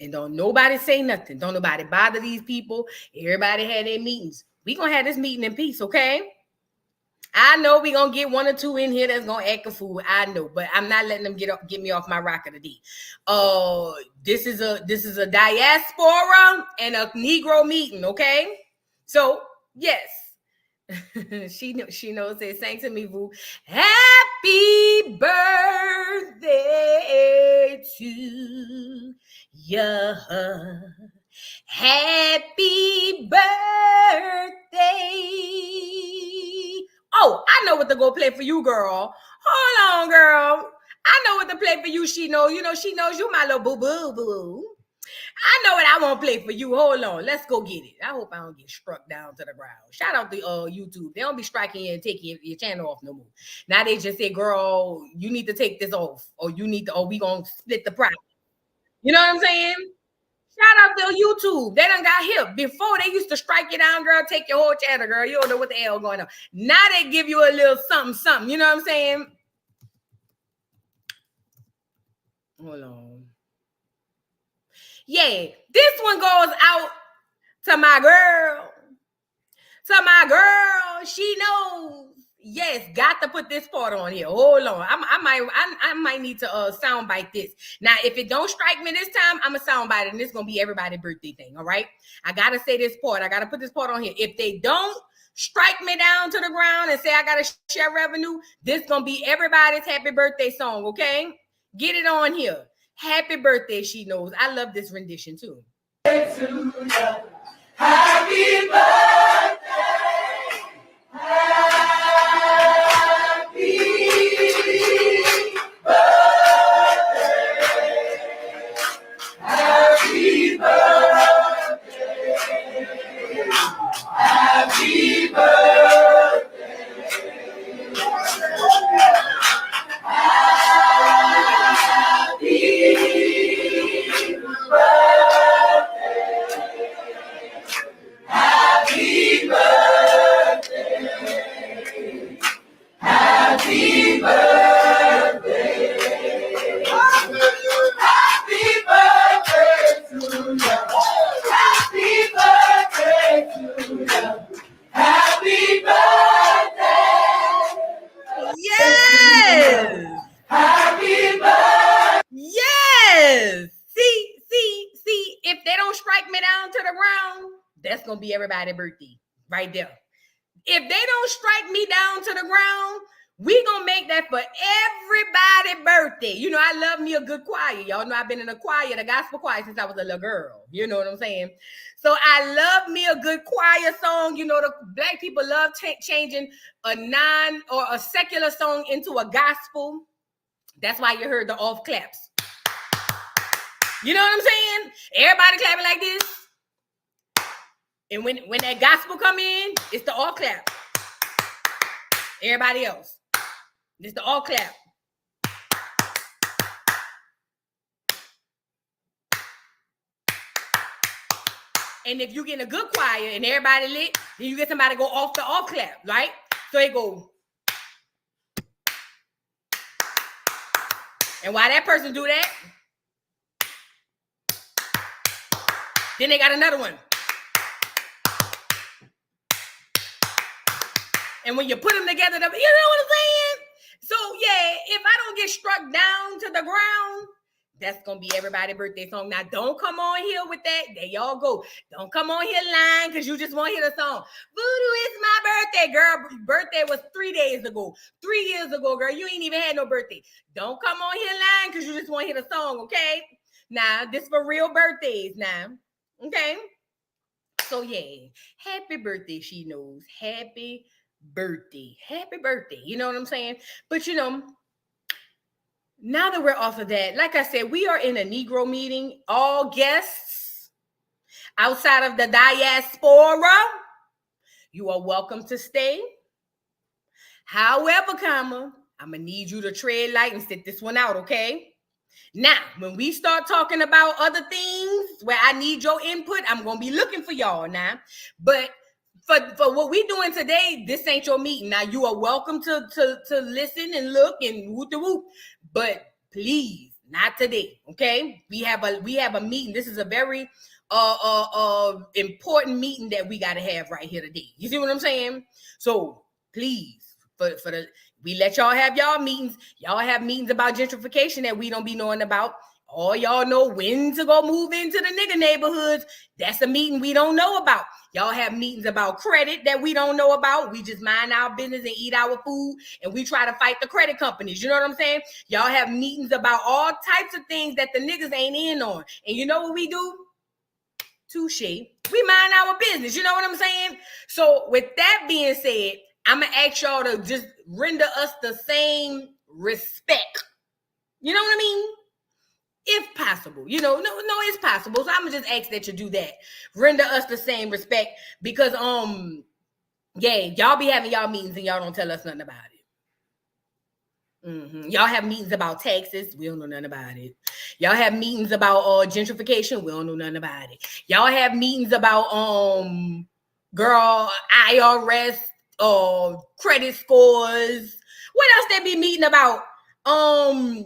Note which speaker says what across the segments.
Speaker 1: And don't nobody say nothing. Don't nobody bother these people. Everybody had their meetings. We gonna have this meeting in peace, okay? I know we gonna get 1 or 2 in here that's gonna act a fool. I know, but I'm not letting them get me off my rocker today. This is a diaspora and a Negro meeting, okay? So yes, she knows it. Sing to me, Vu. Happy birthday to ya. Happy birthday. Oh, I know what to go play for you, girl. Hold on, girl. I know what to play for you. She knows. You know, she knows you my little boo-boo. I know what I want to play for you. Hold on. Let's go get it. I hope I don't get struck down to the ground. Shout out to YouTube. They don't be striking you and taking your channel off no more. Now they just say, girl, you need to take this off. Or you need to, or we going to split the profit. You know what I'm saying? Shout out to YouTube. They done got hip. Before they used to strike you down, girl, take your whole channel, girl. You don't know what the hell going on. Now they give you a little something. You know what I'm saying? Hold on. Yeah, this one goes out to my girl. To my girl. She knows. Yes, got to put this part on here. Hold on. I might need to soundbite this. Now, if it don't strike me this time, I'm a soundbite it, and this gonna be everybody's birthday thing. All right. I gotta say this part. I gotta put this part on here. If they don't strike me down to the ground and say I gotta share revenue, this gonna be everybody's happy birthday song. Okay, get it on here. Happy birthday, she knows. I love this rendition too.
Speaker 2: Happy birthday. Happy birthday. Happy birthday. Happy birthday. Happy birthday. Happy birthday. Happy birthday to you. Happy birthday to you. Happy birthday.
Speaker 1: Yes.
Speaker 2: Happy birthday.
Speaker 1: Yes. See. If they don't strike me down to the ground, that's gonna be everybody's birthday right there. If they don't strike me down to the ground, we gonna make that for everybody's birthday. You know, I love me a good choir. Y'all know I've been in a choir, the gospel choir, since I was a little girl. You know what I'm saying? So I love me a good choir song. You know, the black people love changing a non or a secular song into a gospel. That's why you heard the off claps. You know what I'm saying? Everybody clapping like this. And when that gospel come in, it's the all clap. Everybody else, it's the all clap. And if you get a good choir and everybody lit, then you get somebody to go off the all clap, right? So they go. And while that person do that, then they got another one. And when you put them together, you know what I'm saying? So, yeah, if I don't get struck down to the ground, that's going to be everybody's birthday song. Now, don't come on here with that. There y'all go. Don't come on here lying because you just want to hear the song. Voodoo is my birthday, girl. Birthday was 3 days ago. 3 years ago, girl. You ain't even had no birthday. Don't come on here lying because you just want to hear the song, okay? Now, this for real birthdays now, okay? So, yeah, happy birthday, she knows. Happy birthday. You know what I'm saying? But you know, now that we're off of that, like I said, we are in a Negro meeting. All guests outside of the diaspora, you are welcome to stay. However, I'm gonna need you to tread light and sit this one out, okay? Now, when we start talking about other things where I need your input, I'm gonna be looking for y'all now. But for what we doing today, this ain't your meeting. Now, you are welcome to listen and look and whoop-de-whoop. But please, Not today. Okay. We have a meeting. This is a very important meeting that we got to have right here today. You see what I'm saying? So please, we let y'all have y'all meetings. Y'all have meetings about gentrification that we don't be knowing about. All y'all know when to go move into the nigga neighborhoods. That's a meeting we don't know about. Y'all have meetings about credit that we don't know about. We just mind our business and eat our food, and we try to fight the credit companies. You know what I'm saying? Y'all have meetings about all types of things that the niggas ain't in on. And you know what we do? Touche. We mind our business. You know what I'm saying? So with that being said, I'm going to ask y'all to just render us the same respect. You know what I mean? If possible, no, it's possible. So I'm gonna just ask that you do that. Render us the same respect because, y'all be having y'all meetings and y'all don't tell us nothing about it. Y'all have meetings about taxes. We don't know nothing about it. Y'all have meetings about gentrification. We don't know nothing about it. Y'all have meetings about IRS credit scores. What else they be meeting about?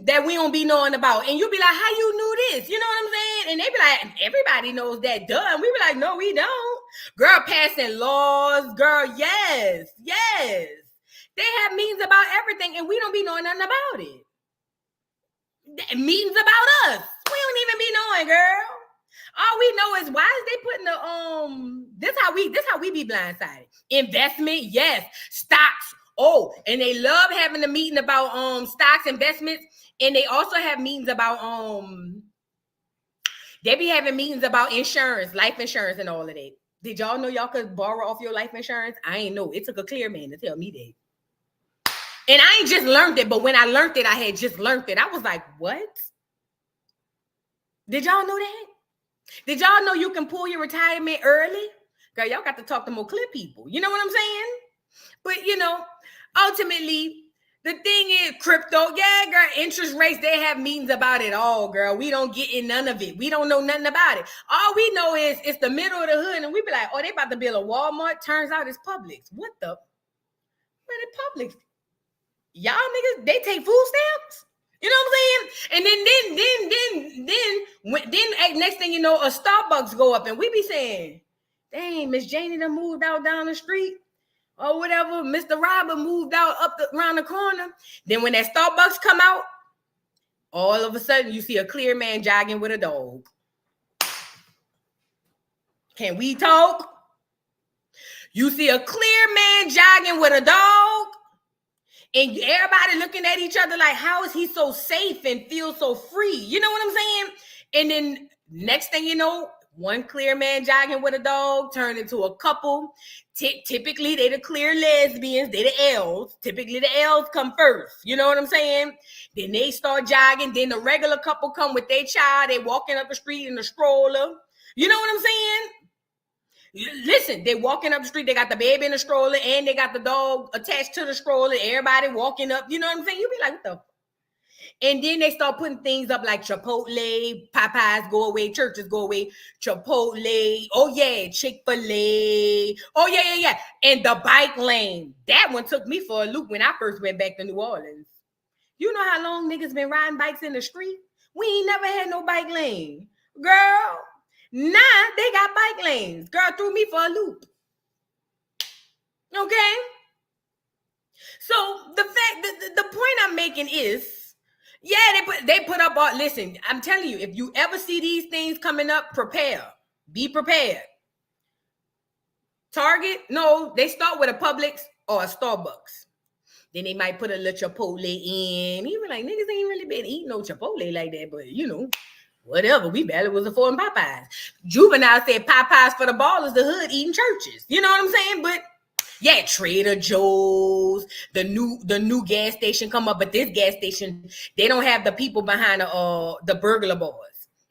Speaker 1: That we don't be knowing about, and you'll be like, how you knew this? You know what I'm saying? And they be like, everybody knows that, duh. And we be like, no, we don't. Girl, passing laws, girl, yes. They have meetings about everything, and we don't be knowing nothing about it. Meetings about us, we don't even be knowing, girl. All we know is why is they putting the this how we be blindsided. Investment, yes. Stocks. Oh, and they love having a meeting about stocks, investments, and they also have meetings about they be having meetings about insurance, life insurance, and all of that. Did y'all know y'all could borrow off your life insurance? I ain't know. It took a clear man to tell me that. And I ain't just learned it, but when I learned it, I had just learned it. I was like, what? Did y'all know that? Did y'all know you can pull your retirement early? Girl, y'all got to talk to more clear people. You know what I'm saying? But, ultimately, the thing is crypto. Yeah, girl, interest rates, they have meetings about it all, girl. We don't get in none of it. We don't know nothing about it. All we know is it's the middle of the hood, and we be like, oh, they about to build a Walmart. Turns out it's Publix. What the? Where the Publix? Y'all niggas, they take food stamps? You know what I'm saying? And then next thing you know, a Starbucks go up, and we be saying, dang, Miss Janie done moved out down the street. Or whatever, Mr. Robert moved out around the corner. Then when that Starbucks come out, all of a sudden you see a clear man jogging with a dog. Can we talk? You see a clear man jogging with a dog, and everybody looking at each other like, how is he so safe and feel so free? You know what I'm saying? And then next thing you know, one clear man jogging with a dog turned into a couple. Typically, they the clear lesbians. They the L's. Typically, the L's come first. You know what I'm saying? Then they start jogging. Then the regular couple come with their child. They walking up the street in the stroller. You know what I'm saying? Listen, they walking up the street. They got the baby in the stroller, and they got the dog attached to the stroller. Everybody walking up. You know what I'm saying? You be like, what the? And then they start putting things up like Chipotle, Popeyes go away, churches go away, Chipotle, oh yeah, Chick-fil-A, oh yeah. And the bike lane. That one took me for a loop when I first went back to New Orleans. You know how long niggas been riding bikes in the street? We ain't never had no bike lane. Girl, nah, they got bike lanes. Girl threw me for a loop. Okay? So the fact, the point I'm making is, yeah, they put up all, listen, I'm telling you, if you ever see these things coming up, prepare. Be prepared. Target, no, they start with a Publix or a Starbucks. Then they might put a little Chipotle in. You be like, niggas ain't really been eating no Chipotle like that, but whatever. We barely was affording Popeyes. Juvenile said Popeyes for the ballers, the hood eating churches. You know what I'm saying? But yeah, Trader Joe's, the new gas station come up, but this gas station, they don't have the people behind the burglar boys.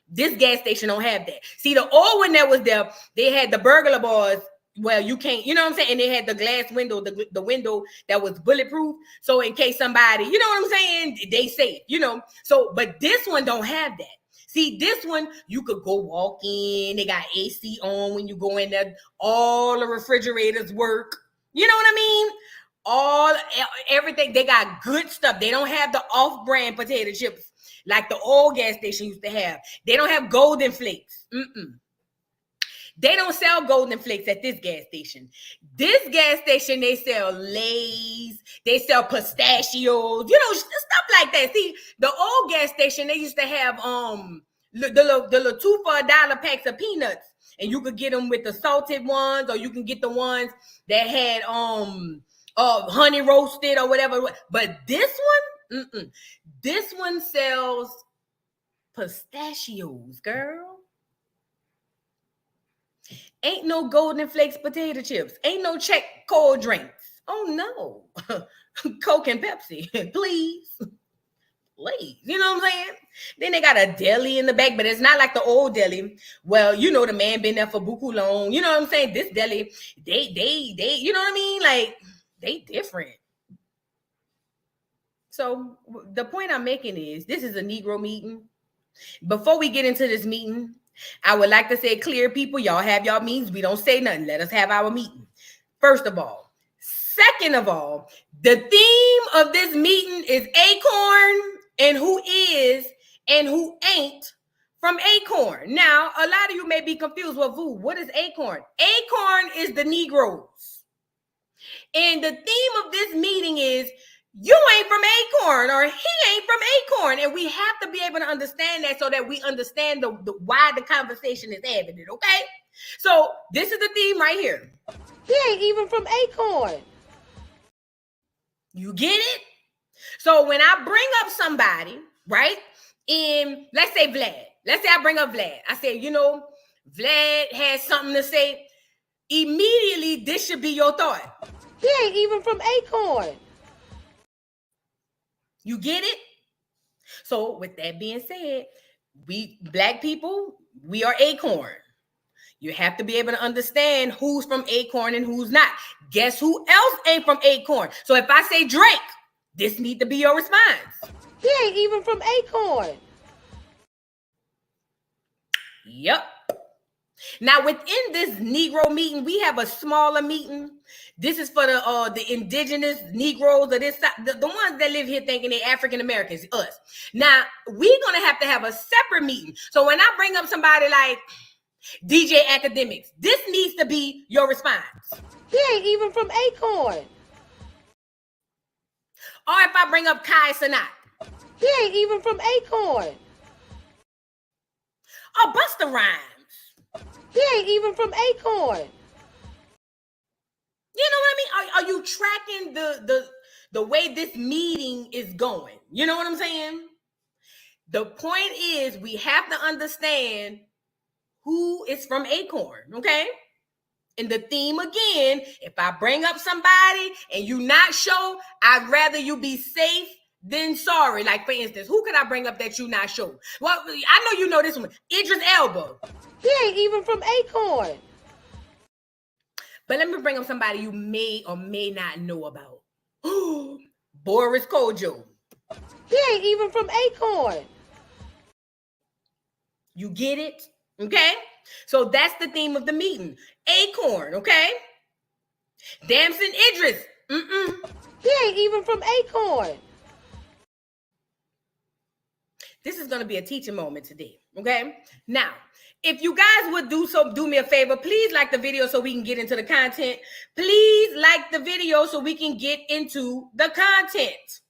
Speaker 1: This gas station don't have that. See, the old one that was there, they had the burglar boys. Well, you can't, you know what I'm saying? And they had the glass window, the window that was bulletproof. So in case somebody, you know what I'm saying? They safe, So, but this one don't have that. See, this one, you could go walk in. They got AC on when you go in there. All the refrigerators work. You know what I mean? Everything. They got good stuff. They don't have the off-brand potato chips. like the old gas station used to have. They don't have Golden Flakes. They don't sell Golden Flakes at this gas station. This gas station, they sell Lay's, they sell pistachios, you know, stuff like that. See, the old gas station, they used to have the little 2 for $1 packs of peanuts, and you could get them with the salted ones, or you can get the ones that had honey roasted or whatever. But this one sells pistachios, girl. Ain't no Golden Flakes potato chips. Ain't no Czech cold drinks. Oh no. Coke and Pepsi, please. Please. You know what I'm saying? Then they got a deli in the back, but it's not like the old deli. Well, you know, the man been there for buku long. You know what I'm saying? This deli, they, you know what I mean? Like, they different. So the point I'm making is this is a Negro meeting. Before we get into this meeting, I would like to say, clear people, y'all have y'all meetings. We don't say nothing. Let us have our meeting. First of all. Second of all, the theme of this meeting is Acorn and who is and who ain't from Acorn. Now, a lot of you may be confused. Well, Vu, what is Acorn? Acorn is the Negroes. And the theme of this meeting is you ain't from Acorn, or he ain't from Acorn. And we have to be able to understand that so that we understand the why the conversation is having it, okay? So this is the theme right here.
Speaker 3: He ain't even from Acorn.
Speaker 1: You get it? So when I bring up somebody, right, in, let's say Vlad. Let's say I bring up Vlad. I say, you know, Vlad has something to say. Immediately, this should be your thought.
Speaker 3: He ain't even from Acorn.
Speaker 1: You get it? So with that being said, we Black people, we are Acorn. You have to be able to understand who's from Acorn and who's not. Guess who else ain't from Acorn? So if I say Drake, this need to be your response.
Speaker 3: He ain't even from Acorn.
Speaker 1: Yep. Now within this Negro meeting, we have a smaller meeting. This is for the indigenous Negroes, or the ones that live here thinking they're African Americans, us. Now we're gonna have a separate meeting. So when I bring up somebody like DJ Academics, this needs to be your response.
Speaker 3: He ain't even from Acorn.
Speaker 1: Or if I bring up Kai Cenat,
Speaker 3: he ain't even from Acorn.
Speaker 1: Or Busta Rhymes,
Speaker 3: he ain't even from Acorn.
Speaker 1: You know what I mean? Are you tracking the way this meeting is going? You know what I'm saying? The point is we have to understand who is from Acorn, okay? And the theme again, if I bring up somebody and you not sure, I'd rather you be safe than sorry. Like, for instance, who could I bring up that you not sure? Well, I know you know this one. Idris Elba.
Speaker 3: He ain't even from Acorn.
Speaker 1: But let me bring up somebody you may or may not know about. Boris Kojo.
Speaker 3: He ain't even from Acorn.
Speaker 1: You get it? Okay? So that's the theme of the meeting. Acorn, okay? Damson Idris.
Speaker 3: He ain't even from Acorn.
Speaker 1: This is going to be a teaching moment today, okay? Now, if you guys would do me a favor, please like the video so we can get into the content. Please like the video so we can get into the content.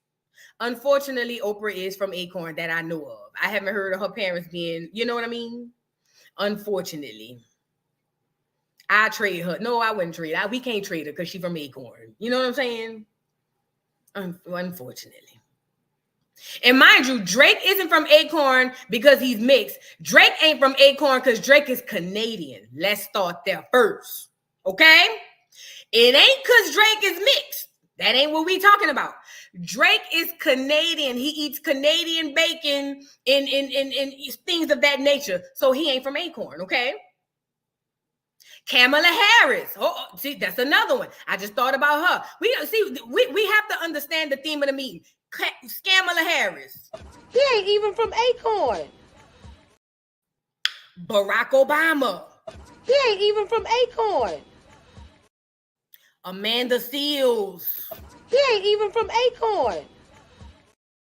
Speaker 1: Unfortunately, Oprah is from Acorn that I know of. I haven't heard of her parents being, you know what I mean? Unfortunately. I trade her. No, I wouldn't trade her. We can't trade her because she's from Acorn. You know what I'm saying? Unfortunately. And mind you, Drake isn't from Acorn because he's mixed. Drake ain't from Acorn because Drake is Canadian. Let's start there first. Okay? It ain't because Drake is mixed. That ain't what we talking about. Drake is Canadian. He eats Canadian bacon and things of that nature. So he ain't from Acorn, okay? Kamala Harris. Oh, see, that's another one. I just thought about her. We have to understand the theme of the meeting. Kamala Harris.
Speaker 3: He ain't even from Acorn.
Speaker 1: Barack Obama.
Speaker 3: He ain't even from Acorn.
Speaker 1: Amanda Seals.
Speaker 3: He ain't even from Acorn.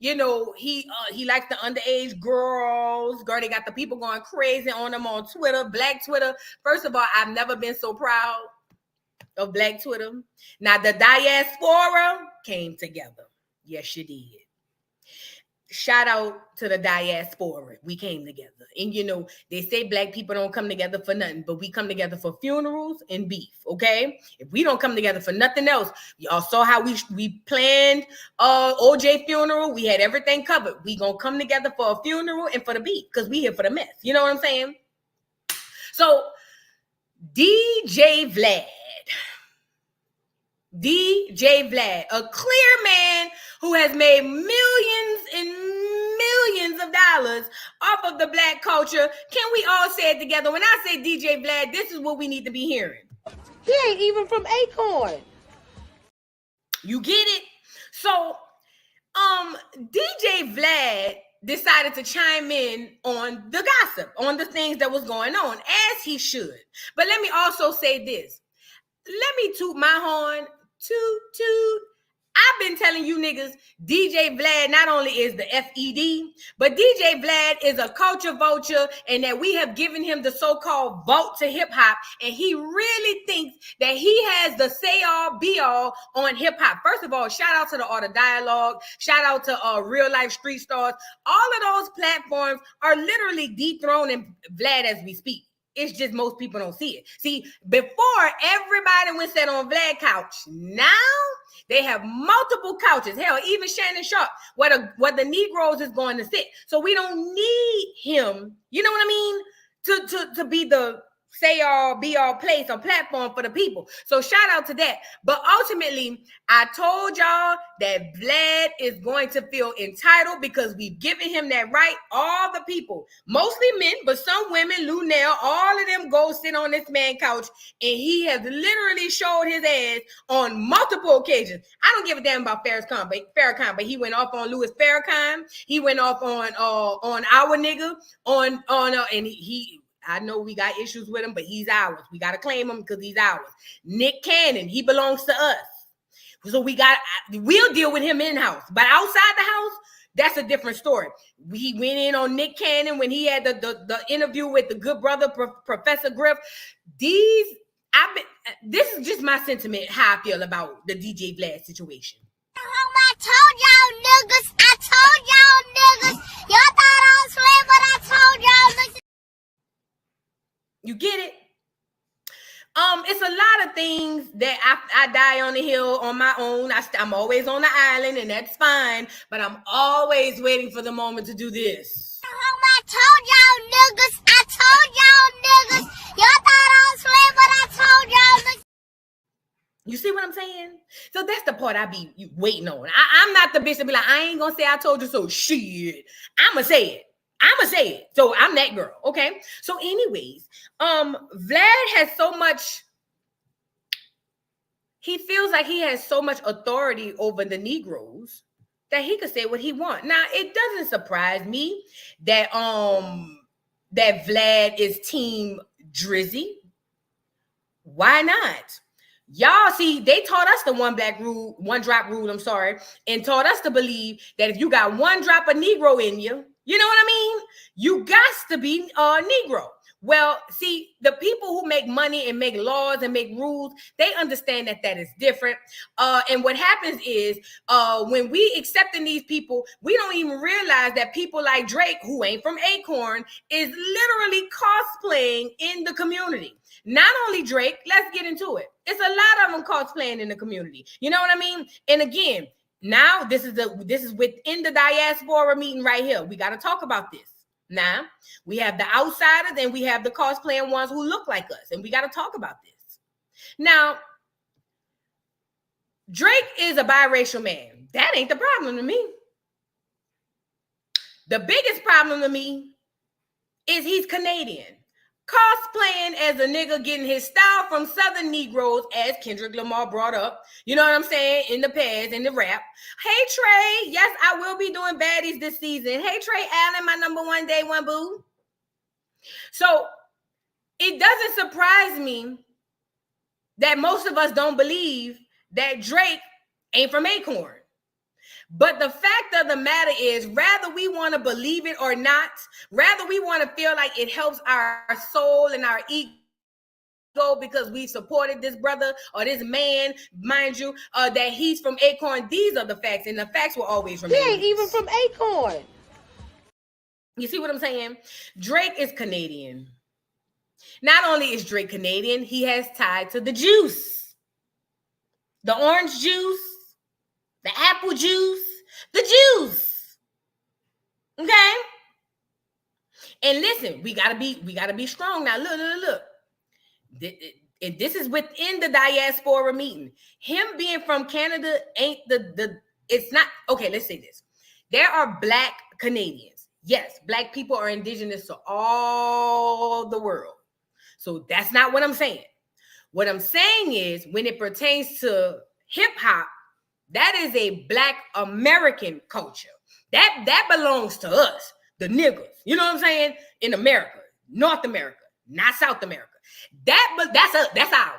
Speaker 1: You know, he likes the underage girls. Girl, they got the people going crazy on him on Twitter, Black Twitter. First of all, I've never been so proud of Black Twitter. Now, the diaspora came together. Yes, you did. Shout out to the diaspora. We came together. And you know, they say Black people don't come together for nothing, but we come together for funerals and beef, okay? If we don't come together for nothing else, y'all saw how we planned OJ funeral. We had everything covered. We gonna come together for a funeral and for the beef because we here for the mess. You know what I'm saying? So, DJ Vlad, a clear man who has made millions and millions of dollars off of the Black culture. Can we all say it together? When I say DJ Vlad, this is what we need to be hearing.
Speaker 3: He ain't even from Acorn.
Speaker 1: You get it? So, DJ Vlad decided to chime in on the gossip, on the things that was going on, as he should. But let me also say this. Let me toot my horn. Toot, toot. I've been telling you niggas, DJ Vlad not only is the FED, but DJ Vlad is a culture vulture, and that we have given him the so-called vote to hip-hop, and he really thinks that he has the say-all, be-all on hip-hop. First of all, shout out to the Art of Dialogue, shout out to Real Life Street Stars. All of those platforms are literally dethroning Vlad as we speak. It's just most people don't see it. See, before everybody went sat on Vlad couch. Now they have multiple couches. Hell, even Shannon Sharp, where the Negroes is going to sit. So we don't need him. You know what I mean? To be the say all, be all place or platform for the people. So shout out to that. But ultimately, I told y'all that Vlad is going to feel entitled because we've given him that right. All the people, mostly men, but some women, Lunel, all of them go sit on this man couch, and he has literally showed his ass on multiple occasions. I don't give a damn about Farrakhan, but he went off on Louis Farrakhan. He went off on our nigga, and he I know we got issues with him, but he's ours. We got to claim him because he's ours. Nick Cannon, he belongs to us. So we'll deal with him in-house. But outside the house, that's a different story. We went in on Nick Cannon when he had the interview with the good brother, Professor Griff. This is just my sentiment, how I feel about the DJ Vlad situation.
Speaker 4: I told y'all niggas. Y'all thought I was playing, but I told y'all niggas.
Speaker 1: You get it? It's a lot of things that I die on the hill on my own. I'm always on the island, and that's fine. But I'm always waiting for the moment to do this.
Speaker 4: I told y'all niggas. Y'all thought I was playing, but I told y'all niggas.
Speaker 1: You see what I'm saying? So that's the part I be waiting on. I'm not the bitch to be like, I ain't gonna say I told you so. Shit, I'ma say it. So I'm that girl, okay? So anyways, Vlad has so much, he feels like he has so much authority over the Negroes that he could say what he wants. Now, it doesn't surprise me that that Vlad is team Drizzy. Why not? Y'all see, they taught us the one drop rule, and taught us to believe that if you got one drop of Negro in you, you know what I mean? You got to be Negro. Well, see, the people who make money and make laws and make rules, they understand that is different. And what happens is when we accepting these people, we don't even realize that people like Drake, who ain't from Acorn, is literally cosplaying in the community. Not only Drake, let's get into it. It's a lot of them cosplaying in the community. You know what I mean? And again, now this is within the diaspora meeting right here. We got to talk about this. Now, we have the outsiders and we have the cosplaying ones who look like us, and we got to talk about this. Now, Drake is a biracial man. That ain't the problem to me. The biggest problem to me is he's Canadian. Cosplaying as a nigga, getting his style from Southern Negroes, as Kendrick Lamar brought up, you know what I'm saying, in the past, in the rap. Hey, Trey, yes, I will be doing baddies this season. Hey, Trey Allen, my number one day one boo. So it doesn't surprise me that most of us don't believe that Drake ain't from Acorn. But the fact of the matter is, rather we want to believe it or not, rather we want to feel like it helps our soul and our ego because we supported this brother or this man, mind you, that he's from Acorn. These are the facts, and the facts will always remain.
Speaker 3: He ain't even from Acorn.
Speaker 1: You see what I'm saying? Drake is Canadian. Not only is Drake Canadian, he has tied to the juice. The orange juice, the apple juice, the juice. Okay? And listen, we gotta be strong now. Look. This is within the diaspora meeting. Him being from Canada ain't it's not okay. Let's say this. There are Black Canadians. Yes, Black people are indigenous to all the world. So that's not what I'm saying. What I'm saying is when it pertains to hip hop, that is a Black American culture. That belongs to us, the niggas. You know what I'm saying? In America, North America, not South America. That's ours.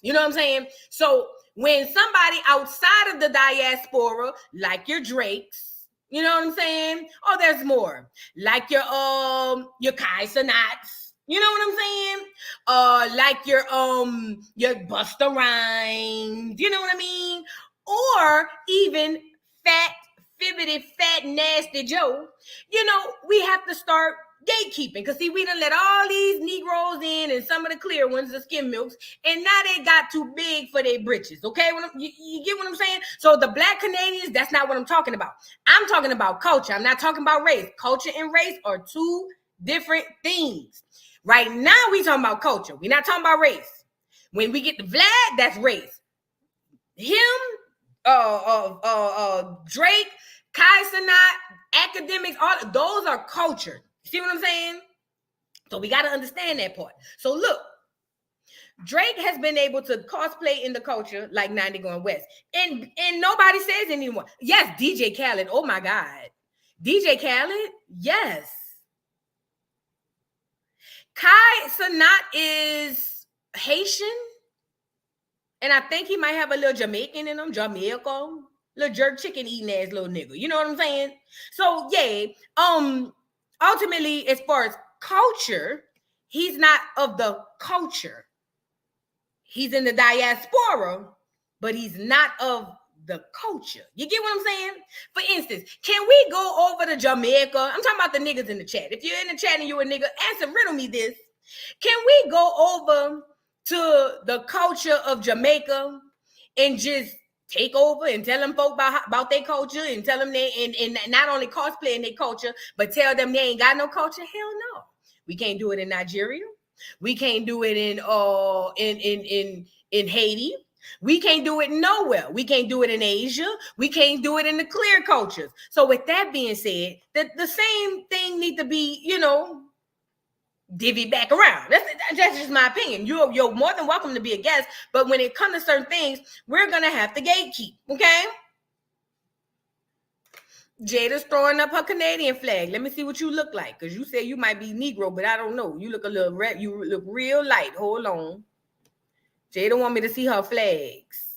Speaker 1: You know what I'm saying? So when somebody outside of the diaspora, like your Drakes, you know what I'm saying? Oh, there's more. Like your Kai Cenats, you know what I'm saying? Like your Busta Rhymes, you know what I mean? Or even fat, nasty Joe. You know, we have to start gatekeeping, because see, we done let all these Negroes in and some of the clear ones, the skim milks, and now they got too big for their britches. Okay, you get what I'm saying? So the Black Canadians, that's not what I'm talking about. I'm talking about culture. I'm not talking about race. Culture and race are two different things. Right now, we talking about culture. We're not talking about race. When we get to Vlad, that's race. Him, Drake, Kai Cenat, academics, all those are culture. See what I'm saying? So we got to understand that part. So look, Drake has been able to cosplay in the culture like 90 Going West. And nobody says anymore. Yes, DJ Khaled. Oh my God. DJ Khaled? Yes. Kai Cenat is Haitian. And I think he might have a little Jamaican in him. Jamaica. Little jerk chicken eating ass little nigga. You know what I'm saying? So yeah. Ultimately, as far as culture, he's not of the culture. He's in the diaspora, but he's not of the culture. You get what I'm saying? For instance, can we go over to Jamaica? I'm talking about the niggas in the chat. If you're in the chat and you're a nigga, riddle me this. Can we go over to the culture of Jamaica and just take over and tell them folk about their culture and tell them and not only cosplay in their culture, but tell them they ain't got no culture? Hell no. We can't do it in Nigeria. We can't do it in Haiti. We can't do it nowhere. We can't do it in Asia. We can't do it in the clear cultures. So with that being said, the same thing need to be, divvy back around. That's just my opinion. You're more than welcome to be a guest, but when it comes to certain things, we're gonna have to gatekeep. Okay. Jada's throwing up her Canadian flag. Let me see what you look like, because you say you might be Negro, but I don't know. You look a little red. You look real light. Hold on. Jada want me to see her flags.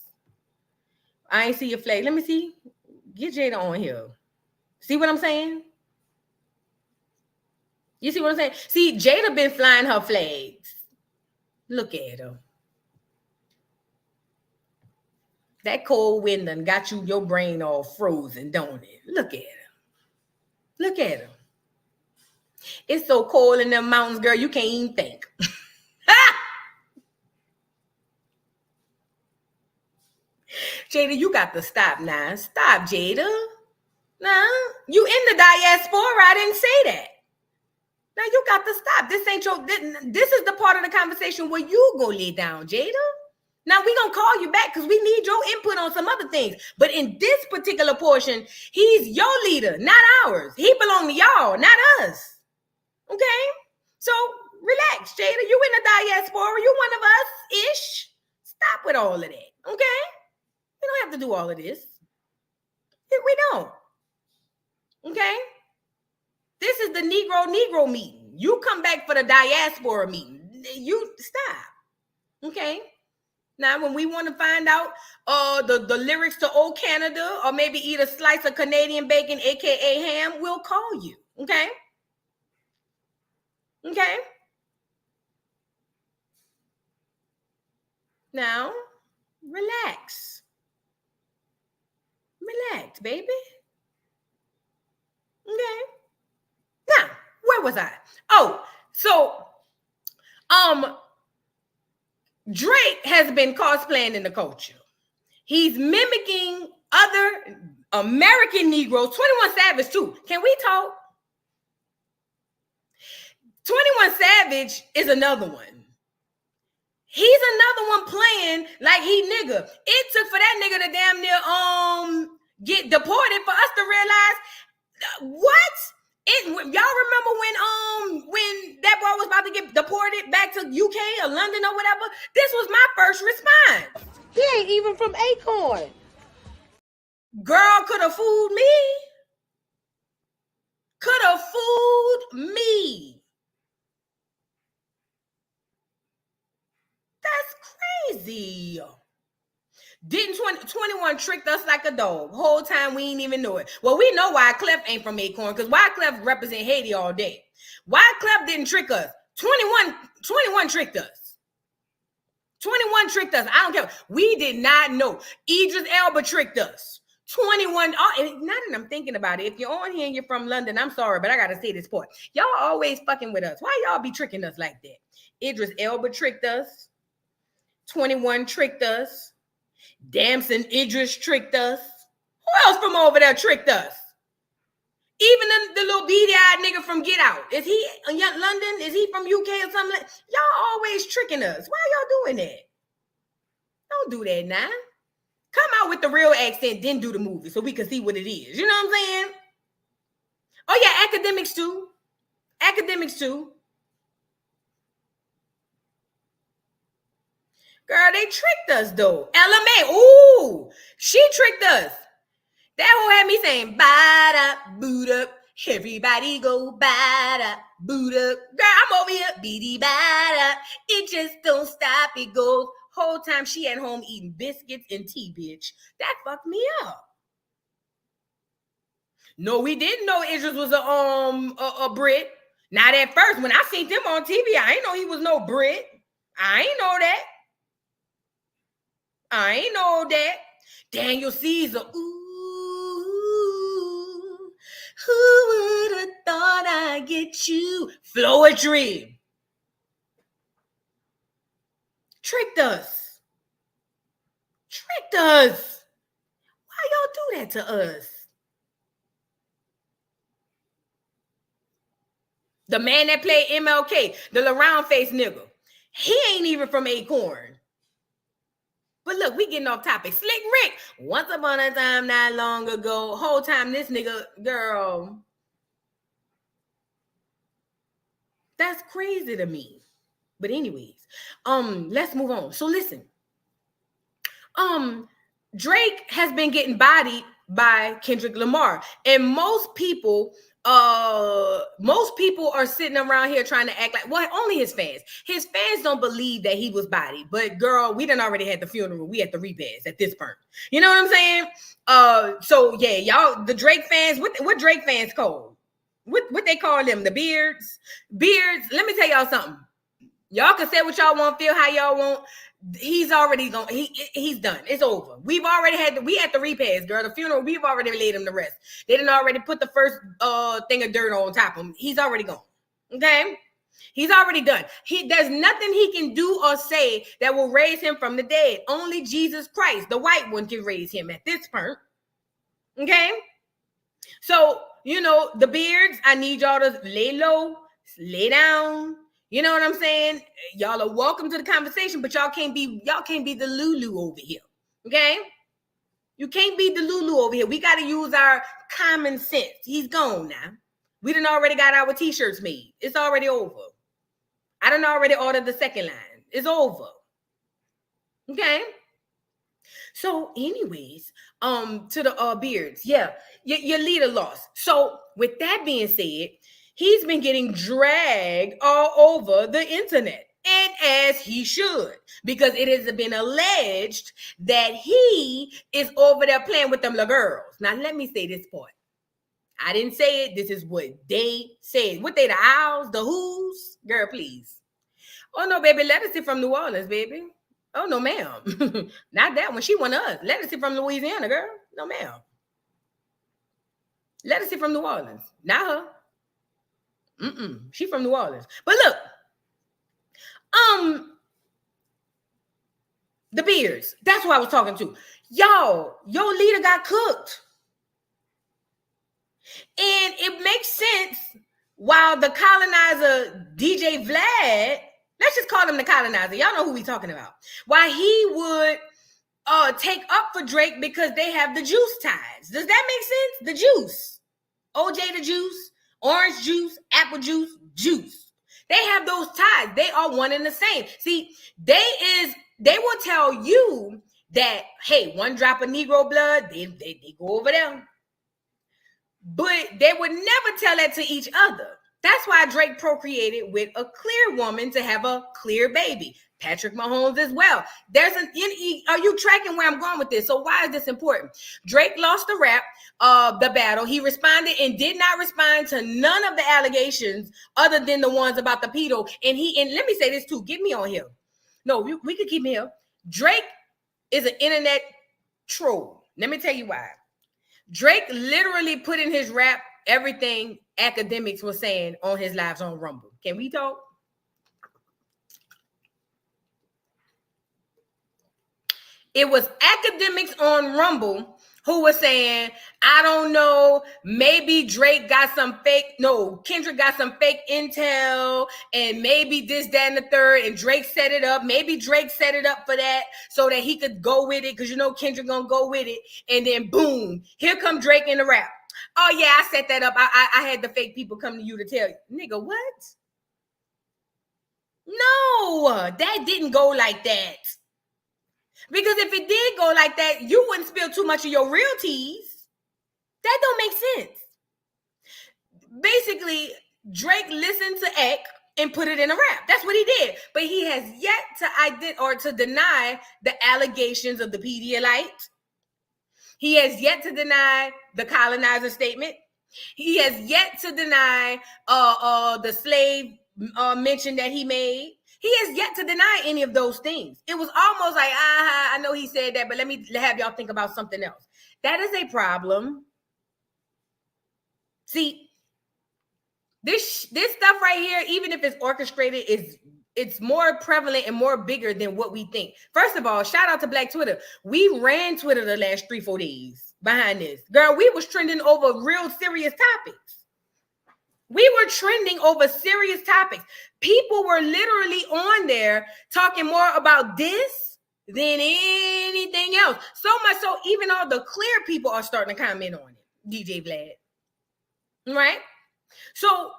Speaker 1: I ain't see your flag. Let me see. Get Jada on here. See what I'm saying? You see what I'm saying? See, Jada been flying her flags. Look at her. That cold wind done got your brain all frozen, don't it? Look at her. Look at her. It's so cold in them mountains, girl, you can't even think. Jada, you got to stop now. Stop, Jada. Nah, you in the diaspora. I didn't say that. Now you got to stop. This ain't your. This is the part of the conversation where you go lay down, Jada. Now we gonna call you back because we need your input on some other things. But in this particular portion, he's your leader, not ours. He belong to y'all, not us. Okay? So relax, Jada. You in the diaspora. You one of us ish. Stop with all of that. Okay? We don't have to do all of this. We don't. Okay? This is the Negro meeting. You come back for the diaspora meeting. You stop. Okay? Now, when we want to find out the lyrics to Old Canada, or maybe eat a slice of Canadian bacon, aka ham, we'll call you. Okay? Okay? Now, relax. Relax, baby. Okay. Now, where was I? Oh, so Drake has been cosplaying in the culture. He's mimicking other American Negroes. 21 Savage too. Can we talk? 21 Savage is another one. He's another one playing like he nigga. It took for that nigga to damn near get deported for us to realize what? Y'all remember when that boy was about to get deported back to UK or London or whatever? This was my first response.
Speaker 3: He ain't even from Acorn.
Speaker 1: Girl could have fooled me. Could have fooled me. That's crazy. Didn't 21 tricked us like a dog? Whole time we ain't even know it. Well, we know Wyclef ain't from Acorn because Wyclef represent Haiti all day. Wyclef didn't trick us. 21 tricked us. 21 tricked us. I don't care. We did not know. Idris Elba tricked us. 21. Now that I'm thinking about it, if you're on here and you're from London, I'm sorry, but I gotta say this part. Y'all always fucking with us. Why y'all be tricking us like that? Idris Elba tricked us. 21 tricked us. Damson Idris tricked us. Who else from over there tricked us? Even the little beady-eyed nigga from Get Out. Is he in London? Is he from UK or something? Y'all always tricking us. Why y'all doing that? Don't do that now. Come out with the real accent, then do the movie so we can see what it is. You know what I'm saying? Oh yeah, academics too. Academics too. Girl, they tricked us though. LMA, ooh, she tricked us. That whole had me saying, ba-da, boot up. Everybody go ba-da, boot up. Girl, I'm over here, beady-ba-da. It just don't stop, it goes. Whole time she at home eating biscuits and tea, bitch. That fucked me up. No, we didn't know Idris was a Brit. Not at first. When I seen him on TV, I ain't know he was no Brit. I ain't know that. I ain't know that. Daniel Caesar. Ooh, who would have thought I'd get you? Floetry. Tricked us. Tricked us. Why y'all do that to us? The man that played MLK, the round face nigga, he ain't even from Acorn. But look, we getting off topic. Slick Rick, once upon a time, not long ago, whole time this nigga, girl, that's crazy to me. But anyways, let's move on. So listen, Drake has been getting bodied by Kendrick Lamar, and most people are sitting around here trying to act like, well, only his fans. His fans don't believe that he was bodied. But girl, we done already had the funeral. We had the repast at this point. You know what I'm saying? So yeah, y'all, the Drake fans, what Drake fans call? What they call them? The beards? Beards. Let me tell y'all something. Y'all can say what y'all want, feel how y'all want. He's already gone. He's done. It's over. We've already we had the repast, girl. The funeral, we've already laid him to rest. They didn't already put the first thing of dirt on top of him. He's already gone. Okay? He's already done. There's nothing he can do or say that will raise him from the dead. Only Jesus Christ, the white one, can raise him at this point. Okay? So, you know, the beards, I need y'all to lay low, lay down. You know what I'm saying? Y'all are welcome to the conversation, but y'all can't be the Lulu over here. Okay? You can't be the Lulu over here. We got to use our common sense. He's gone now. We done already got our t-shirts made. It's already over. I done already ordered the second line. It's over. Okay? So anyways, to the beards. Yeah, your leader lost. So with that being said, he's been getting dragged all over the internet. And as he should, because it has been alleged that he is over there playing with them little girls. Now, let me say this part. I didn't say it. This is what they said. What they, the Owls, the Who's? Girl, please. Oh, no, baby. Legacy from New Orleans, baby. Oh, no, ma'am. Not that one. She one of us. Legacy from Louisiana, girl. No, ma'am. Legacy from New Orleans. Not her. She from New Orleans. But look. The Beards. That's who I was talking to. Yo, your leader got cooked. And it makes sense while the colonizer DJ Vlad, let's just call him the colonizer. Y'all know who we talking about. Why he would take up for Drake because they have the juice ties. Does that make sense? The juice. OJ the juice, orange juice, apple juice, juice. They have those ties. They are one and the same. See, they will tell you that, hey, one drop of Negro blood, they go over there. But they would never tell that to each other. That's why Drake procreated with a clear woman to have a clear baby. Patrick Mahomes as well. Are you tracking where I'm going with this? So why is this important? Drake lost the battle. He responded and did not respond to none of the allegations other than the ones about the pedo. And let me say this too. Get me on here. No, we could keep me here. Drake is an internet troll. Let me tell you why. Drake literally put in his rap everything academics were saying on his lives on Rumble. Can we talk? It was academics on Rumble who was saying, I don't know, maybe Kendrick got some fake intel, and maybe this, that, and the third, and Drake set it up. Maybe Drake set it up for that so that he could go with it, because Kendrick gonna go with it, and then boom, here come Drake in the rap. Oh yeah, I set that up. I had the fake people come to you to tell you. Nigga, what? No, that didn't go like that. Because if it did go like that, you wouldn't spill too much of your real teas. That don't make sense. Basically, Drake listened to Ek and put it in a rap. That's what he did. But he has yet to deny the allegations of the Pedialyte. He has yet to deny the colonizer statement. He has yet to deny the slave mention that he made. He has yet to deny any of those things. It was almost like, I know he said that, but let me have y'all think about something else. That is a problem. See, this stuff right here, even if it's orchestrated, it's more prevalent and more bigger than what we think. First of all, shout out to Black Twitter. We ran Twitter the last 3-4 days behind this. Girl, we was trending over real serious topics. We were trending over serious topics. People were literally on there talking more about this than anything else. So much so, even all the clear people are starting to comment on it. DJ Vlad. Right? So,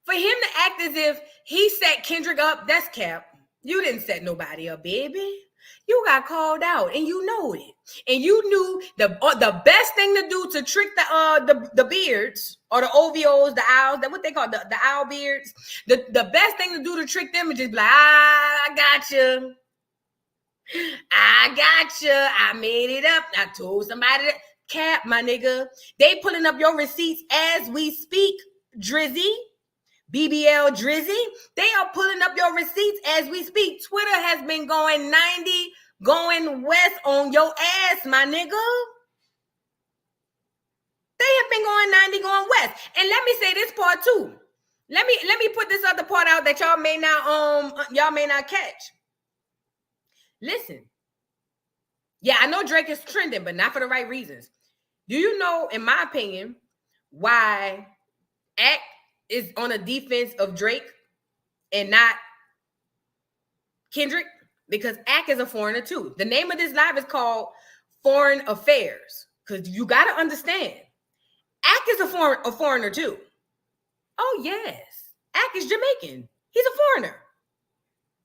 Speaker 1: for him to act as if he set Kendrick up, that's cap. You didn't set nobody up, baby. You got called out, and you know it. And you knew the best thing to do to trick the beards, or the OVOs, the owls, what they call the owl beards. The best thing to do to trick them is just be like, I got you. I made it up. I told somebody that. Cap, my nigga. They pulling up your receipts as we speak, Drizzy. BBL Drizzy, they are pulling up your receipts as we speak. Twitter has been going 90, going west on your ass, my nigga. They have been going 90, going west. And let me say this part too. Let me put this other part out that y'all may not catch. Listen. Yeah, I know Drake is trending, but not for the right reasons. Do you know, in my opinion, why Act is on a defense of Drake and not Kendrick? Because Ack is a foreigner too. The name of this live is called Foreign Affairs, because you got to understand, Ack is a foreigner too. Oh yes, Ack is Jamaican. He's a foreigner.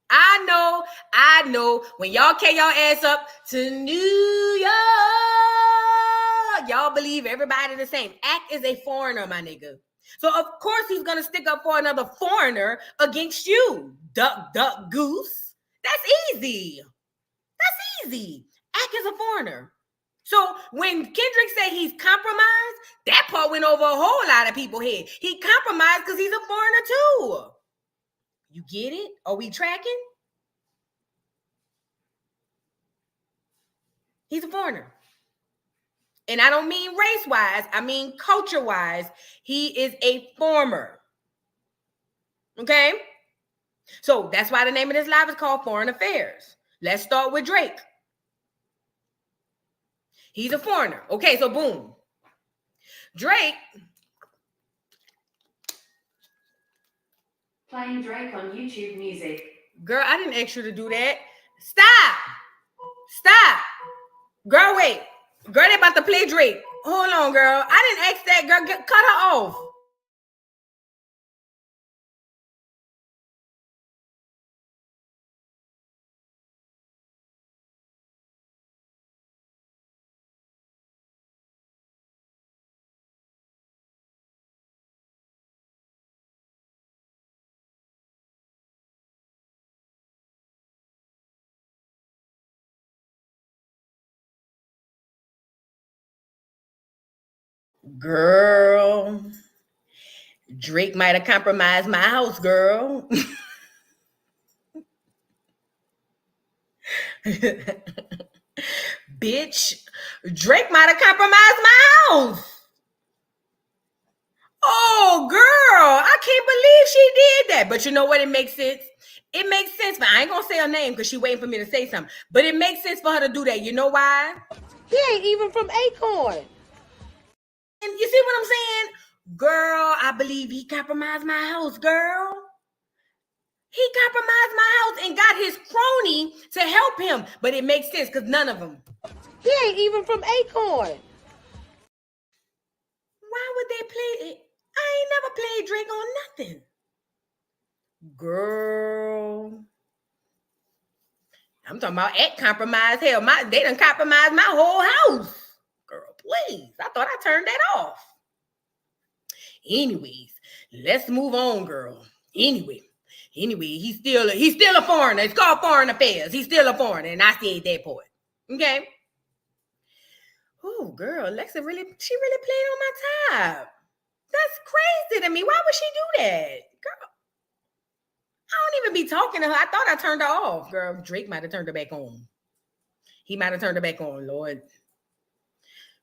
Speaker 1: I know. When y'all carry y'all ass up to New York, y'all believe everybody the same. Ack is a foreigner, my nigga. So of course he's gonna stick up for another foreigner against you. Duck, duck, goose. That's easy. That's easy. Act as a foreigner. So when Kendrick said he's compromised, that part went over a whole lot of people's head. He compromised because he's a foreigner too. You get it? Are we tracking? He's a foreigner. And I don't mean race-wise, I mean culture-wise. He is a former. Okay? So that's why the name of this live is called Foreign Affairs. Let's start with Drake. He's a foreigner. Okay, so boom. Drake.
Speaker 5: Playing Drake on YouTube Music.
Speaker 1: Girl, I didn't ask you to do that. Stop. Stop. Girl, wait. Girl, they about to play Drake. Hold on, girl. I didn't ask that girl. Cut her off. Girl, Drake might have compromised my house, girl. Bitch, Drake might have compromised my house. Oh, girl, I can't believe she did that. But you know what? It makes sense. It makes sense, but I ain't gonna say her name because she's waiting for me to say something. But it makes sense for her to do that. You know why?
Speaker 3: He ain't even from Acorn.
Speaker 1: And you see what I'm saying? Girl, I believe he compromised my house, girl. He compromised my house and got his crony to help him. But it makes sense because none of them.
Speaker 3: He ain't even from Acorn.
Speaker 1: Why would they play it? I ain't never played Drake on nothing. Girl. I'm talking about at compromise. Hell, they done compromised my whole house. Girl, please. I thought I turned that off. Anyways, let's move on, girl. Anyway, he's still a foreigner. It's called Foreign Affairs. He's still a foreigner, and I said that part. Okay. Oh, girl, Lexa she really played on my top. That's crazy to me. Why would she do that? Girl, I don't even be talking to her. I thought I turned her off. Girl, Drake might have turned her back on. He might have turned her back on, Lord.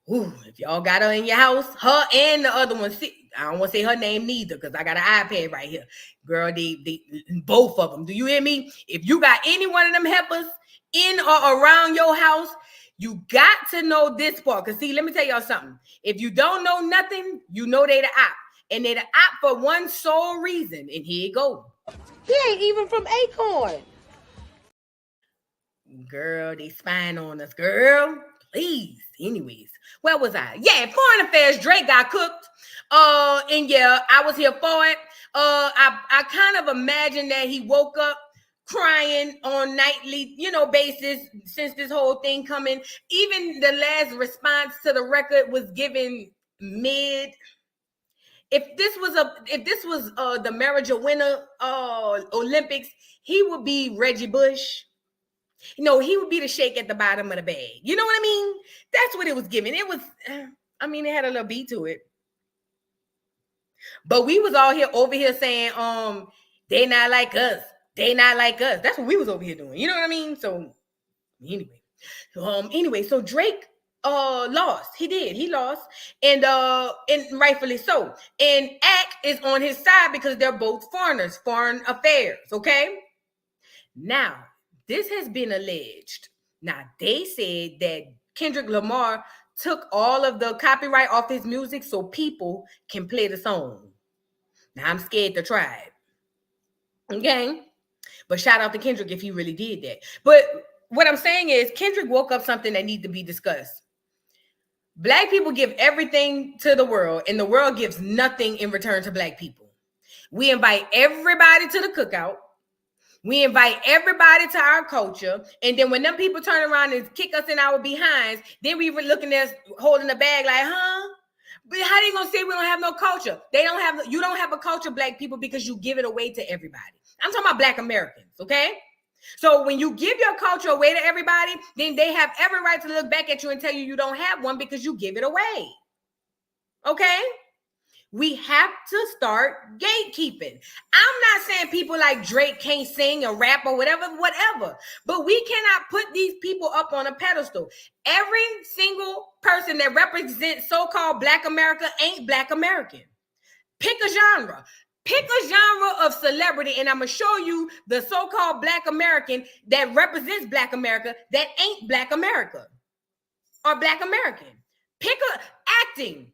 Speaker 1: Ooh, if y'all got her in your house, her and the other one, I don't want to say her name neither because I got an iPad right here. Girl, they both of them. Do you hear me? If you got any one of them heifers in or around your house, you got to know this part. Because see, let me tell y'all something. If you don't know nothing, you know they the op. And they the op for one sole reason. And here you go.
Speaker 3: He ain't even from Acorn.
Speaker 1: Girl, they spying on us, girl. Please. Anyways, where was I? Yeah, Foreign Affairs. Drake got cooked. And yeah, I was here for it. I kind of imagine that he woke up crying on nightly, basis since this whole thing coming. Even the last response to the record was given mid. If this was the Marijuana Olympics, he would be Reggie Bush. No, he would be the shake at the bottom of the bag. You know what I mean? That's what it was giving. It was, it had a little beat to it. But we was all over here saying, they not like us. They not like us. That's what we was over here doing. You know what I mean? So anyway, so Drake lost. He did. He lost. And rightfully so. And Act is on his side because they're both foreigners, Foreign Affairs. Okay. Now, this has been alleged. Now, they said that Kendrick Lamar took all of the copyright off his music so people can play the song. Now, I'm scared to try it. Okay? But shout out to Kendrick if he really did that. But what I'm saying is Kendrick woke up something that needs to be discussed. Black people give everything to the world, and the world gives nothing in return to Black people. We invite everybody to the cookout. We invite everybody to our culture. And then when them people turn around and kick us in our behinds, then we were looking at us holding the bag like, huh? But how they gonna say we don't have no culture? You don't have a culture, black people, because you give it away to everybody. I'm talking about black Americans, okay? So when you give your culture away to everybody, then they have every right to look back at you and tell you you don't have one because you give it away. Okay? We have to start gatekeeping. I'm not saying people like Drake can't sing or rap or whatever, but we cannot put these people up on a pedestal. Every single person that represents so-called Black America ain't Black American. Pick a genre. Pick a genre of celebrity, and I'm going to show you the so-called Black American that represents Black America that ain't Black America or Black American. Pick a acting.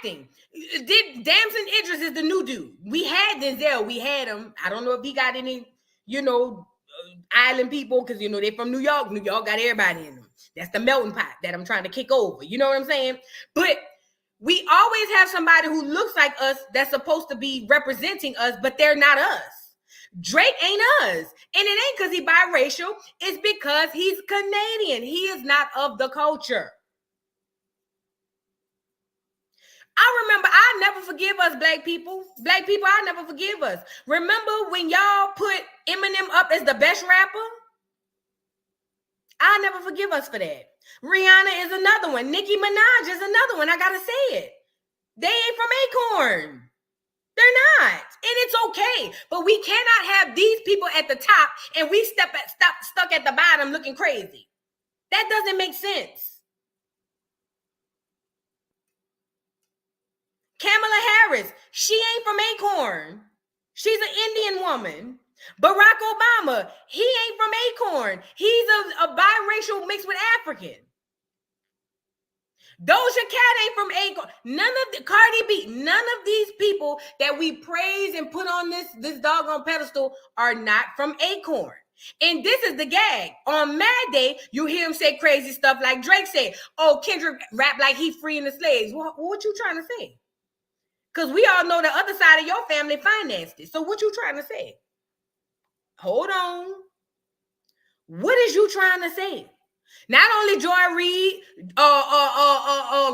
Speaker 1: Damson Idris is the new dude. We had Denzel. We had him. I don't know if he got any, island people, because, they from New York. New York got everybody in them. That's the melting pot that I'm trying to kick over. You know what I'm saying? But we always have somebody who looks like us that's supposed to be representing us, but they're not us. Drake ain't us. And it ain't because he's biracial. It's because he's Canadian. He is not of the culture. I remember, I never forgive us, black people. Black people, I never forgive us. Remember when y'all put Eminem up as the best rapper? I never forgive us for that. Rihanna is another one. Nicki Minaj is another one. I gotta say it. They ain't from Acorn. They're not. And it's okay. But we cannot have these people at the top and we stuck at the bottom looking crazy. That doesn't make sense. Kamala Harris, she ain't from Acorn. She's an Indian woman. Barack Obama, he ain't from Acorn. He's a biracial mixed with African. Doja Cat ain't from Acorn. Cardi B, none of these people that we praise and put on this doggone pedestal are not from Acorn. And this is the gag. On Mad Day, you hear him say crazy stuff like Drake said, oh, Kendrick rap like he freeing the slaves. What you trying to say? Because we all know the other side of your family financed it. So what you trying to say? Hold on. What is you trying to say? Not only Joy Reid,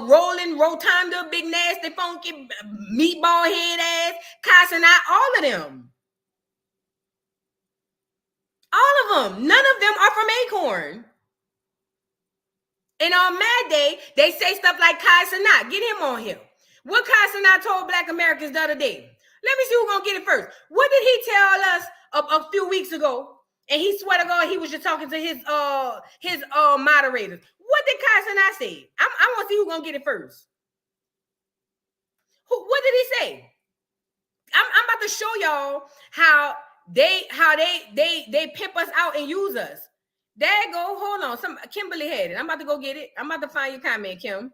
Speaker 1: Rolling Rotunda, Big Nasty Funky, Meatball Head Ass, Kai all of them. All of them. None of them are from Acorn. And on Mad Day, they say stuff like Kai Cenat. Get him on here. What Kai Cenat told Black Americans the other day? Let me see who's gonna get it first. What did he tell us a few weeks ago? And he swear to God, he was just talking to his moderators. What did Kai Cenat say? I want to see who's gonna get it first. What did he say? I'm about to show y'all how they pimp us out and use us. There you go. Hold on. Kimberly had it. I'm about to go get it. I'm about to find your comment, Kim.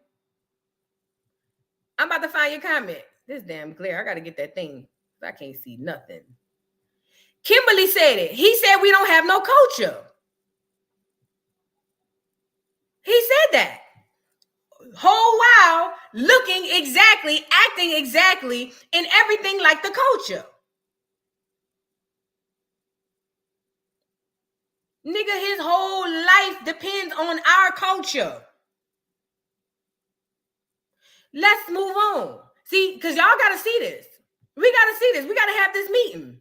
Speaker 1: I'm about to find your comment. This damn glare. I got to get that thing. I can't see nothing. Kimberly said it. He said we don't have no culture. He said that. Whole while looking exactly, acting exactly, and everything like the culture. Nigga, his whole life depends on our culture. Let's move on. See, because y'all got to see this. We got to see this. We got to have this meeting.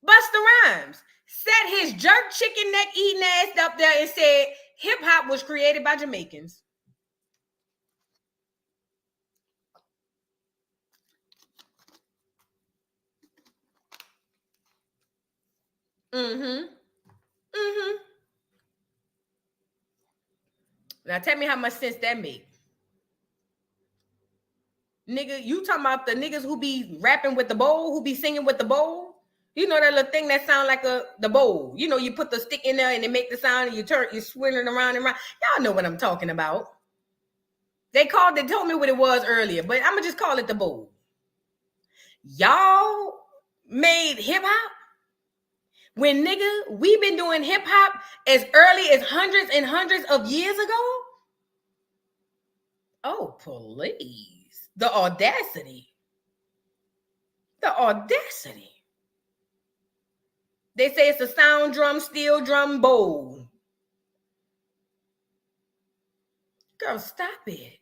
Speaker 1: Busta Rhymes set his jerk chicken neck eating ass up there and said hip hop was created by Jamaicans. Now tell me how much sense that makes. Nigga, you talking about the niggas who be rapping with the bowl, who be singing with the bowl? You know that little thing that sound like the bowl. You know, you put the stick in there and it make the sound and you swirling around and around. Y'all know what I'm talking about. They told me what it was earlier, but I'm going to just call it the bowl. Y'all made hip hop when, nigga, we've been doing hip hop as early as hundreds and hundreds of years ago. Oh, please. The audacity. The audacity. They say it's a sound drum, steel drum, bowl. Girl, stop it.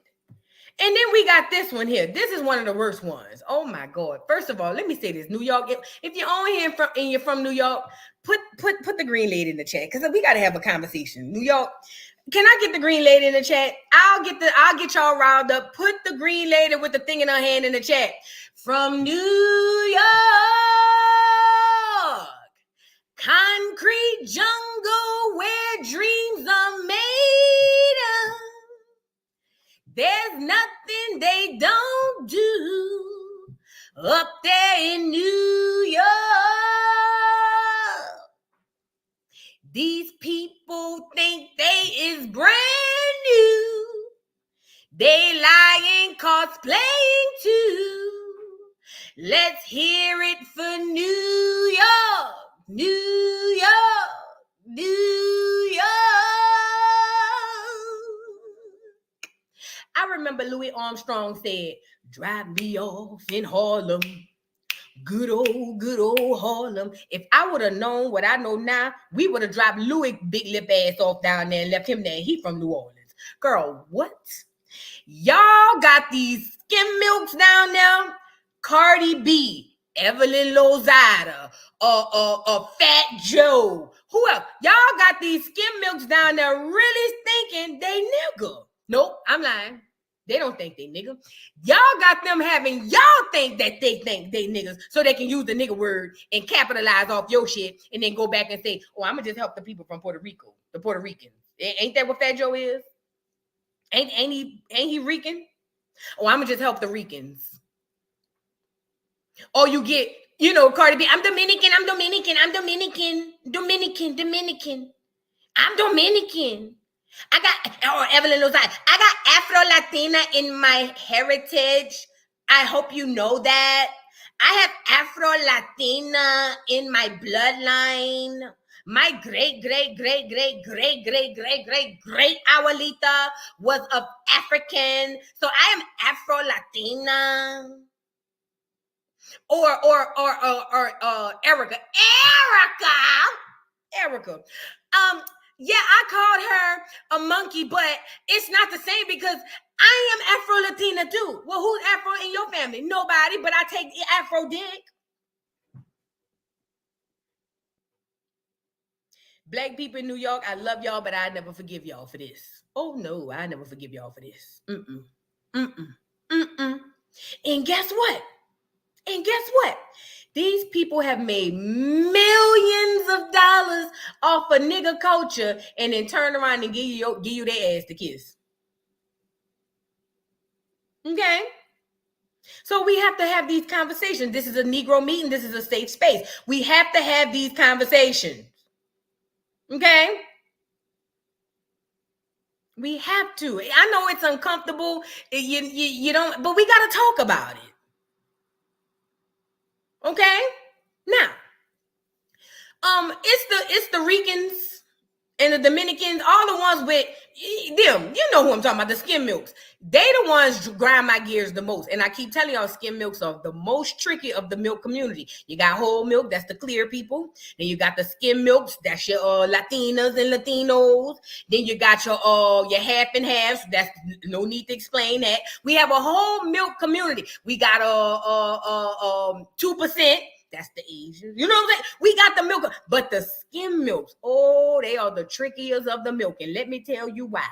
Speaker 1: And then we got this one here. This is one of the worst ones. Oh my God. First of all, let me say this. New York, if you're on here and you're from New York, put the green lady in the chat because we got to have a conversation. New York, can I get the green lady in the chat? I'll get y'all riled up. Put the green lady with the thing in her hand in the chat. From New York, concrete jungle where dreams are made of. There's nothing they don't do up there in New York. These people think they is brand new. They lying, cosplaying too. Let's hear it for New York, New York, New York. I remember Louis Armstrong said, "Drive me off in Harlem. Good old Harlem." If I would have known what I know now, we would have dropped Louis big lip ass off down there and left him there. He from New Orleans. Girl, what? Y'all got these skim milks down there. Cardi B, Evelyn Lozada, Fat Joe. Who else? Y'all got these skim milks down there really thinking they nigga. Nope, I'm lying. They don't think they nigga. Y'all got them having y'all think that they think they niggas so they can use the nigga word and capitalize off your shit and then go back and say, "Oh, I'm gonna just help the people from Puerto Rico, the Puerto Ricans." Ain't that what Fat Joe is? Ain't he Rican? "Oh, I'm gonna just help the Ricans." Or you get, Cardi B, "I'm Dominican, I'm Dominican, I'm Dominican, Dominican. I'm Dominican. I got," or Evelyn Lozada, "I got Afro-Latina in my heritage. I hope you know that. I have Afro-Latina in my bloodline. My great abuelita was of African. So I am Afro-Latina." Or Erica. Yeah, I called her a monkey, but it's not the same because I am Afro-Latina too. Well, who's Afro in your family? Nobody, but I take Afro dick. Black people in New York, I love y'all, but I never forgive y'all for this. Oh no, I never forgive y'all for this. And guess what? These people have made millions of dollars off of nigga culture and then turn around and give you their ass to kiss. Okay? So we have to have these conversations. This is a Negro meeting. This is a safe space. We have to have these conversations. Okay? We have to. I know it's uncomfortable. You don't, but we got to talk about it. Okay? Now, it's the Ricans and the Dominicans, all the ones with them. You know who I'm talking about, the skim milks. They the ones grind my gears the most. And I keep telling y'all, skim milks are the most tricky of the milk community. You got whole milk, that's the clear people. Then you got the skim milks, that's your Latinas and Latinos. Then you got your half and halves. That's no need to explain that. We have a whole milk community. We got 2%. That's the Asians. You know what I'm saying? We got the milk, but the skim milks, they are the trickiest of the milk. And let me tell you why.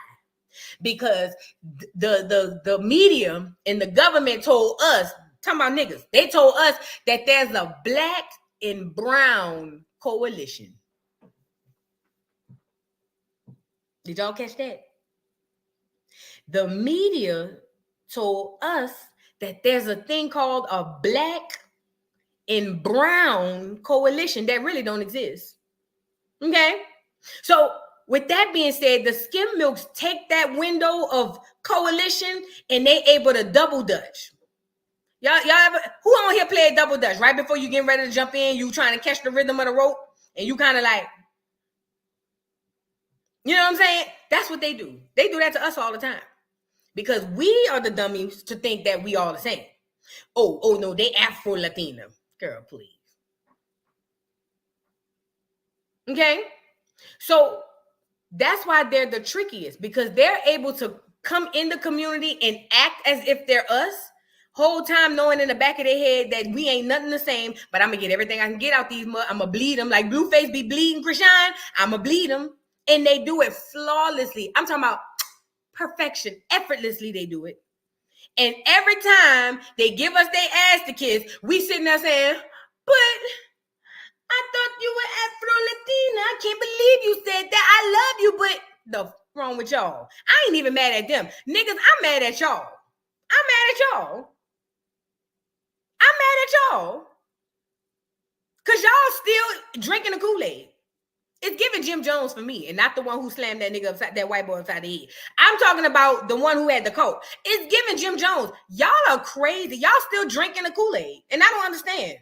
Speaker 1: Because the media and the government told us, talking about niggas, they told us that there's a black and brown coalition. Did y'all catch that? The media told us that there's a thing called a black and brown coalition that really don't exist. Okay? So with that being said, the skim milks take that window of coalition and they able to double dutch. Y'all ever, who on here play double dutch? Right before you getting ready to jump in, you trying to catch the rhythm of the rope and you kind of like, you know what I'm saying? That's what they do. They do that to us all the time because we are the dummies to think that we all the same. Oh no, they Afro-Latina. Girl, please. Okay? So that's why they're the trickiest because they're able to come in the community and act as if they're us, whole time knowing in the back of their head that we ain't nothing the same, but I'm gonna get everything I can get out these mud. I'm gonna bleed them like Blueface be bleeding Krishan. I'm gonna bleed them. And they do it flawlessly. I'm talking about perfection. Effortlessly, they do it. And every time they give us their ass to kiss, we sitting there saying, but I thought you were Afro-Latina. I can't believe you said that. I love you, but the wrong with y'all? I ain't even mad at them. Niggas, I'm mad at y'all. I'm mad at y'all. I'm mad at y'all. Because y'all still drinking the Kool-Aid. It's giving Jim Jones for me, and not the one who slammed that nigga upside, that white boy upside the head. I'm talking about the one who had the coat. It's giving Jim Jones. Y'all are crazy. Y'all still drinking the Kool-Aid, and I don't understand.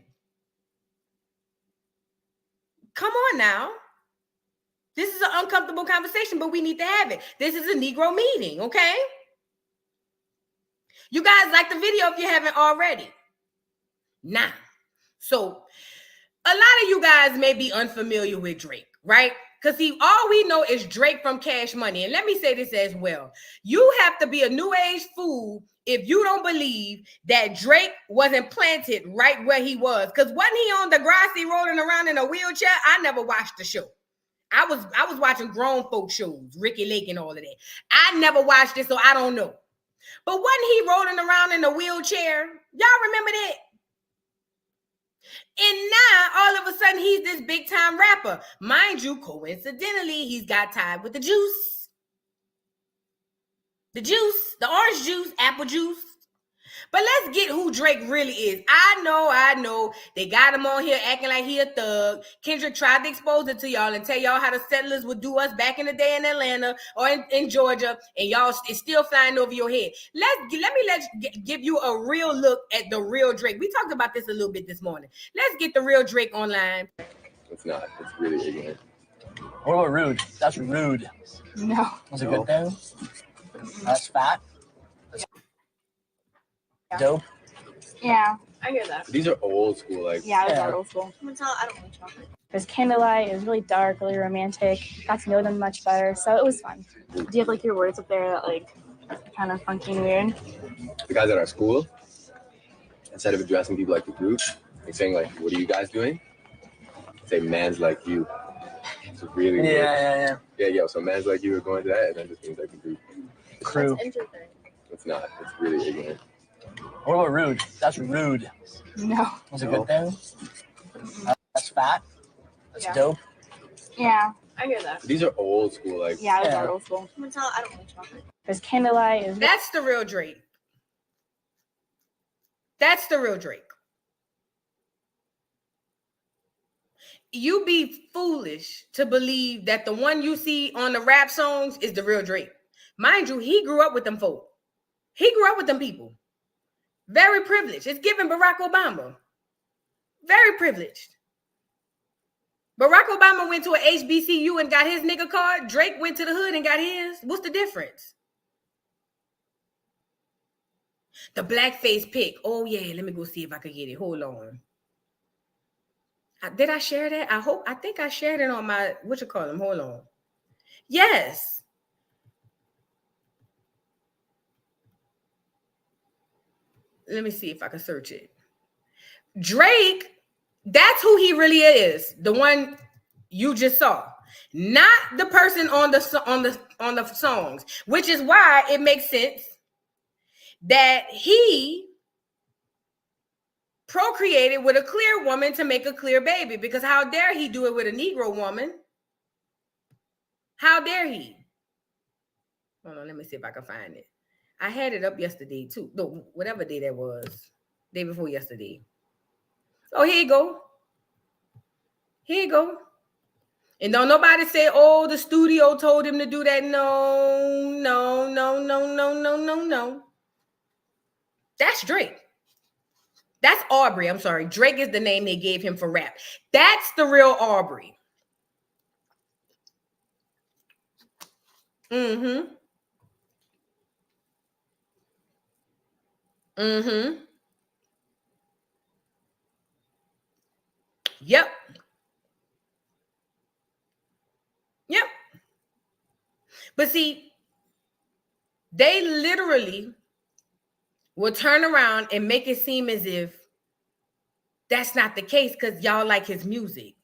Speaker 1: Come on now. This is an uncomfortable conversation, but we need to have it. This is a Negro meeting, okay? You guys like the video if you haven't already. Now, so a lot of you guys may be unfamiliar with Drake, right? Because see, all we know is Drake from Cash Money. And let me say this as well. You have to be a new age fool if you don't believe that Drake wasn't planted right where he was. Because wasn't he on Degrassi rolling around in a wheelchair? I never watched the show. I was watching grown folk shows, Ricky Lake and all of that. I never watched it, so I don't know. But wasn't he rolling around in a wheelchair? Y'all remember that? And now, all of a sudden, he's this big time rapper. Mind you, coincidentally, he's got tied with the juice. The juice, the orange juice, apple juice. But let's get who Drake really is. I know. They got him on here acting like he a thug. Kendrick tried to expose it to y'all and tell y'all how the settlers would do us back in the day in Atlanta or in Georgia, and y'all is still flying over your head. Let me give you a real look at the real Drake. We talked about this a little bit this morning. Let's get the real Drake online.
Speaker 6: It's not. It's really ignorant.
Speaker 7: What about rude? That's rude.
Speaker 8: No.
Speaker 7: That's a good thing. That's fat. That's dope.
Speaker 8: Yeah, I hear that.
Speaker 6: These are old school, like.
Speaker 8: Yeah, those are old school. I don't like chocolate. It was candlelight. It was really dark, really romantic. Got to know them much better, so it was fun. Do you have like your words up there that like kind of funky and weird?
Speaker 6: The guys at our school, instead of addressing people like the group, they're saying like, "What are you guys doing?" Say, "Man's like you." It's really weird. Yeah. So man's like you are going to that, and then just means like the group.
Speaker 7: Crew.
Speaker 8: That's interesting.
Speaker 6: It's not. It's really ignorant.
Speaker 7: What about rude? That's rude.
Speaker 8: No.
Speaker 7: That's a good thing. That's fat. That's dope.
Speaker 8: Yeah, I hear that.
Speaker 6: These are old school, like.
Speaker 8: Yeah, those are old school. I don't like chocolate. There's candlelight.
Speaker 1: That's the real Drake. That's the real Drake. You be foolish to believe that the one you see on the rap songs is the real Drake. Mind you, he grew up with them folk. He grew up with them people. Very privileged. It's giving Barack Obama. Very privileged. Barack Obama went to an HBCU and got his nigga card. Drake went to the hood and got his. What's the difference? The blackface pic. Oh, yeah. Let me go see if I can get it. Hold on. Did I share that? I think I shared it on my, hold on. Yes. Let me see if I can search it. Drake, that's who he really is. The one you just saw, not the person on the songs, which is why it makes sense that he procreated with a clear woman to make a clear baby, because how dare he do it with a Negro woman? How dare he? Hold on, let me see if I can find it. I had it up yesterday too. No, whatever day that was. Day before yesterday. Oh, here you go. Here you go. And don't nobody say, oh, the studio told him to do that. No. That's Drake. That's Aubrey. I'm sorry. Drake is the name they gave him for rap. That's the real Aubrey. Mm-hmm. Yep. But see, They literally will turn around and make it seem as if that's not the case because y'all like his music.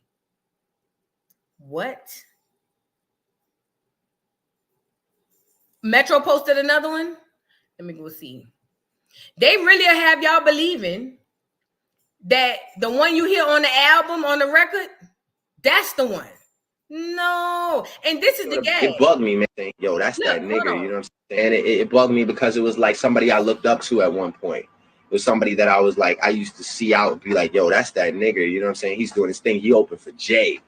Speaker 1: What? Metro posted another one. Let me go see. They really have y'all believing that the one you hear on the album, on the record, that's the one. No. And this is the game.
Speaker 9: It bugged me, man. Yo, that's that nigga. You know what I'm saying? It bugged me because it was like somebody I looked up to at one point. It was somebody that I was like, I used to see out and be like, yo, that's that nigga. You know what I'm saying? He's doing his thing. He opened for Jay.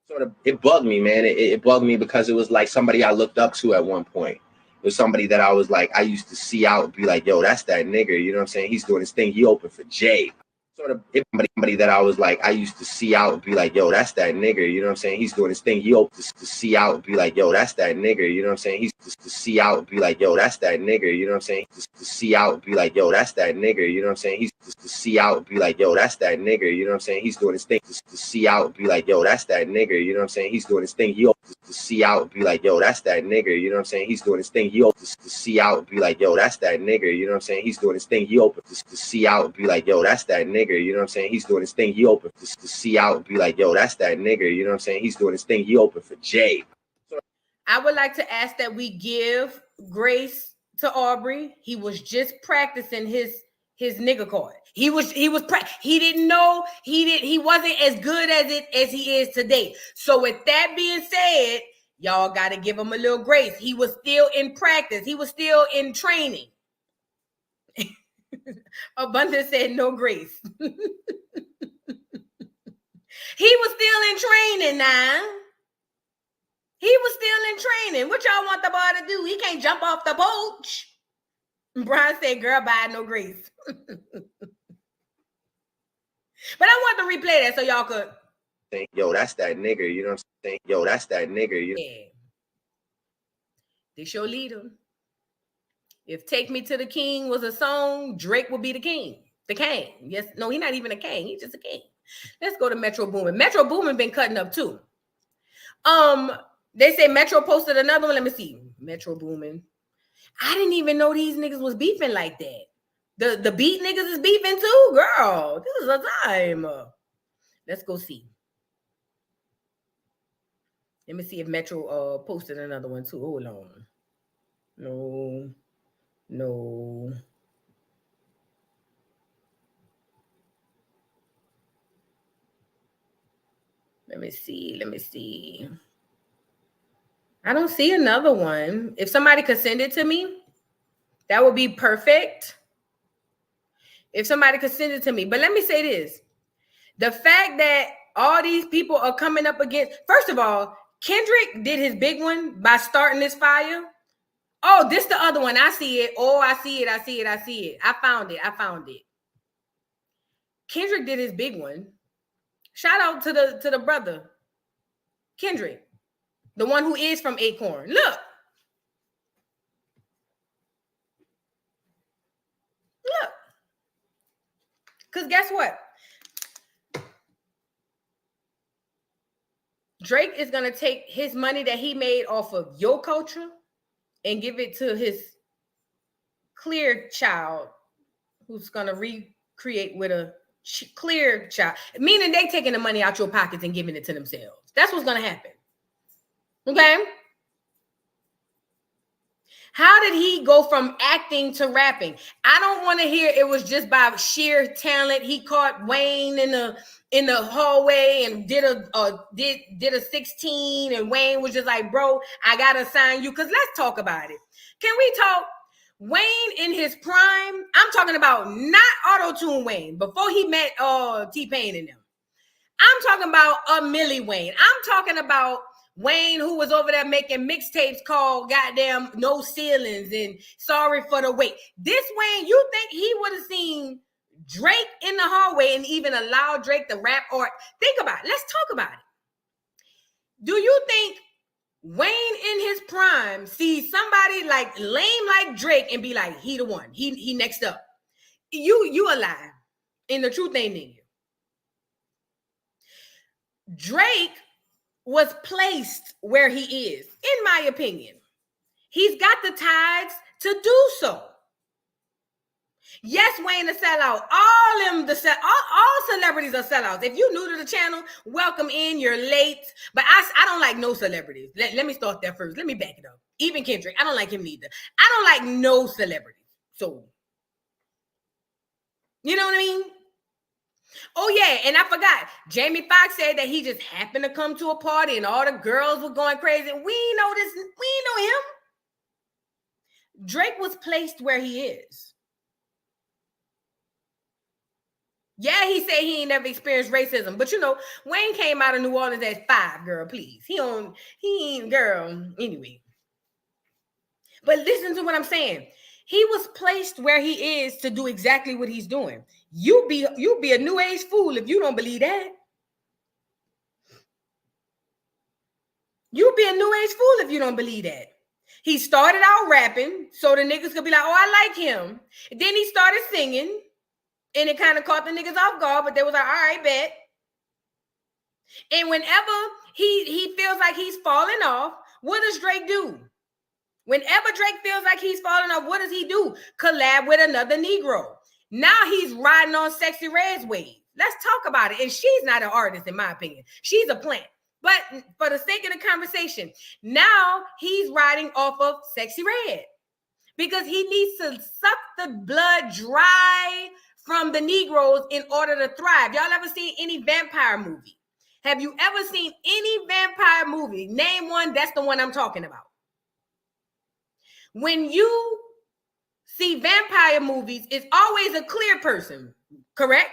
Speaker 9: Sort of, it bugged me, man. It bugged me because it was like somebody I looked up to at one point. It was somebody that I was like, I used to see out and be like, yo, that's that nigga. You know what I'm saying? He's doing his thing. He opened for Jay. Sort of, somebody that I was like, I used to see out and be like, yo, that's that nigga. You know what I'm saying? He's doing his thing. He opened to see out and be like, yo, that's that nigga. You know what I'm saying? He's just to see out and be like, yo, that's that nigga. You know what I'm saying? Just to see out and be like, yo, that's that nigga. You know what I'm saying? He's just to see out and be like, yo, that's that nigga. You know what I'm saying? He's doing his thing. Just to see out and be like, yo, that's that nigga. You know what I'm saying? He's doing his thing. He opened to see out and be like, yo, that's that nigga. You know what I'm saying? He's doing his thing. He opened to see out and be like, yo, that's that nigga. You know what I'm saying? He's doing his thing. He opened to see out and be like, yo, that's that nigga. You know what I'm saying? He's doing his thing. He opened to see out and be like, yo, that's that nigga. You know what I'm saying? He's doing his thing. He opened for Jay.
Speaker 1: I would like to ask that we give grace to Aubrey. He was just practicing his nigga card. He didn't know he wasn't as good as he is today. So with that being said, y'all got to give him a little grace. He was still in practice. He was still in training. Abundance said no grace. He was still in training now. He was still in training. What y'all want the boy to do? He can't jump off the porch. Brian said, girl, bye, no grace. But I want to replay that so y'all could.
Speaker 9: Yo, that's that nigga. You know what I'm saying? Yo, that's that nigga.
Speaker 1: Yeah. This your leader. If Take Me to the King was a song, Drake would be the king. The king. Yes. No, he's not even a king. He's just a king. Let's go to Metro Boomin. Metro Boomin been cutting up too. They say Metro posted another one. Let me see. Metro Boomin. I didn't even know these niggas was beefing like that. The beat niggas is beefing too, girl. This is a time. Let's go see. Let me see if Metro posted another one too. Hold on. No. Let me see. I don't see another one. If somebody could send it to me, that would be perfect. If somebody could send it to me. But let me say this. The fact that all these people are coming up against, first of all, Kendrick did his big one by starting this fire. Oh, this the other one. I see it. Oh, I see it. I found it. Kendrick did his big one. Shout out to the brother, Kendrick, the one who is from Acorn. Look. Because guess what? Drake is going to take his money that he made off of Your Culture and give it to his Clear child who's going to recreate with a Clear child, meaning they taking the money out your pockets and giving it to themselves. That's what's going to happen. Okay? How did he go from acting to rapping? I don't want to hear it was just by sheer talent. He caught Wayne in the hallway and did a 16, and Wayne was just like, bro, I gotta sign you. Because let's talk about it. Can we talk Wayne in his prime? I'm talking about not auto-tune Wayne before he met T-Pain and them. I'm talking about a Millie Wayne. I'm talking about Wayne who was over there making mixtapes called goddamn No Ceilings and Sorry for the Wait. This Wayne, you think he would have seen Drake in the hallway and even allowed Drake to rap? Or think about it. Let's talk about it. Do you think Wayne in his prime sees somebody like lame like Drake and be like, he the one, he next up? You a lie, and the truth ain't in you. Drake was placed where he is, in my opinion. He's got the ties to do so. Yes, Wayne the sellout. All celebrities are sellouts. If you're new to the channel, welcome in. You're late. But I don't like no celebrities. Let me start there first. Let me back it up. Even Kendrick, I don't like him either. I don't like no celebrities. So, you know what I mean? Oh, yeah, and I forgot. Jamie Foxx said that he just happened to come to a party and all the girls were going crazy. We know this. We know him. Drake was placed where he is. Yeah, he said he ain't never experienced racism. But, you know, Wayne came out of New Orleans at 5, girl, please. He ain't, girl, anyway. But listen to what I'm saying. He was placed where he is to do exactly what he's doing. You be a new age fool if you don't believe that. You be a new age fool if you don't believe that. He started out rapping so the niggas could be like, oh, I like him. And then he started singing. And it kind of caught the niggas off guard, but they was like, all right, bet. And whenever he feels like he's falling off, what does Drake do? Whenever Drake feels like he's falling off, what does he do? Collab with another Negro. Now he's riding on Sexy Red's wave. Let's talk about it. And she's not an artist, in my opinion. She's a plant. But for the sake of the conversation, now he's riding off of Sexy Red because he needs to suck the blood dry from the Negroes in order to thrive. Y'all ever seen any vampire movie? Have you ever seen any vampire movie? Name one, that's the one I'm talking about. When you see vampire movies, it's always a clear person, correct?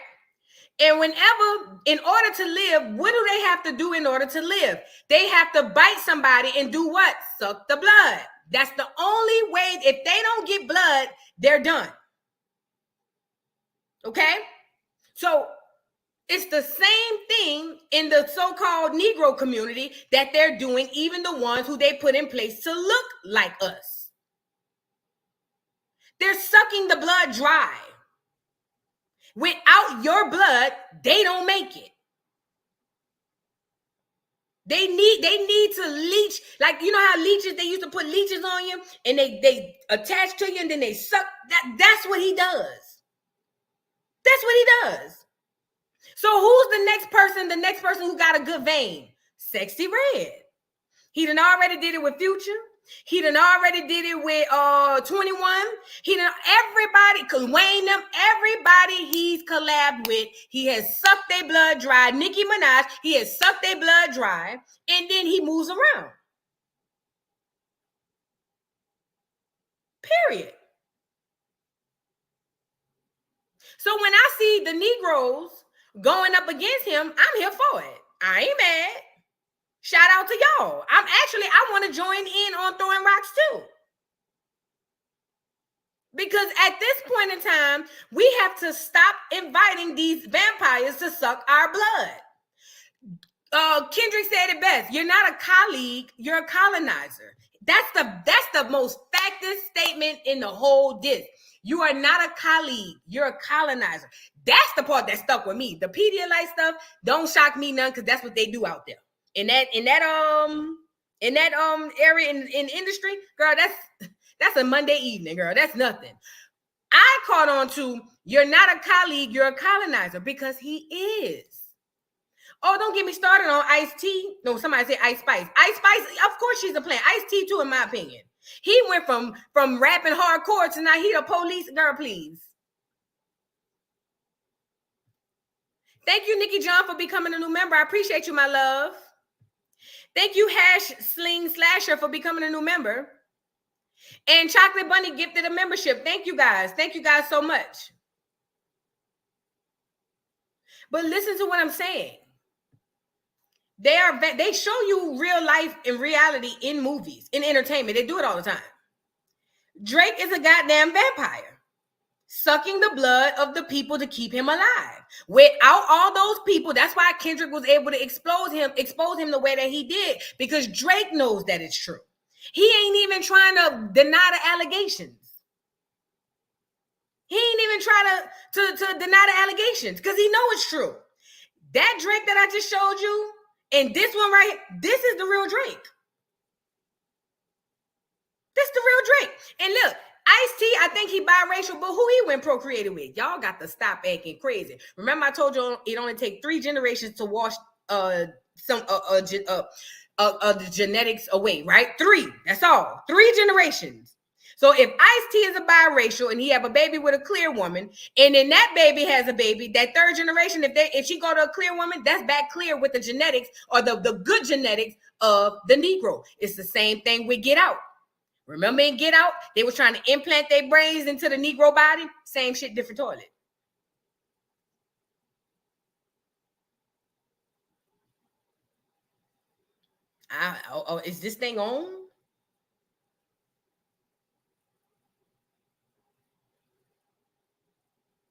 Speaker 1: And whenever, in order to live, what do they have to do in order to live? They have to bite somebody and do what? Suck the blood. That's the only way. If they don't get blood, they're done. Okay, so it's the same thing in the so-called Negro community that they're doing, even the ones who they put in place to look like us. They're sucking the blood dry. Without your blood, they don't make it. They need to leech, like you know how leeches, they used to put leeches on you and they attach to you and then they suck. That's what he does. That's what he does. So who's the next person? The next person who got a good vein? Sexy Red. He done already did it with Future. He done already did it with 21. He done everybody, cause Wayne them, everybody he's collabed with, he has sucked their blood dry. Nicki Minaj, he has sucked their blood dry, and then he moves around. Period. So when I see the Negroes going up against him, I'm here for it. I ain't mad. Shout out to y'all. I want to join in on throwing rocks too. Because at this point in time, we have to stop inviting these vampires to suck our blood. Kendrick said it best. You're not a colleague, you're a colonizer. That's the most factest statement in the whole disc. You are not a colleague, you're a colonizer. That's the part that stuck with me. The Pedialyte stuff don't shock me none because that's what they do out there. In that area in industry, girl, that's a Monday evening, girl. That's nothing. I caught on to you're not a colleague, you're a colonizer because he is. Oh, don't get me started on Ice-T. No, somebody said Ice Spice. Ice Spice, of course she's a plant. Ice-T too, in my opinion. He went from rapping hardcore to now he the police. Girl, please. Thank you, Nikki John, for becoming a new member. I appreciate you, my love. Thank you, #Sling_Slasher, for becoming a new member. And Chocolate Bunny gifted a membership. Thank you guys. Thank you guys so much. But listen to what I'm saying. They show you real life and reality in movies, in entertainment. They do it all the time. Drake is a goddamn vampire, sucking the blood of the people to keep him alive. Without all those people, that's why Kendrick was able to expose him the way that he did, because Drake knows that it's true. He ain't even trying to deny the allegations. He ain't even trying to deny the allegations because he knows it's true. That Drake that I just showed you and this one right here, this is the real Drake. This is the real Drake. And look, Ice-T, I think he biracial, but who he went procreated with? Y'all got to stop acting crazy. Remember, I told you it only takes 3 generations to wash the genetics away, right? 3. That's all. 3 generations. So if Ice-T is a biracial and he have a baby with a clear woman, and then that baby has a baby, that 3rd generation, if she go to a clear woman, that's back clear with the genetics or the good genetics of the Negro. It's the same thing with Get Out. Remember in Get Out, they were trying to implant their brains into the Negro body? Same shit, different toilet. Is this thing on?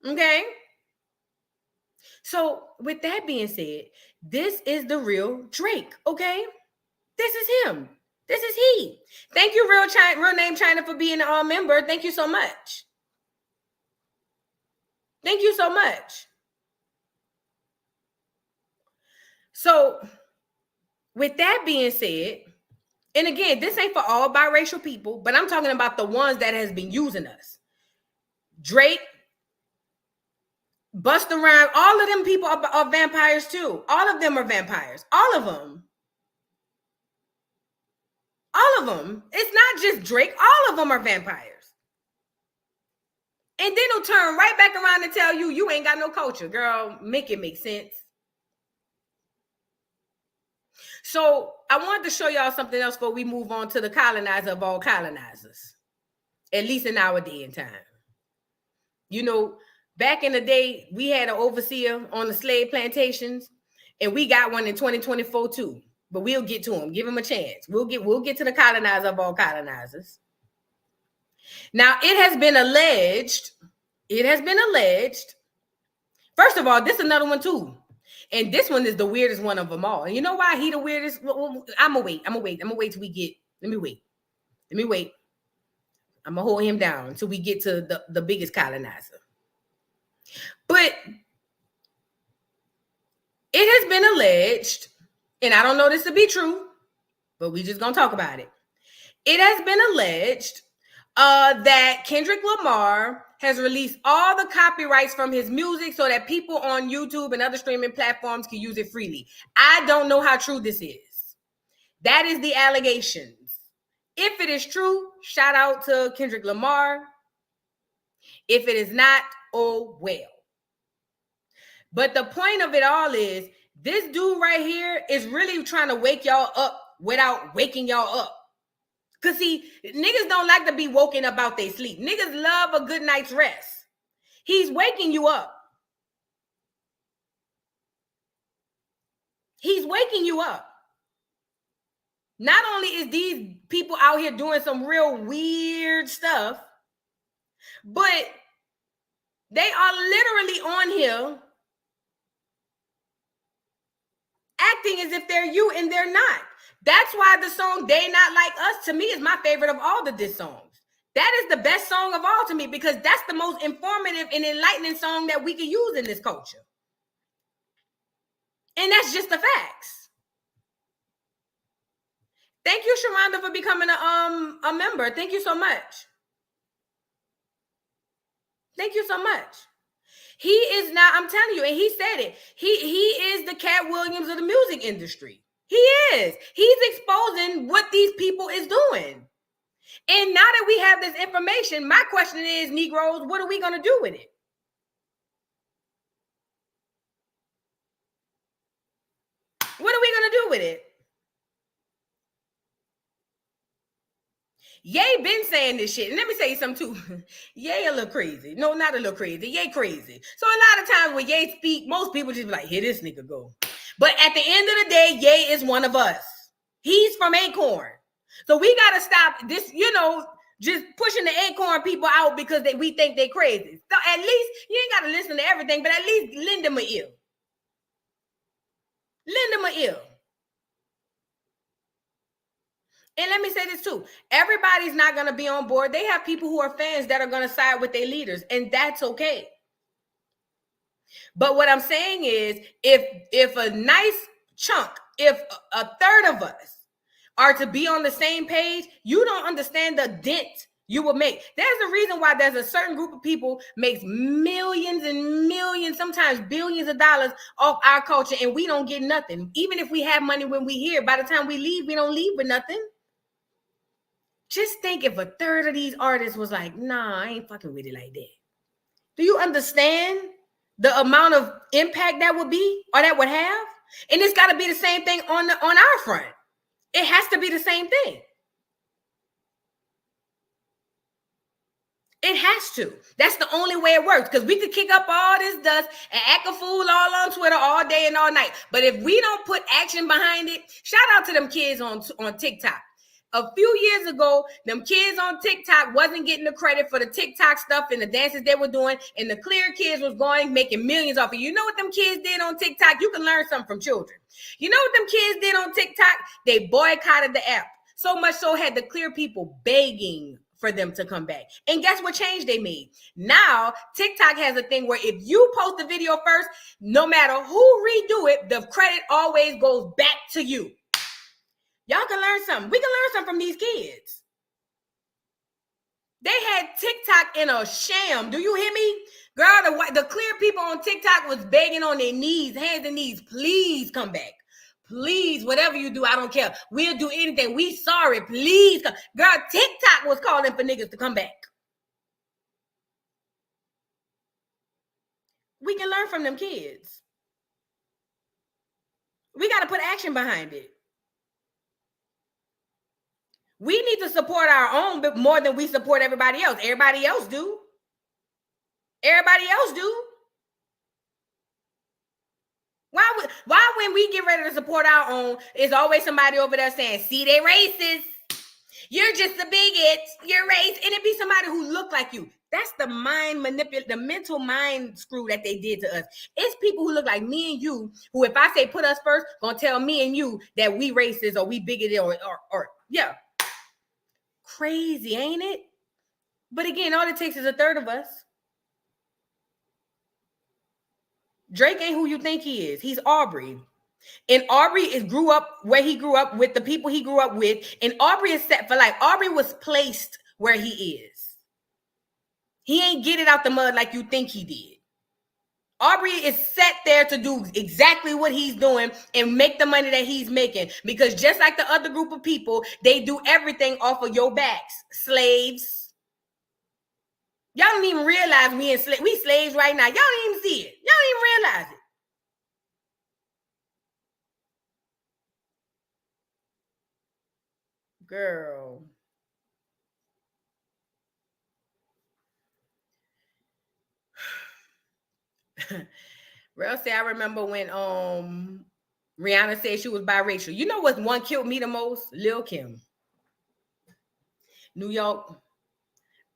Speaker 1: Okay. So with that being said, this is the real Drake, okay? This is him. This is he. Thank you, Real Name China, for being a member. Thank you so much. Thank you so much. So with that being said, and again, this ain't for all biracial people, but I'm talking about the ones that has been using us. Drake, Busta Rhymes, all of them people are vampires too. All of them are vampires. All of them. All of them. It's not just Drake. All of them are vampires. And then they'll turn right back around and tell you, you ain't got no culture. Girl, make it make sense. So I wanted to show y'all something else before we move on to the colonizer of all colonizers. At least in our day and time. You know, back in the day, we had an overseer on the slave plantations, and we got one in 2024 too. But we'll get to him. Give him a chance. We'll get to the colonizer of all colonizers. Now, it has been alleged. First of all, this is another one too. And this one is the weirdest one of them all. And you know why he the weirdest? I'm gonna wait till we get. Let me wait. I'm gonna hold him down until we get to the biggest colonizer. But it has been alleged, and I don't know this to be true, but we just gonna talk about it. It has been alleged that Kendrick Lamar has released all the copyrights from his music so that people on YouTube and other streaming platforms can use it freely. I don't know how true this is. That is the allegations. If it is true, shout out to Kendrick Lamar. If it is not, oh well. But the point of it all is, this dude right here is really trying to wake y'all up without waking y'all up. Because see, niggas don't like to be woken up out their sleep. Niggas love a good night's rest. He's waking you up. He's waking you up. Not only is these people out here doing some real weird stuff, but they are literally on here acting as if they're you and they're not. That's why the song They Not Like Us to me is my favorite of all the diss songs. That is the best song of all to me because that's the most informative and enlightening song that we can use in this culture. And that's just the facts. Thank you, Sharonda, for becoming a member. Thank you so much. Thank you so much. He is now, I'm telling you, and he said it. He is the Cat Williams of the music industry. He is. He's exposing what these people is doing. And now that we have this information, my question is, Negroes, what are we going to do with it? What are we going to do with it? Ye been saying this shit. And let me tell you something too. Ye a little crazy. No, not a little crazy. Ye crazy. So a lot of times when Ye speak, most people just be like, here this nigga go. But at the end of the day, Ye is one of us. He's from Acorn. So we got to stop this, just pushing the Acorn people out because we think they crazy. So at least, you ain't got to listen to everything, but at least lend them an ear. Lend them an ear. And let me say this too. Everybody's not going to be on board. They have people who are fans that are going to side with their leaders, and that's okay. But what I'm saying is, if a nice chunk, if a third of us are to be on the same page, you don't understand the dent You will make. There's a reason why there's a certain group of people makes millions and millions, sometimes billions of dollars off our culture, and we don't get nothing. Even if we have money when we here, by the time we leave, we don't leave with nothing. Just think if a third of these artists was like, nah, I ain't fucking with it like that. Do you understand the amount of impact that would be or that would have? And it's got to be the same thing on our front. It has to be the same thing. It has to. That's the only way it works. Because we could kick up all this dust and act a fool all on Twitter all day and all night. But if we don't put action behind it, shout out to them kids on TikTok. A few years ago, them kids on TikTok wasn't getting the credit for the TikTok stuff and the dances they were doing. And the Clear kids was making millions off of it. You know what them kids did on TikTok? You can learn something from children. You know what them kids did on TikTok? They boycotted the app. So much so had the Clear people begging for them to come back. And guess what change they made? Now, TikTok has a thing where if you post the video first, no matter who redo it, the credit always goes back to you. Y'all can learn something. We can learn something from these kids. They had TikTok in a sham. Do you hear me? Girl, the Clear people on TikTok was begging on their knees, hands and knees, please come back. Please, whatever you do, I don't care. We'll do anything. We sorry. Please come. Girl, TikTok was calling for niggas to come back. We can learn from them kids. We got to put action behind it. We need to support our own but more than we support everybody else. Everybody else do. Everybody else do. Why when we get ready to support our own, is always somebody over there saying, see, they racist. You're just a bigot. You're racist. And it be somebody who look like you. That's the the mental mind screw that they did to us. It's people who look like me and you, who if I say put us first, gonna tell me and you that we racist or we bigoted or yeah. Crazy, ain't it? But again, all it takes is a third of us. Drake ain't who you think he is. He's Aubrey. And Aubrey grew up where he grew up with the people he grew up with. And Aubrey is set for life. Aubrey was placed where he is. He ain't get it out the mud like you think he did. Aubrey is set there to do exactly what he's doing and make the money that he's making. Because just like the other group of people, they do everything off of your backs. Slaves. Y'all don't even realize we slaves right now. Y'all don't even see it. Y'all don't even realize it. Girl. Real say I remember when Rihanna said she was biracial. You know what one killed me the most? Lil' Kim. New York.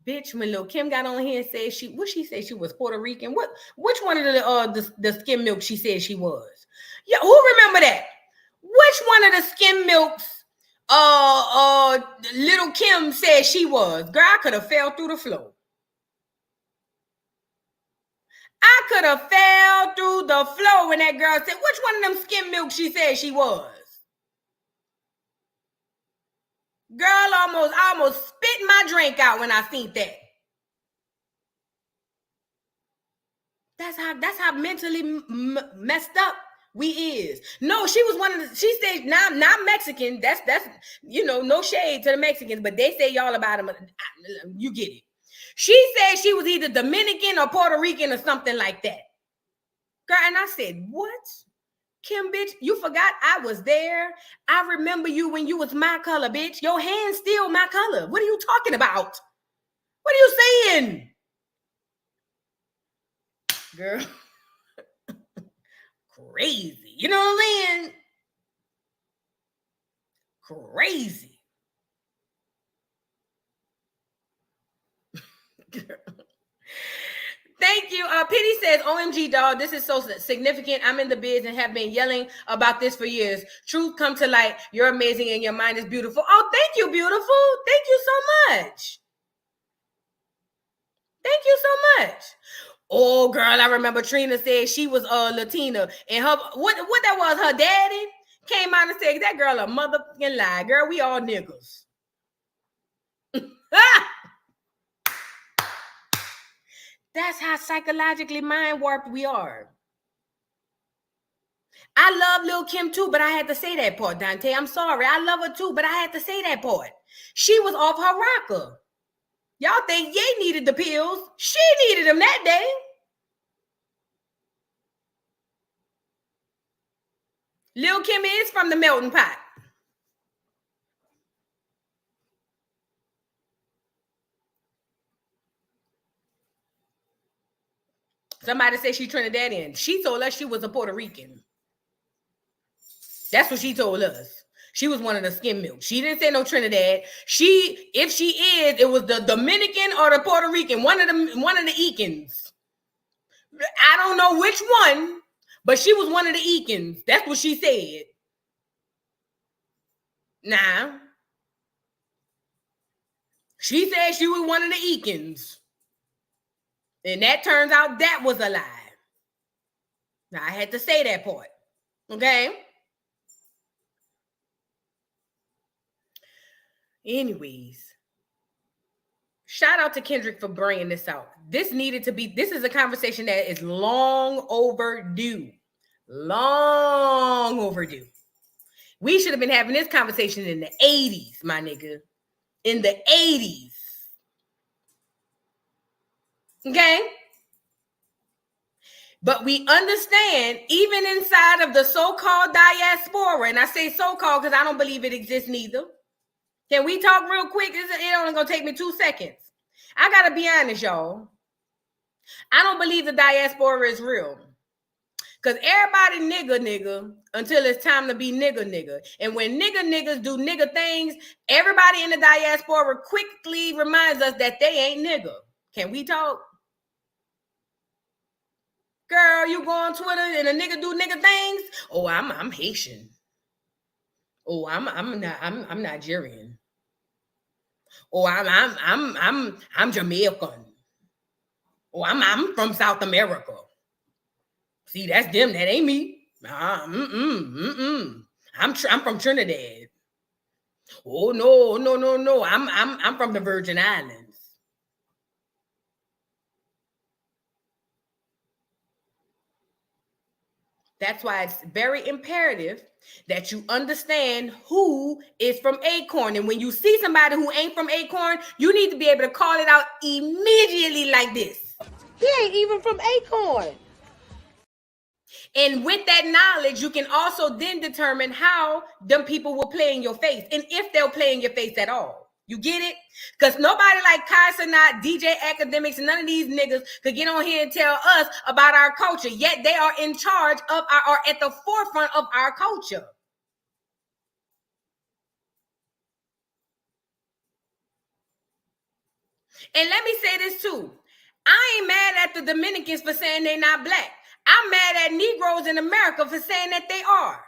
Speaker 1: Bitch, when Lil' Kim got on here and said she said she was Puerto Rican. Which one of the skim milk she said she was? Yeah, who remember that? Which one of the skim milks Lil' Kim said she was? Girl, I could have fell through the floor. I could have fell through the floor when that girl said, which one of them skim milk she said she was? Girl, I almost spit my drink out when I seen that. That's how mentally messed up we is. No, she was one of the, she said, not Mexican. That's, no shade to the Mexicans, but they say y'all about them. You get it. She said she was either Dominican or Puerto Rican or something like that. Girl, and I said, what? Kim, bitch, you forgot I was there. I remember you when you was my color, bitch. Your hand's still my color. What are you talking about? What are you saying? Girl. Crazy. You know what I'm saying? Crazy. Thank you. Pity says, OMG, dog, this is so significant. I'm in the biz and have been yelling about this for years. Truth come to light. You're amazing and your mind is beautiful. Oh, thank you, beautiful. Thank you so much. Thank you so much. Oh, girl, I remember Trina said she was Latina. And her what that was, her daddy came out and said, that girl a motherfucking lie. Girl, we all niggas. That's how psychologically mind warped we are. I love Lil' Kim too, but I had to say that part, Dante. I'm sorry. I love her too, but I had to say that part. She was off her rocker. Y'all think Ye needed the pills. She needed them that day. Lil' Kim is from the melting pot. Somebody said she Trinidadian. She told us she was a Puerto Rican. That's what she told us. She was one of the skim milk. She didn't say no Trinidad. If she is, it was the Dominican or the Puerto Rican, one of the Eakins. I don't know which one, but she was one of the Eakins. That's what she said. Nah. She said she was one of the Eakins. And that turns out that was a lie. Now, I had to say that part. Okay? Anyways, shout out to Kendrick for bringing this out. This is a conversation that is long overdue. Long overdue. We should have been having this conversation in the 80s, my nigga. In the 80s. Okay? But we understand, even inside of the so-called diaspora, and I say so-called because I don't believe it exists neither. Can we talk real quick? It only gonna take me 2 seconds. I gotta be honest, y'all. I don't believe the diaspora is real. Because everybody nigga until it's time to be nigga. And when niggas do nigga things, everybody in the diaspora quickly reminds us that they ain't nigga. Can we talk? Girl, you go on Twitter and a nigga do nigga things? Oh, I'm Haitian. Oh, I'm Nigerian. Oh, I'm Jamaican. Oh, I'm from South America. See, that's them. That ain't me. I'm from Trinidad. Oh no. I'm from the Virgin Islands. That's why it's very imperative that you understand who is from Acorn. And when you see somebody who ain't from Acorn, you need to be able to call it out immediately like this.
Speaker 3: He ain't even from Acorn.
Speaker 1: And with that knowledge, you can also then determine how them people will play in your face and if they'll play in your face at all. You get it? Because nobody like Kai Cenat, DJ Academics, and none of these niggas could get on here and tell us about our culture. Yet they are in charge of or at the forefront of our culture. And let me say this too. I ain't mad at the Dominicans for saying they're not black. I'm mad at Negroes in America for saying that they are.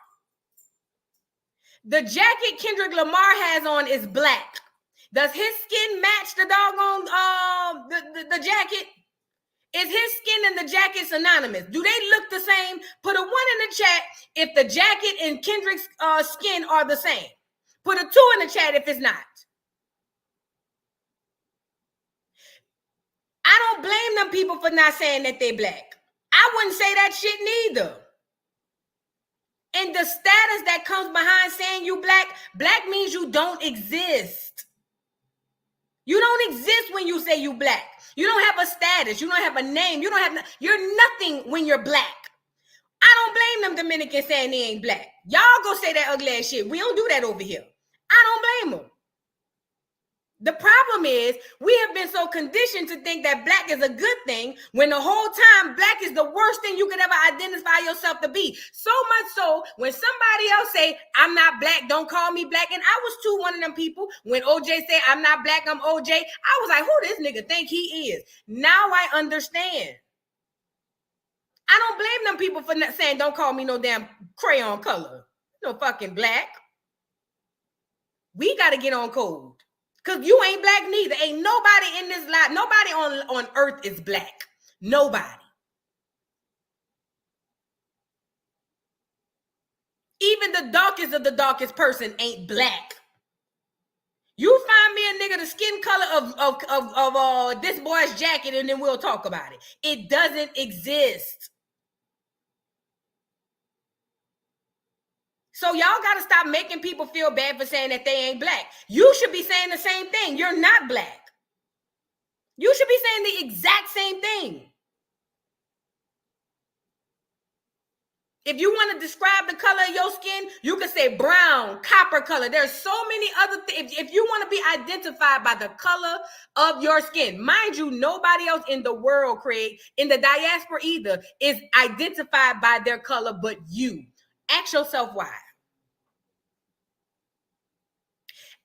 Speaker 1: The jacket Kendrick Lamar has on is black. Does his skin match the doggone the jacket? Is his skin and the jacket synonymous? Do they look the same? Put a 1 in the chat if the jacket and Kendrick's skin are the same. Put a 2 in the chat if it's not. I don't blame them people for not saying that they black. I wouldn't say that shit neither. And the status that comes behind saying you black means you don't exist. You don't exist when you say you black. You don't have a status. You don't have a name. You're nothing when you're black. I don't blame them Dominicans saying they ain't black. Y'all go say that ugly ass shit. We don't do that over here. I don't blame them. The problem is we have been so conditioned to think that black is a good thing when the whole time black is the worst thing you could ever identify yourself to be. So much so when somebody else say, I'm not black, don't call me black. And I was too one of them people when OJ said, I'm not black, I'm OJ. I was like, who this nigga think he is? Now I understand. I don't blame them people for not saying, don't call me no damn crayon color. No fucking black. We got to get on code. Because you ain't black neither. Ain't nobody in this life, nobody on earth is black. Nobody. Even the darkest of the darkest person ain't black. You find me a nigga the skin color of this boy's jacket, and then we'll talk about it. It doesn't exist. So y'all got to stop making people feel bad for saying that they ain't black. You should be saying the same thing. You're not black. You should be saying the exact same thing. If you want to describe the color of your skin, you can say brown, copper color. There's so many other things. If you want to be identified by the color of your skin, mind you, nobody else in the world, Craig, in the diaspora either, is identified by their color but you. Ask yourself why.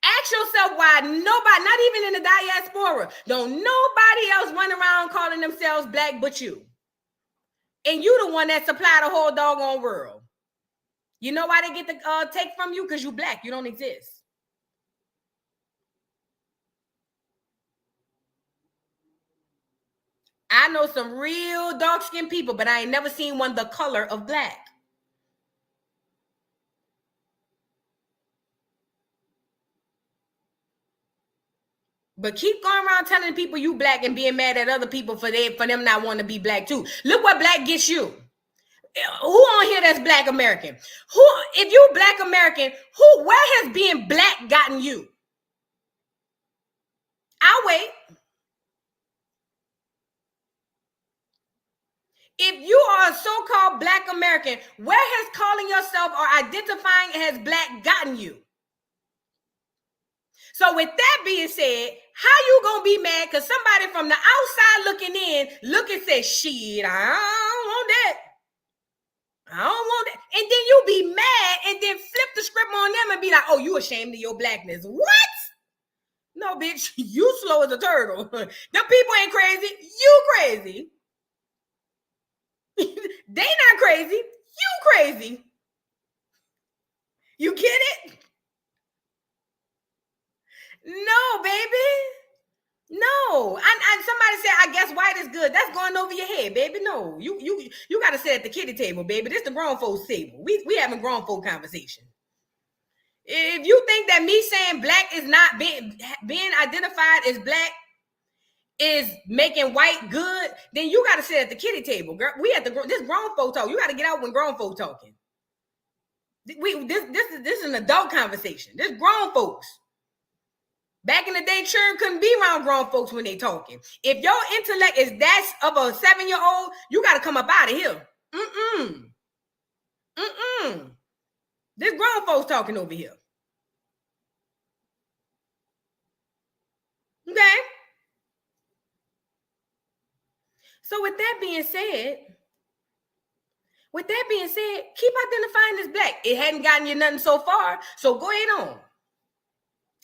Speaker 1: Ask yourself why nobody, not even in the diaspora, don't nobody else run around calling themselves black but you. And you the one that supply the whole doggone world. You know why they get the take from you? Because you black. You don't exist. I know some real dark-skinned people, but I ain't never seen one the color of black. But keep going around telling people you black and being mad at other people for them not wanting to be black too. Look what black gets you. Who on here that's black American? Who, if you black American, where has being black gotten you? I'll wait. If you are a so-called black American, where has calling yourself or identifying as black gotten you? So with that being said, how you gonna be mad because somebody from the outside looking in and say, shit, I don't want that. I don't want that. And then you be mad and then flip the script on them and be like, oh, you ashamed of your blackness. What? No, bitch, you slow as a turtle. Them people ain't crazy. You crazy. They not crazy. You crazy. You get it? No, baby. No. And somebody said, I guess white is good. That's going over your head, baby. No. You got to sit at the kiddie table, baby. This the grown folks table. We having grown folk conversation. If you think that me saying black is not being identified as black is making white good, then you got to sit at the kiddie table, girl. We at this grown folk talk. You got to get out when grown folk talking. This is an adult conversation. This grown folks. Back in the day, children couldn't be around grown folks when they talking. If your intellect is that of a 7-year-old, you got to come up out of here. This grown folks talking over here. Okay? So with that being said, keep identifying as black. It hadn't gotten you nothing so far, so go ahead on.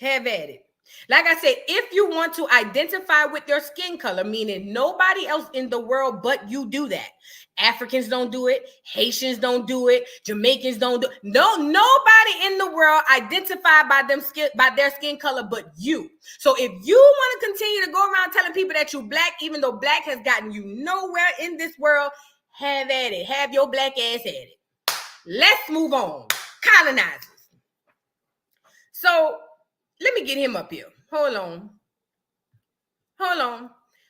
Speaker 1: Have at it. Like I said, if you want to identify with your skin color, meaning nobody else in the world but you do that. Africans don't do it. Haitians don't do it. Jamaicans don't do it. No, nobody in the world identify by their skin color but you. So if you want to continue to go around telling people that you black, even though black has gotten you nowhere in this world, have at it. Have your black ass at it. Let's move on. Colonizers. So let me get him up here. Hold on.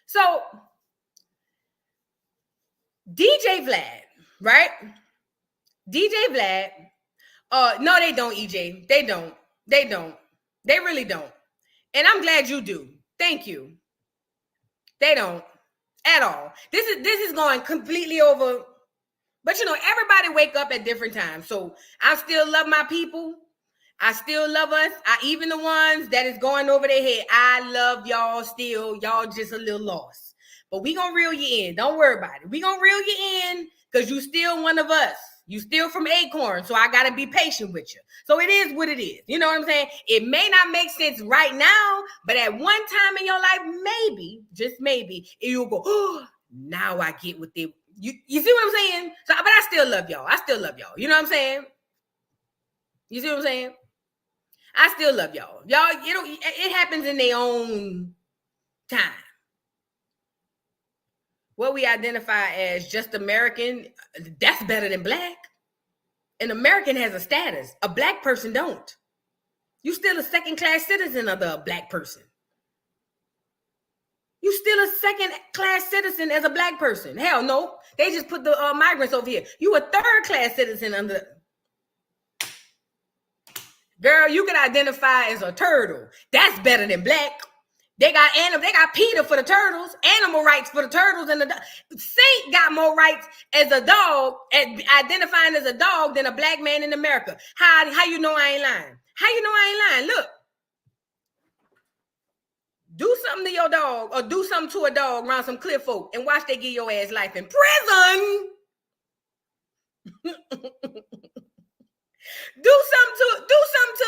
Speaker 1: So, DJ Vlad, right? DJ Vlad. No, they don't, EJ. They don't. They really don't. And I'm glad you do. Thank you. They don't at all. This is going completely over. But you know, everybody wake up at different times. So I still love my people. I still love us. Even the ones that is going over their head. I love y'all still. Y'all just a little lost. But we gonna reel you in. Don't worry about it. We gonna reel you in because you still one of us. You still from Acorn. So I gotta be patient with you. So it is what it is. You know what I'm saying? It may not make sense right now, but at one time in your life, maybe, just maybe, you'll go, oh, now I get what they you see what I'm saying? So, but I still love y'all. You know what I'm saying? You see what I'm saying? I still love y'all. Y'all, you know, it happens in their own time. What we identify as just American, that's better than black. An American has a status. A black person don't. You still a second-class citizen of the black person. You still a second-class citizen as a black person. Hell no. They just put the migrants over here. You a third-class citizen under. Girl, you can identify as a turtle. That's better than black. They got PETA for the turtles, animal rights for the turtles, and the Saint got more rights as a dog, identifying as a dog, than a black man in America. How you know I ain't lying? How you know I ain't lying? Look. Do something to your dog or do something to a dog around some clear folk and watch they give your ass life in prison. Do something to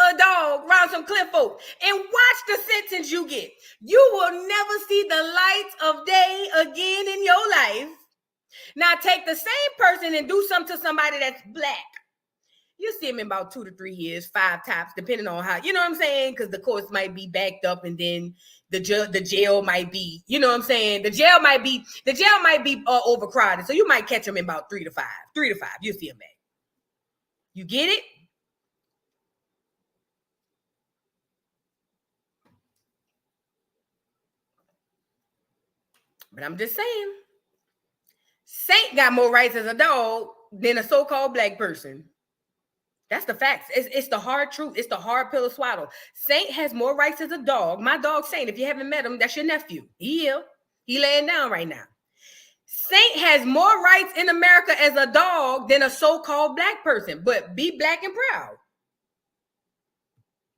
Speaker 1: a dog around some clear folk and watch the sentence you get. You will never see the light of day again in your life. Now take the same person and do something to somebody that's black. You see him in about 2 to 3 years, 5 tops, depending on how, you know what I'm saying? Because the courts might be backed up, and then the jail might be, you know what I'm saying? The jail might be overcrowded. So you might catch him in about 3 to 5. 3 to 5, you'll see him back. You get it? But I'm just saying, Saint got more rights as a dog than a so-called black person. That's the facts. It's the hard truth. It's the hard pill to swallow. Saint has more rights as a dog. My dog Saint, if you haven't met him, that's your nephew. He laying down right now. Saint has more rights in America as a dog than a so-called black person. But be black and proud.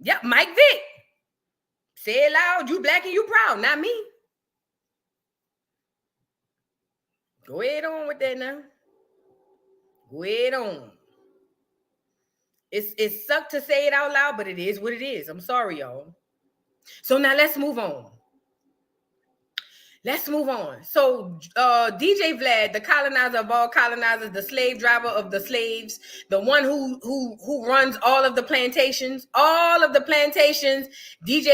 Speaker 1: Yep, Mike Vick. Say it loud. You black and you proud, not me. Go ahead on with that now. Go ahead on. It sucked to say it out loud, but it is what it is. I'm sorry, y'all. So now let's move on. So DJ Vlad, the colonizer of all colonizers, the slave driver of the slaves, the one who runs all of the plantations, DJ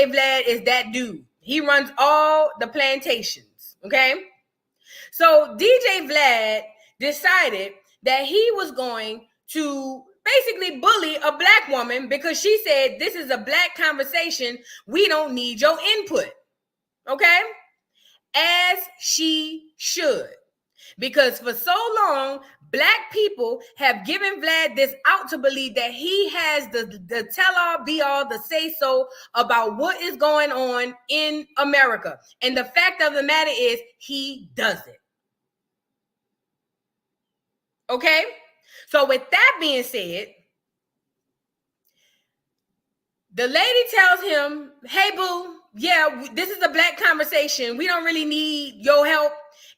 Speaker 1: Vlad is that dude. He runs all the plantations, okay? So DJ Vlad decided that he was going to basically bully a black woman because she said, this is a black conversation. We don't need your input. Okay? As she should. Because for so long, black people have given Vlad this out to believe that he has the tell-all, be-all, the say-so about what is going on in America. And the fact of the matter is, he doesn't. Okay? So with that being said, the lady tells him, hey, boo, yeah, this is a black conversation. We don't really need your help.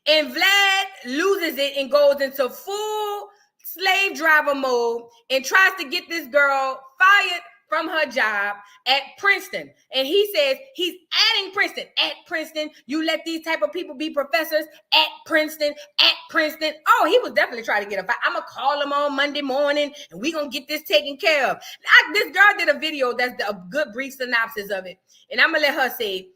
Speaker 1: And Vlad loses it and goes into full slave driver mode and tries to get this girl fired from her job at Princeton. And he says he's adding Princeton. At Princeton, you let these type of people be professors at Princeton. Oh, he was definitely trying to get a fight. I'm going to call him on Monday morning and we're going to get this taken care of. This girl did a video that's a good brief synopsis of it. And I'm going to let her say,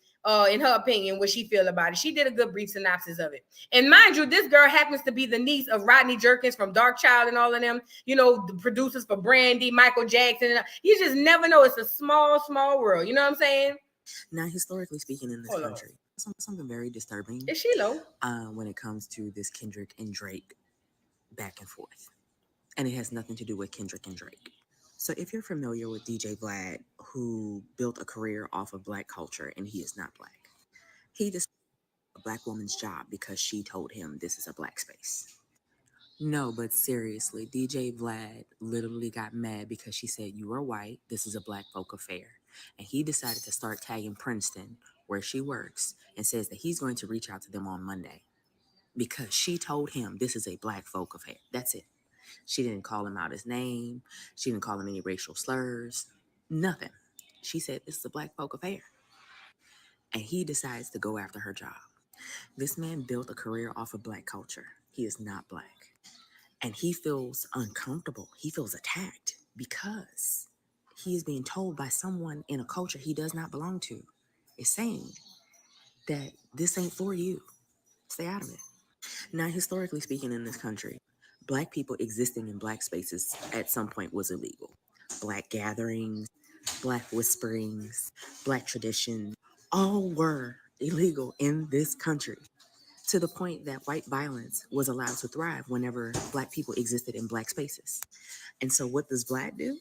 Speaker 1: in her opinion, what she feel about it. She did a good brief synopsis of it. And mind you, this girl happens to be the niece of Rodney Jerkins from Dark Child and all of them, you know, the producers for Brandy, Michael Jackson. And you just never know. It's a small, small world. You know what I'm saying?
Speaker 10: Now, historically speaking in this country, something very disturbing.
Speaker 1: Is she low?
Speaker 10: When it comes to this Kendrick and Drake back and forth. And it has nothing to do with Kendrick and Drake. So if you're familiar with DJ Vlad, who built a career off of black culture, and he is not black, he decided a black woman's job because she told him this is a black space. No, but seriously, DJ Vlad literally got mad because she said, you are white, this is a black folk affair. And he decided to start tagging Princeton, where she works, and says that he's going to reach out to them on Monday because she told him this is a black folk affair. That's it. She didn't call him out his name. She didn't call him any racial slurs. Nothing. She said, this is a black folk affair. And he decides to go after her job. This man built a career off of black culture. He is not black. And he feels uncomfortable. He feels attacked because he is being told by someone in a culture he does not belong to, is saying that this ain't for you. Stay out of it. Now, historically speaking in this country, black people existing in black spaces at some point was illegal. Black gatherings, Black whisperings, Black tradition, all were illegal in this country, to the point that white violence was allowed to thrive whenever Black people existed in Black spaces. And so what does Vlad do?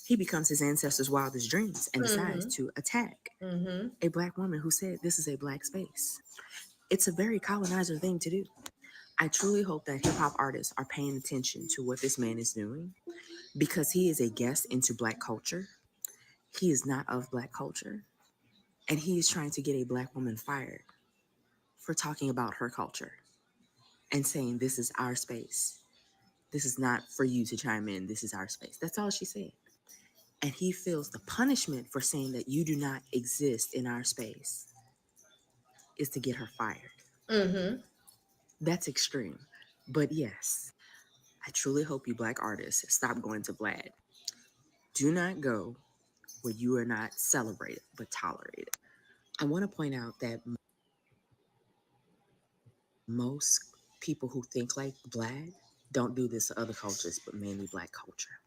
Speaker 10: He becomes his ancestors' wildest dreams and decides to attack a Black woman who said this is a Black space. It's a very colonizer thing to do. I truly hope that hip-hop artists are paying attention to what this man is doing, because he is a guest into Black culture. He is not of Black culture. And he is trying to get a Black woman fired for talking about her culture and saying, this is our space. This is not for you to chime in. This is our space. That's all she said. And he feels the punishment for saying that you do not exist in our space is to get her fired. That's extreme. But yes, I truly hope you Black artists stop going to Vlad. Do not go where you are not celebrated, but tolerated. I want to point out that most people who think like Vlad don't do this to other cultures, but mainly Black culture.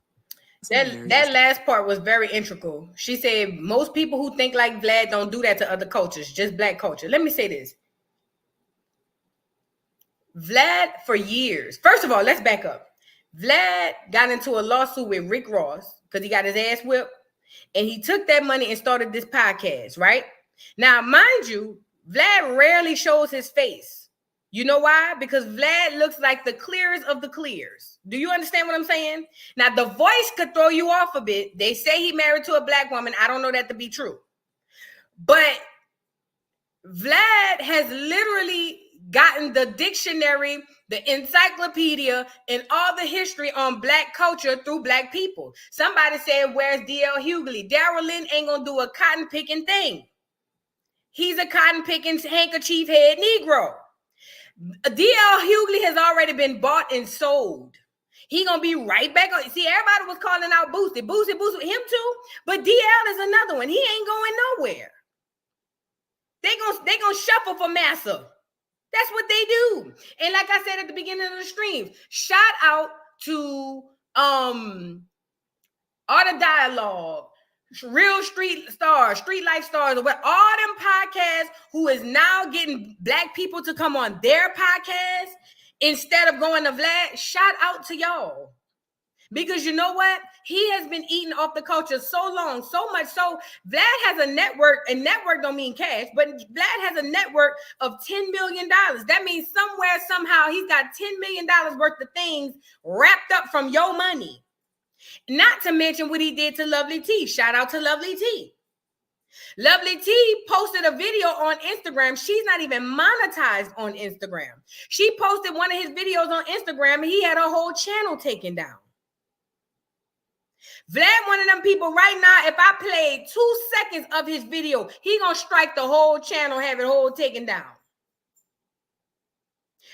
Speaker 1: That last part was very integral. She said most people who think like Vlad don't do that to other cultures, just Black culture. Let me say this. Vlad, for years, first of all, let's back up. Vlad got into a lawsuit with Rick Ross because he got his ass whipped, and he took that money and started this podcast, right? Now, mind you, Vlad rarely shows his face. You know why? Because Vlad looks like the clearest of the clears. Do you understand what I'm saying? Now, the voice could throw you off a bit. They say he married to a Black woman. I don't know that to be true. But Vlad has literally gotten the dictionary, the encyclopedia, and all the history on Black culture through Black people. Somebody said, where's D.L. Hughley? Daryl Lynn ain't gonna do a cotton picking thing. He's a cotton picking handkerchief head Negro. D.L. Hughley has already been bought and sold. He gonna be right back on. See, everybody was calling out Boosie, him too. But DL is another one. He ain't going nowhere. They gonna shuffle for Massa. That's what they do. And like I said at the beginning of the stream, shout out to all the dialogue, Real Street Stars, Street Life Stars, or what, all them podcasts who is now getting Black people to come on their podcast instead of going to Vlad. Shout out to y'all. Because you know what? He has been eating off the culture so long, so much so Vlad has a network, and network don't mean cash, but Vlad has a network of $10 million. That means somewhere, somehow, he's got $10 million worth of things wrapped up from your money. Not to mention what he did to Lovely T. Shout out to Lovely T. Lovely T posted a video on Instagram. She's not even monetized on Instagram. She posted one of his videos on Instagram, and he had a whole channel taken down. Vlad, one of them people right now, if I played 2 seconds of his video, he gonna strike the whole channel, have it whole taken down.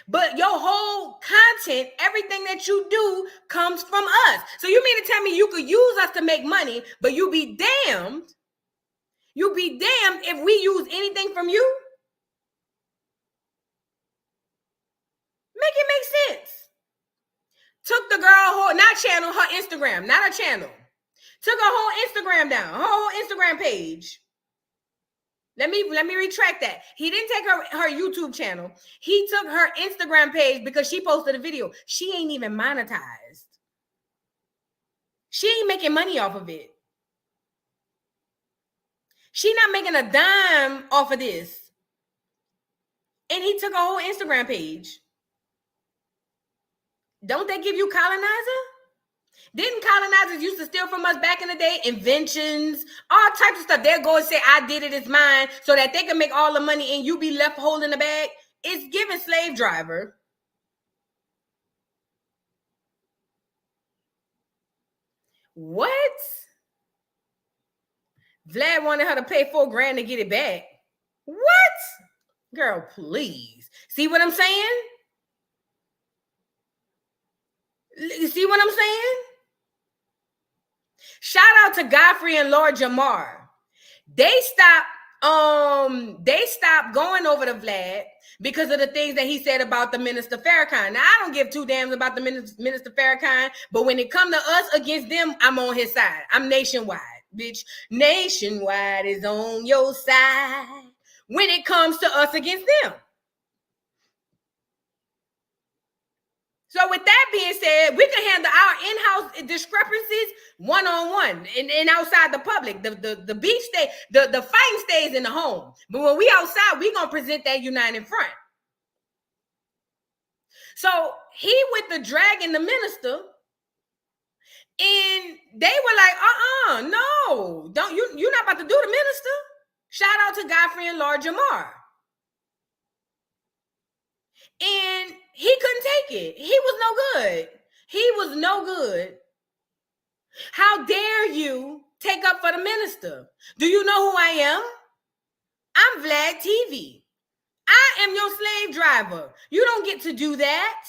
Speaker 1: But your whole content, everything that you do comes from us. So you mean to tell me you could use us to make money, but you be damned if we use anything from you? Make it make sense. Took the girl, not channel, her Instagram, not a channel. Took her whole Instagram down, her whole Instagram page. Let me retract that. He didn't take her YouTube channel. He took her Instagram page because she posted a video. She ain't even monetized. She ain't making money off of it. She not making a dime off of this. And he took her whole Instagram page. Don't they give you colonizer? Didn't colonizers used to steal from us back in the day? Inventions, all types of stuff. They'll go and say, I did it, it's mine, so that they can make all the money and you be left holding the bag. It's giving slave driver. What? Vlad wanted her to pay $4,000 to get it back. What? Girl, please. See what I'm saying? You see what I'm saying? Shout out to Godfrey and Lord Jamar. They stopped going over to Vlad because of the things that he said about the Minister Farrakhan. Now, I don't give two damns about the Minister Farrakhan, but when it comes to us against them, I'm on his side. I'm nationwide. bitch. Nationwide is on your side when it comes to us against them. So with that being said, we can handle our in-house discrepancies one-on-one and outside the public. The beef stay, the fighting stays in the home. But when we outside, we gonna present that united front. So he with the dragging the minister, and they were like, no, don't you're not about to do the minister. Shout out to Godfrey and Lord Jamar. And he couldn't take it. He was no good. He was no good. How dare you take up for the minister? Do you know who I am? I'm Vlad TV. I am your slave driver. You don't get to do that.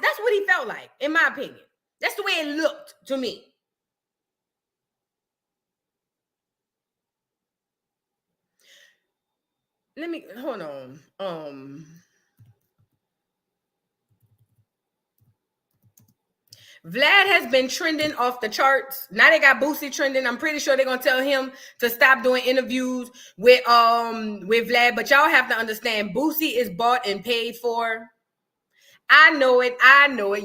Speaker 1: That's what he felt like, in my opinion. That's the way it looked to me. Let me hold on. Vlad has been trending off the charts. Now they got Boosie trending. I'm pretty sure they're gonna tell him to stop doing interviews with Vlad. But y'all have to understand, Boosie is bought and paid for. I know it.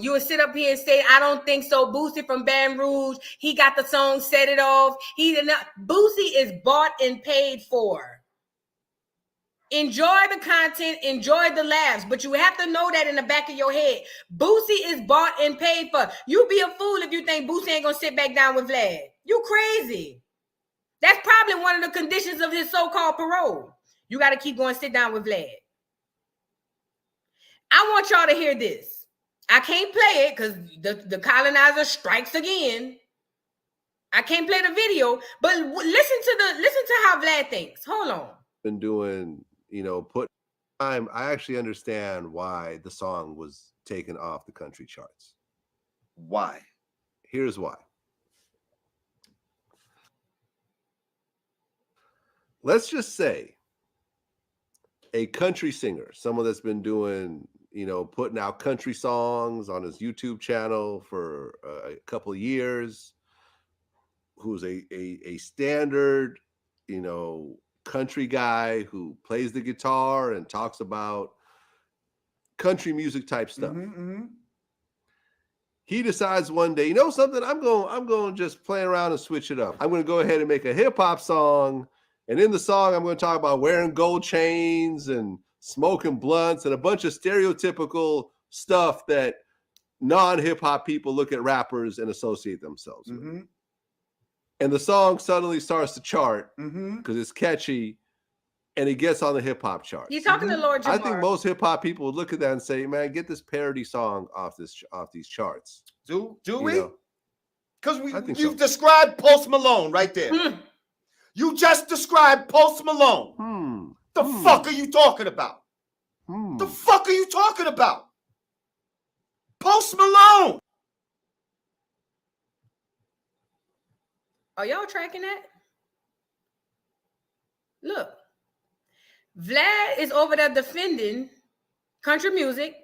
Speaker 1: You would sit up here and say, I don't think so. Boosie from Baton Rouge, he got the song Set It Off. He did not. Boosie is bought and paid for. Enjoy the content, enjoy the laughs, but you have to know that in the back of your head. Boosie is bought and paid for. You be a fool if you think Boosie ain't gonna sit back down with Vlad. You crazy. That's probably one of the conditions of his so-called parole. You got to keep going, sit down with Vlad. I want y'all to hear this. I can't play it because the colonizer strikes again. I can't play the video, but listen to how Vlad thinks. Hold on.
Speaker 11: Been doing, put time. I actually understand why the song was taken off the country charts.
Speaker 12: Why?
Speaker 11: Here's why. Let's just say a country singer, someone that's been doing, putting out country songs on his YouTube channel for a couple of years, who's a standard, country guy who plays the guitar and talks about country music type stuff. He decides one day, something, I'm going to just play around and switch it up. I'm going to go ahead and make a hip hop song. And in the song, I'm going to talk about wearing gold chains and smoking blunts and a bunch of stereotypical stuff that non-hip hop people look at rappers and associate themselves with. And the song suddenly starts to chart because it's catchy and it gets on the hip hop chart.
Speaker 1: You're talking to Lord Jamar.
Speaker 11: I think most hip hop people would look at that and say, man, get this parody song off these charts.
Speaker 12: Do we? Because you've described Post Malone right there. You just described Post Malone. The fuck are you talking about? The fuck are you talking about? Post Malone.
Speaker 1: Are y'all tracking that? Look, Vlad is over there defending country music,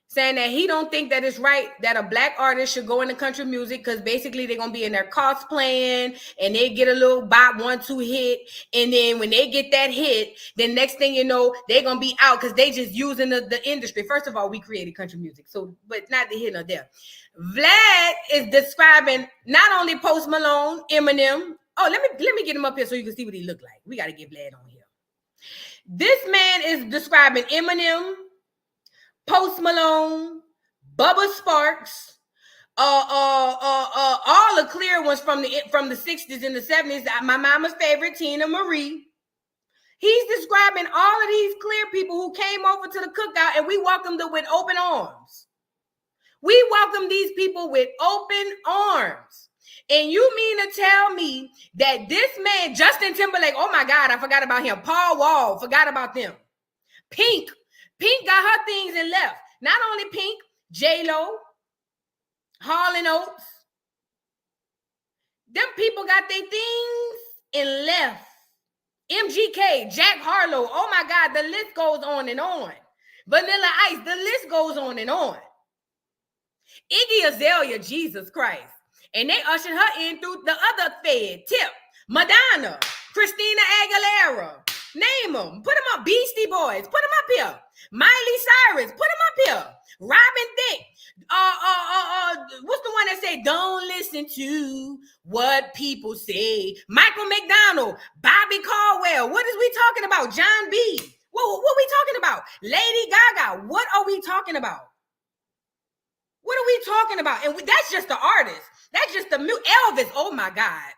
Speaker 1: saying that he don't think that it's right that a black artist should go into country music because basically they're going to be in their cosplaying and they get a little bop 1-2 hit. And then when they get that hit, then next thing you know, they're going to be out because they just using the industry. First of all, we created country music, so but not the here nor there. Vlad is describing not only Post Malone, Eminem. Oh, let me get him up here so you can see what he look like. We got to get Vlad on here. This man is describing Eminem, Post Malone, Bubba Sparks, all the clear ones from the 60s and the 70s. My mama's favorite, Tina Marie. He's describing all of these clear people who came over to the cookout and we welcomed them with open arms. We welcome these people with open arms. And you mean to tell me that this man, Justin Timberlake, oh my God, I forgot about him. Paul Wall, forgot about them. Pink got her things and left. Not only Pink, J-Lo, Hall & Oates. Them people got their things and left. MGK, Jack Harlow, oh my God, the list goes on and on. Vanilla Ice, the list goes on and on. Iggy Azalea, Jesus Christ. And they ushered her in through the other Fed. Tip, Madonna, Christina Aguilera. Name them. Put them up. Beastie Boys. Put them up here. Miley Cyrus. Put them up here. Robin Thicke. What's the one that say, don't listen to what people say? Michael McDonald. Bobby Caldwell. What is we talking about? John B. What we talking about? Lady Gaga. What are we talking about? What are we talking about? And that's just the artist. That's just the Elvis. Oh my God.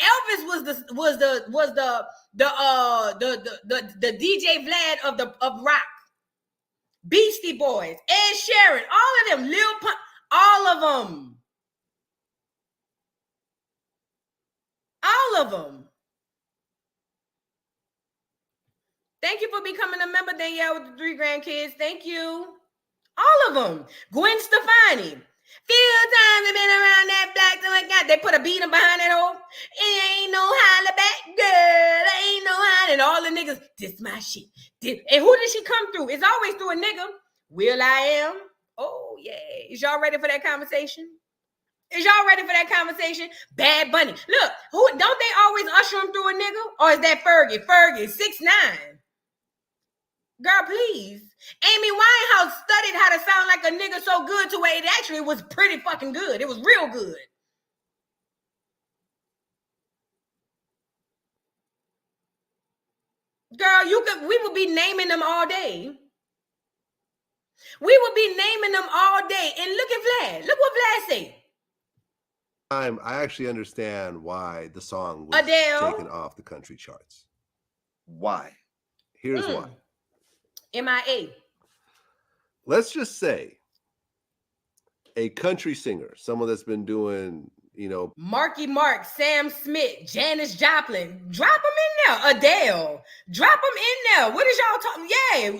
Speaker 1: Elvis was the DJ Vlad of rock. Beastie Boys, Ed Sheeran, all of them, Lil Pump, all of them. All of them. Thank you for becoming a member, Danielle, with the 3 grandkids. Thank you. All of them. Gwen Stefani. Few times I've been around that black till I got. They put a beating behind that hole. It ain't no holler back, girl. Ain't no holler. And all the niggas, this my shit. And who did she come through? It's always through a nigga. Will I Am. Oh, yeah. Is y'all ready for that conversation? Is y'all ready for that conversation? Bad Bunny. Look, don't they always usher him through a nigga? Or is that Fergie? Fergie, 6'9". Girl, please. Amy Winehouse studied how to sound like a nigga so good to where it actually was pretty fucking good. It was real good. Girl, we would be naming them all day. We would be naming them all day. And look at Vlad. Look what Vlad say.
Speaker 11: I actually understand why the song was
Speaker 1: Adele.
Speaker 11: taken off the country charts.
Speaker 12: Why?
Speaker 11: Here's why.
Speaker 1: MIA.
Speaker 11: Let's just say a country singer, someone that's been doing,
Speaker 1: Marky Mark, Sam Smith, Janis Joplin. Drop them in there. Adele. Drop them in there. What is y'all talking? Yeah.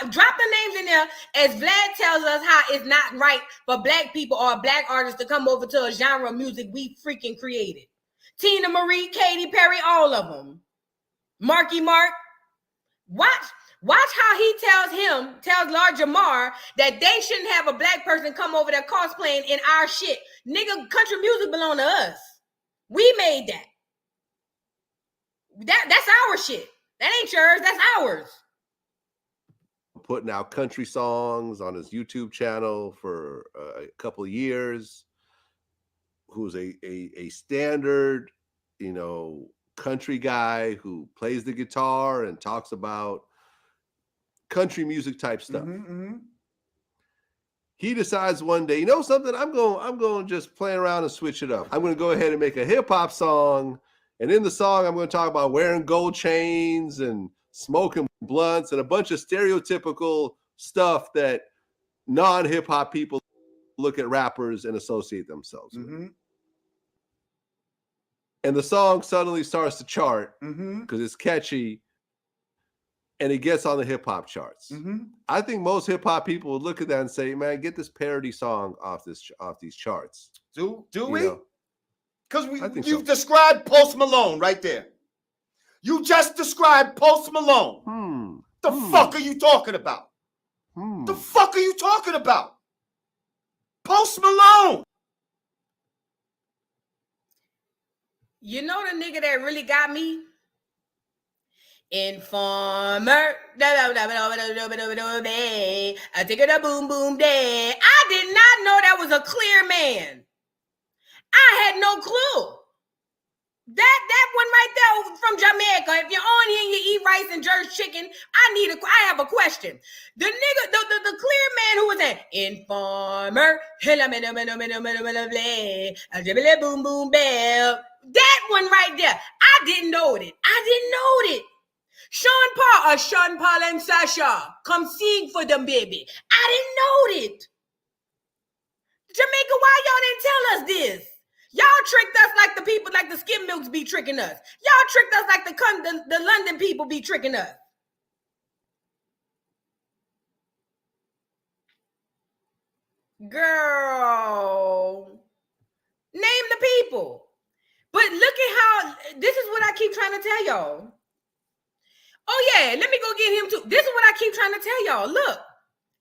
Speaker 1: Drop the names in there as Vlad tells us how it's not right for black people or black artists to come over to a genre of music we freaking created. Tina Marie, Katy Perry, all of them. Marky Mark. Watch how he tells Lord Jamar that they shouldn't have a black person come over there cosplaying in our shit. Nigga, country music belong to us. We made that. That's our shit. That ain't yours. That's ours.
Speaker 11: Putting out country songs on his YouTube channel for a couple of years. Who's a standard, country guy who plays the guitar and talks about country music type stuff. He decides one day, something, I'm going to just play around and switch it up. I'm going to go ahead and make a hip hop song. And in the song, I'm going to talk about wearing gold chains and smoking blunts and a bunch of stereotypical stuff that non-hip hop people look at rappers and associate themselves with. And the song suddenly starts to chart because it's catchy. And it gets on the hip hop charts. I think most hip hop people would look at that and say, "Man, get this parody song off these charts."
Speaker 12: Do we? Because you've described Post Malone right there. You just described Post Malone. The fuck are you talking about? The fuck are you talking about? Post Malone.
Speaker 1: You know the nigga that really got me? Informer, I take it a boom boom day. I did not know that was a clear man. I had no clue. That one right there from Jamaica. If you're on here and you eat rice and jerk chicken, I have a question. The nigga, the clear man who was that Informer, boom boom bell. That one right there. I didn't know it. Sean Paul and Sasha, come sing for them, baby. I didn't know it. Jamaica, why y'all didn't tell us this? Y'all tricked us like the people, like the skim milks be tricking us. Y'all tricked us like the London people be tricking us. Girl, name the people. But look at how, this is what I keep trying to tell y'all. Oh yeah, let me go get him too. This is what I keep trying to tell y'all. Look,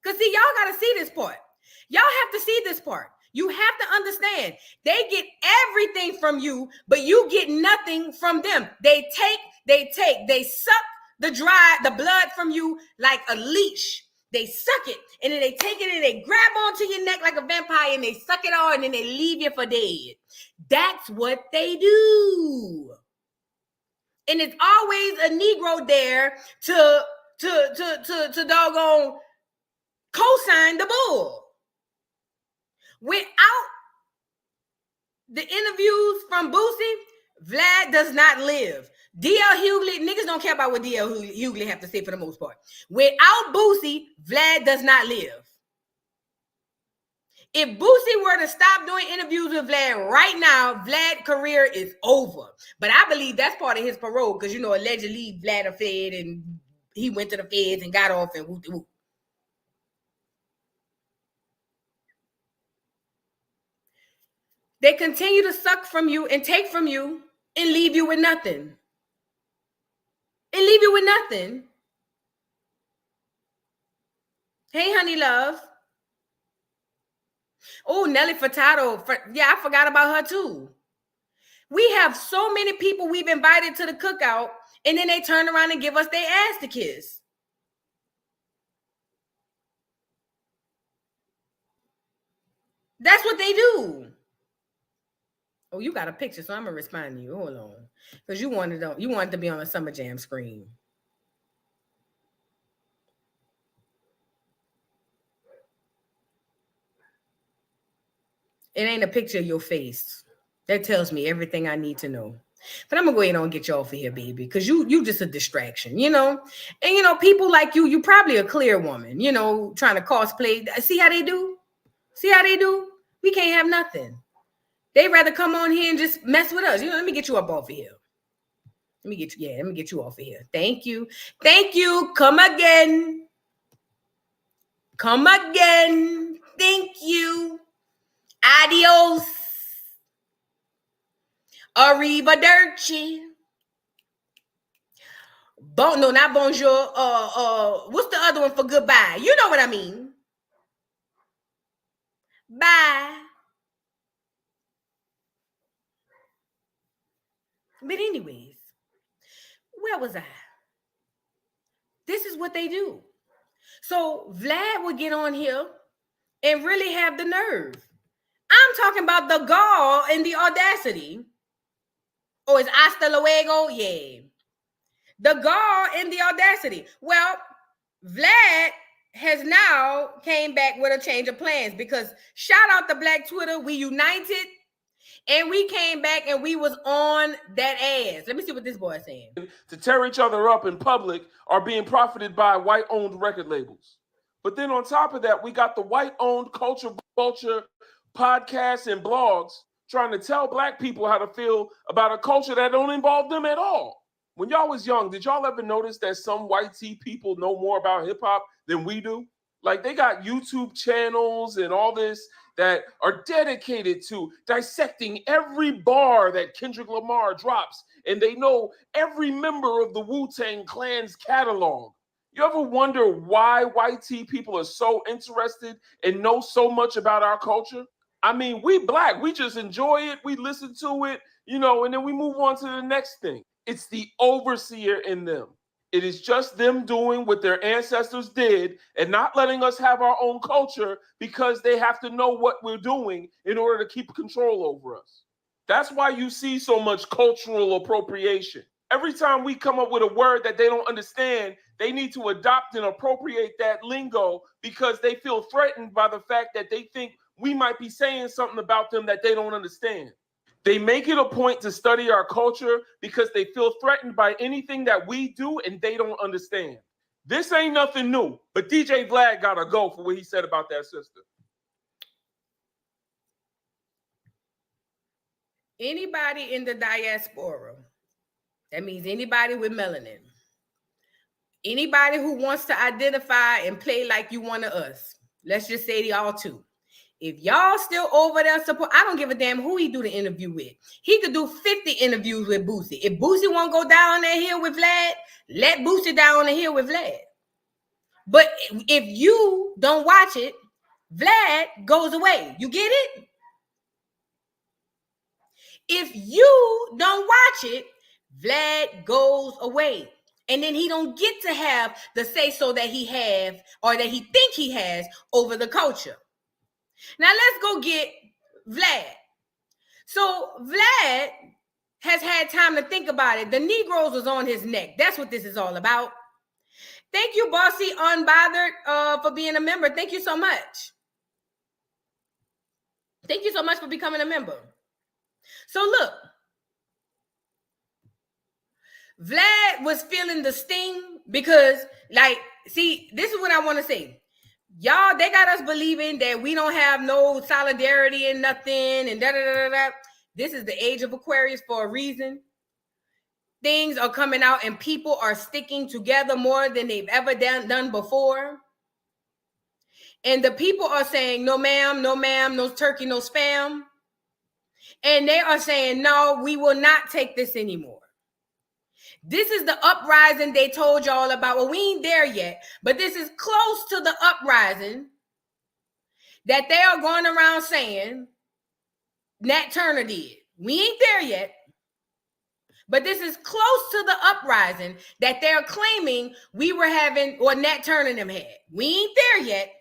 Speaker 1: because see, y'all got to see this part. Y'all have to see this part. You have to understand, they get everything from you, but you get nothing from them. They suck the blood from you like a leash. They suck it, and then they take it and they grab onto your neck like a vampire, and they suck it all, and then they leave you for dead. That's what they do. And it's always a Negro there to doggone co-sign the bull. Without the interviews from Boosie, Vlad does not live. D.L. Hughley, niggas don't care about what D.L. Hughley have to say for the most part. Without Boosie, Vlad does not live. If Boosie were to stop doing interviews with Vlad right now, Vlad's career is over. But I believe that's part of his parole because, you know, allegedly Vlad a Fed and he went to the feds and got off and whoop. They continue to suck from you and take from you and leave you with nothing. Hey, honey love. Oh, Nelly Furtado. Yeah, I forgot about her too. We have so many people we've invited to the cookout, and then they turn around and give us their ass to kiss. That's what they do. Oh, you got a picture, so I'm gonna respond to you. Hold on, because you wanted to be on a Summer Jam screen. It ain't a picture of your face. That tells me everything I need to know. But I'm gonna go ahead and get you off of here, baby, because you just a distraction, you know. And you know, people like you probably a clear woman, you know, trying to cosplay. See how they do? We can't have nothing. They rather come on here and just mess with us. You know, let me get you up off of here. Let me get you off of here. Thank you. Come again. Thank you. Adios. Arrivederci. No, not bonjour. What's the other one for goodbye? You know what I mean. Bye. But anyways, where was I? This is what they do. So Vlad would get on here and really have the nerve. I'm talking about the gall and the audacity. Oh, it's hasta luego? Yeah. The gall and the audacity. Well, Vlad has now came back with a change of plans because shout out to Black Twitter. We united. And we came back and we was on that ass. Let me see what this boy is saying.
Speaker 13: To tear each other up in public are being profited by white-owned record labels. But then on top of that, we got the white-owned culture vulture podcasts and blogs trying to tell black people how to feel about a culture that don't involve them at all. When y'all was young, did y'all ever notice that some white tea people know more about hip-hop than we do? Like they got YouTube channels and all this that are dedicated to dissecting every bar that Kendrick Lamar drops, and they know every member of the Wu-Tang Clan's catalog. You ever wonder why white tea people are so interested and know so much about our culture? I mean, we black, we just enjoy it, we listen to it, you know, and then we move on to the next thing. It's the overseer in them. It is just them doing what their ancestors did and not letting us have our own culture because they have to know what we're doing in order to keep control over us. That's why you see so much cultural appropriation. Every time we come up with a word that they don't understand, they need to adopt and appropriate that lingo because they feel threatened by the fact that they think we might be saying something about them that they don't understand. They make it a point to study our culture because they feel threatened by anything that we do and they don't understand. This ain't nothing new, but DJ Vlad got to go for what he said about that sister.
Speaker 1: Anybody in the diaspora, that means anybody with melanin, anybody who wants to identify and play like you one of us, let's just say y'all too. If y'all still over there support, I don't give a damn who he do the interview with. He could do 50 interviews with Boosie. If Boosie won't go down that hill with Vlad, let Boosie down on the hill with Vlad. But if you don't watch it, Vlad goes away. You get it? If you don't watch it, Vlad goes away. And then he don't get to have the say-so that he have or that he think he has over the culture. Now let's go get Vlad. So Vlad has had time to think about it. The Negroes was on his neck. That's what this is all about. Thank you, Bossy Unbothered, for being a member. Thank you so much. Thank you so much for becoming a member. So look, Vlad was feeling the sting because, like, see, this is what I want to say. Y'all, they got us believing that we don't have no solidarity and nothing and da-da-da-da-da. This is the age of Aquarius for a reason. Things are coming out and people are sticking together more than they've ever done before. And the people are saying, no ma'am, no turkey, no spam. And they are saying, no, we will not take this anymore. This is the uprising they told y'all about. Well, we ain't there yet, but this is close to the uprising that they are going around saying Nat Turner did. We ain't there yet, but this is close to the uprising that they're claiming we were having, or Nat Turner and them had. We ain't there yet,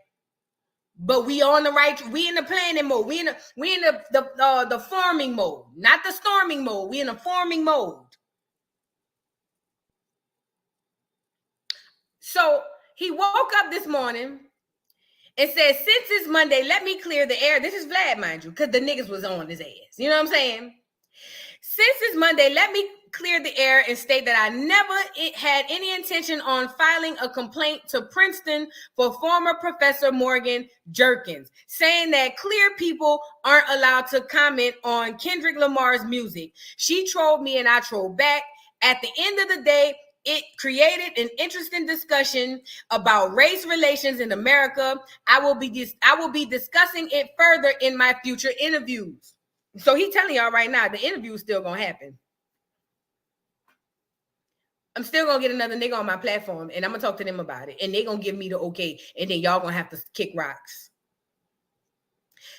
Speaker 1: but we on the right. We in the planning mode. We in the farming mode, not the storming mode. We in the farming mode. So he woke up this morning and said, since it's Monday, let me clear the air. This is Vlad, mind you, because the niggas was on his ass. You know what I'm saying? Since it's Monday, let me clear the air and state that I never had any intention on filing a complaint to Princeton for former Professor Morgan Jerkins, saying that clear people aren't allowed to comment on Kendrick Lamar's music. She trolled me and I trolled back. At the end of the day, it created an interesting discussion about race relations in America. I will be discussing it further in my future interviews. So he's telling y'all right now, the interview is still gonna happen. I'm still gonna get another nigga on my platform and I'm gonna talk to them about it. And they're gonna give me the okay. And then y'all gonna have to kick rocks.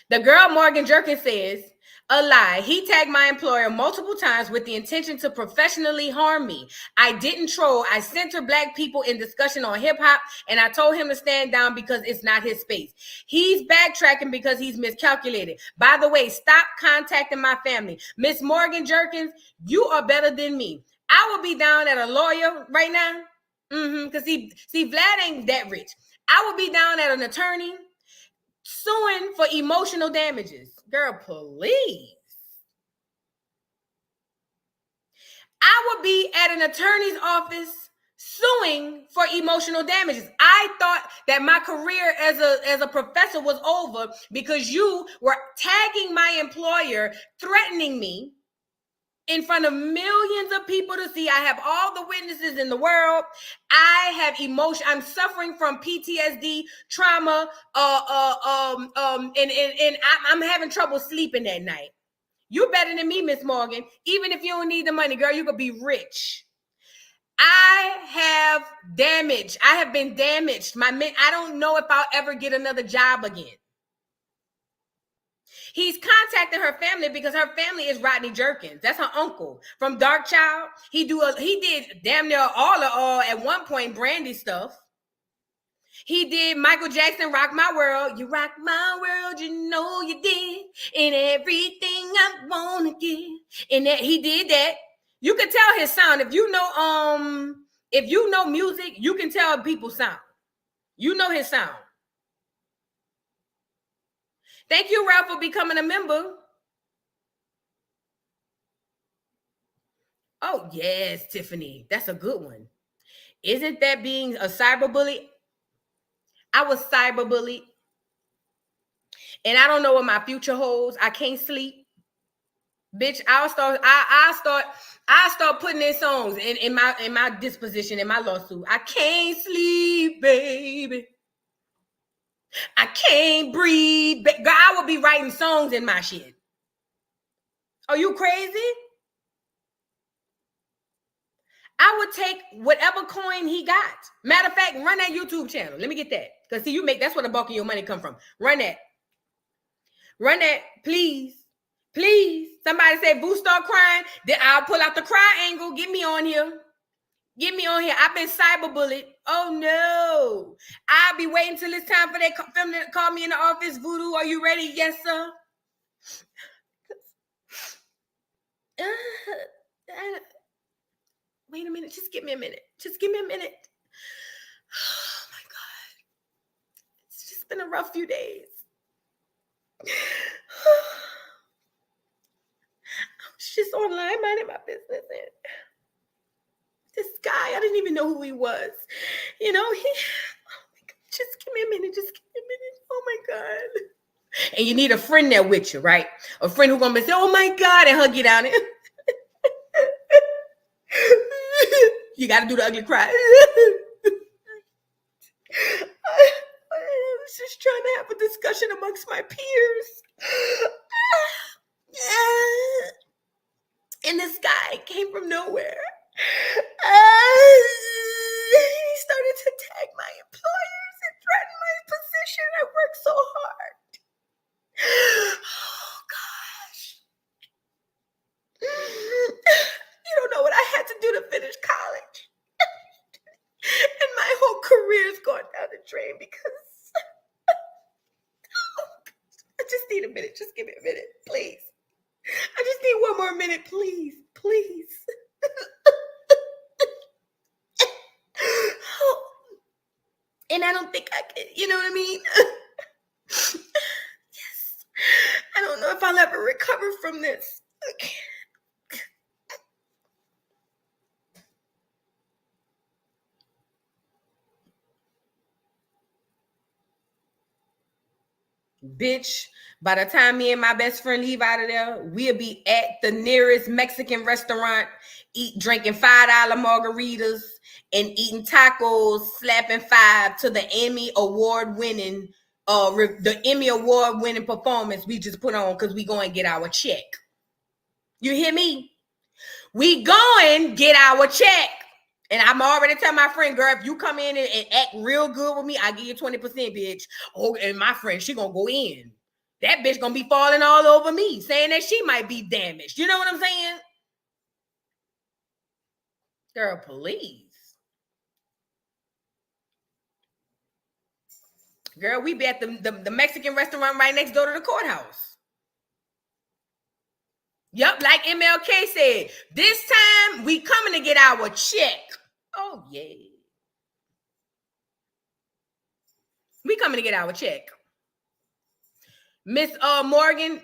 Speaker 1: The girl Morgan Jerkins says, a lie. He tagged my employer multiple times with the intention to professionally harm me. I didn't troll. I center Black people in discussion on hip hop, and I told him to stand down because it's not his space. He's backtracking because he's miscalculated. By the way, stop contacting my family. Miss Morgan Jerkins, you are better than me. I will be down at a lawyer right now. Because see, Vlad ain't that rich. I will be down at an attorney suing for emotional damages. Girl, please. I would be at an attorney's office suing for emotional damages. I thought that my career as a professor was over because you were tagging my employer, threatening me in front of millions of people to see. I have all the witnesses in the world. I have emotion. I'm suffering from PTSD, trauma, and I'm having trouble sleeping at night. You better than me, Miss Morgan. Even if you don't need the money, girl, you could be rich. I have damage. I have been damaged. I don't know if I'll ever get another job again. He's contacting her family because her family is Rodney Jerkins. That's her uncle from Dark Child. He did damn near all of at one point Brandy stuff. He did Michael Jackson, Rock My World. You rock my world, you know you did. And everything I wanna give. And that he did that. You can tell his sound. If you know music, you can tell people's sound. You know his sound. Thank you, Ralph, for becoming a member. Oh, yes, Tiffany. That's a good one. Isn't that being a cyberbully? I was cyberbullied. And I don't know what my future holds. I can't sleep. Bitch, I start putting in songs in my disposition, in my lawsuit. I can't sleep, baby. I can't breathe. Girl, I will be writing songs in my shit. Are you crazy? I would take whatever coin he got. Matter of fact, run that YouTube channel. Let me get that. Because see, that's where the bulk of your money come from. Run that. Run that, please. Please. Somebody say, Boo start crying. Then I'll pull out the cry angle. Get me on here. Get me on here. I've been cyberbullied. Oh, no. I'll be waiting till it's time for that family to call me in the office. Voodoo, are you ready? Yes, sir. Wait a minute. Just give me a minute. Just give me a minute. Oh, my God. It's just been a rough few days. I was just online minding my business. And this guy, I didn't even know who he was. You know, oh my God, just give me a minute. Just give me a minute. Oh, my God. And you need a friend there with you, right? A friend who's going to say, oh, my God, and hug you down there. You got to do the ugly cry. I was just trying to have a discussion amongst my peers. And this guy came from nowhere. He started to tag my employers and threaten my position. I worked so hard. Oh, gosh. You don't know what I had to do to finish college. And my whole career's gone down the drain because I just need a minute. Just give me a minute, please. I just need one more minute, please. Please. And I don't think I can, you know what I mean? Yes. I don't know if I'll ever recover from this. Okay. Bitch, by the time me and my best friend leave out of there, we'll be at the nearest Mexican restaurant, drinking $5 margaritas and eating tacos, slapping 5 to the Emmy award-winning performance we just put on because we go and get our check. You hear me? We go and get our check. And I'm already telling my friend, girl, if you come in and act real good with me, I give you 20%, bitch. Oh, and my friend, she gonna go in. That bitch gonna be falling all over me, saying that she might be damaged. You know what I'm saying? Girl, please. Girl, we be at the Mexican restaurant right next door to the courthouse. Yep, like MLK said, this time we coming to get our check. Oh, yeah. We coming to get our check. Miss Morgan,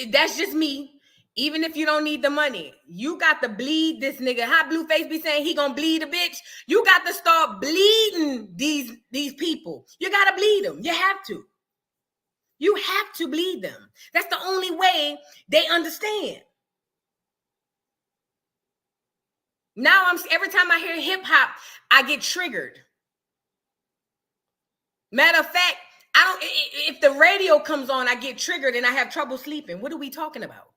Speaker 1: that's just me. Even if you don't need the money, you got to bleed this nigga. How Blueface be saying he gonna bleed a bitch? You got to start bleeding these people. You got to bleed them. You have to. You have to bleed them. That's the only way they understand. Now every time I hear hip hop, I get triggered. Matter of fact, if the radio comes on, I get triggered and I have trouble sleeping. What are we talking about?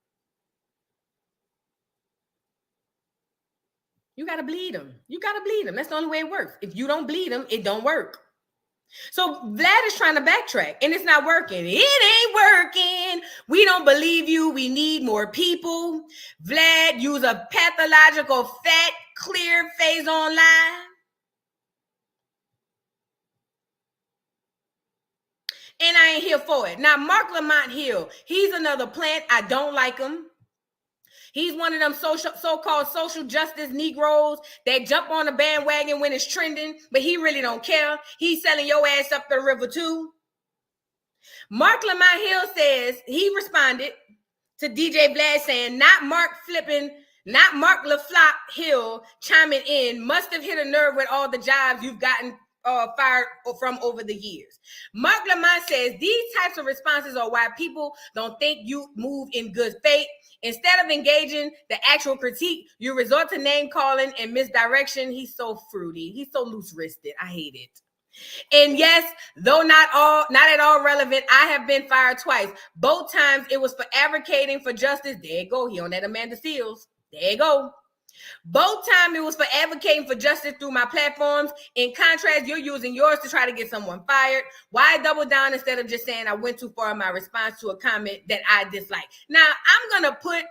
Speaker 1: You got to bleed them. You got to bleed them. That's the only way it works. If you don't bleed them, it don't work. So Vlad is trying to backtrack and it's not working. It ain't working. We don't believe you. We need more people. Vlad, use a pathological fat, clear phase online. And I ain't here for it. Now, Mark Lamont Hill, he's another plant. I don't like him. He's one of them so-called social justice Negroes that jump on the bandwagon when it's trending, but he really don't care. He's selling your ass up the river too. Mark Lamont Hill says he responded to DJ Vlad saying, not Mark LaFlop Hill chiming in, must have hit a nerve with all the jobs you've gotten fired from over the years. Mark Lamont says these types of responses are why people don't think you move in good faith. Instead of engaging the actual critique, you resort to name calling and misdirection. He's so fruity. He's so loose-wristed. I hate it. And yes, though not at all relevant, I have been fired twice. Both times it was for advocating for justice. There you go. He on that Amanda Seals. There you go. Both times it was for advocating for justice through my platforms. In contrast, you're using yours to try to get someone fired. Why double down instead of just saying I went too far in my response to a comment that I dislike? Now, I'm going to put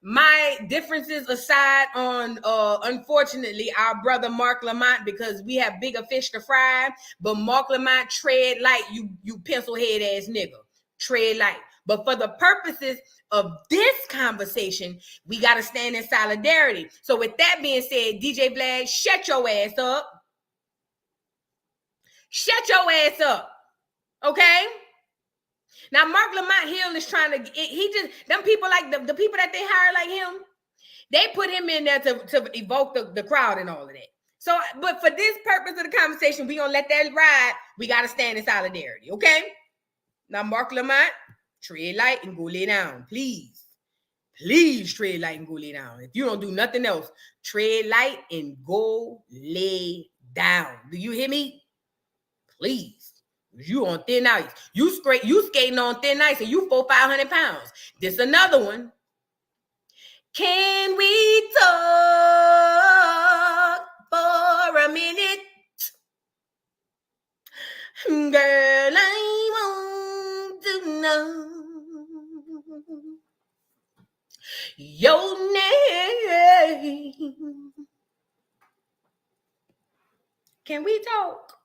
Speaker 1: my differences aside on, unfortunately, our brother Mark Lamont, because we have bigger fish to fry. But Mark Lamont, tread light, you pencil head ass nigga. Tread light. But for the purposes of this conversation, we got to stand in solidarity. So with that being said, DJ Vlad, shut your ass up. Shut your ass up. Okay? Now, Mark Lamont Hill is trying to, them people like the people that they hire like him, they put him in there to evoke the crowd and all of that. So, but for this purpose of the conversation, we gonna let that ride. We got to stand in solidarity, okay? Now, Mark Lamont, tread light and go lay down, please. Please tread light and go lay down. If you don't do nothing else, tread light and go lay down. Do you hear me? Please. You on thin ice. You skating on thin ice and you 400-500 pounds. This another one. Can we talk for a minute? Girl, I want to know your name. Can we talk?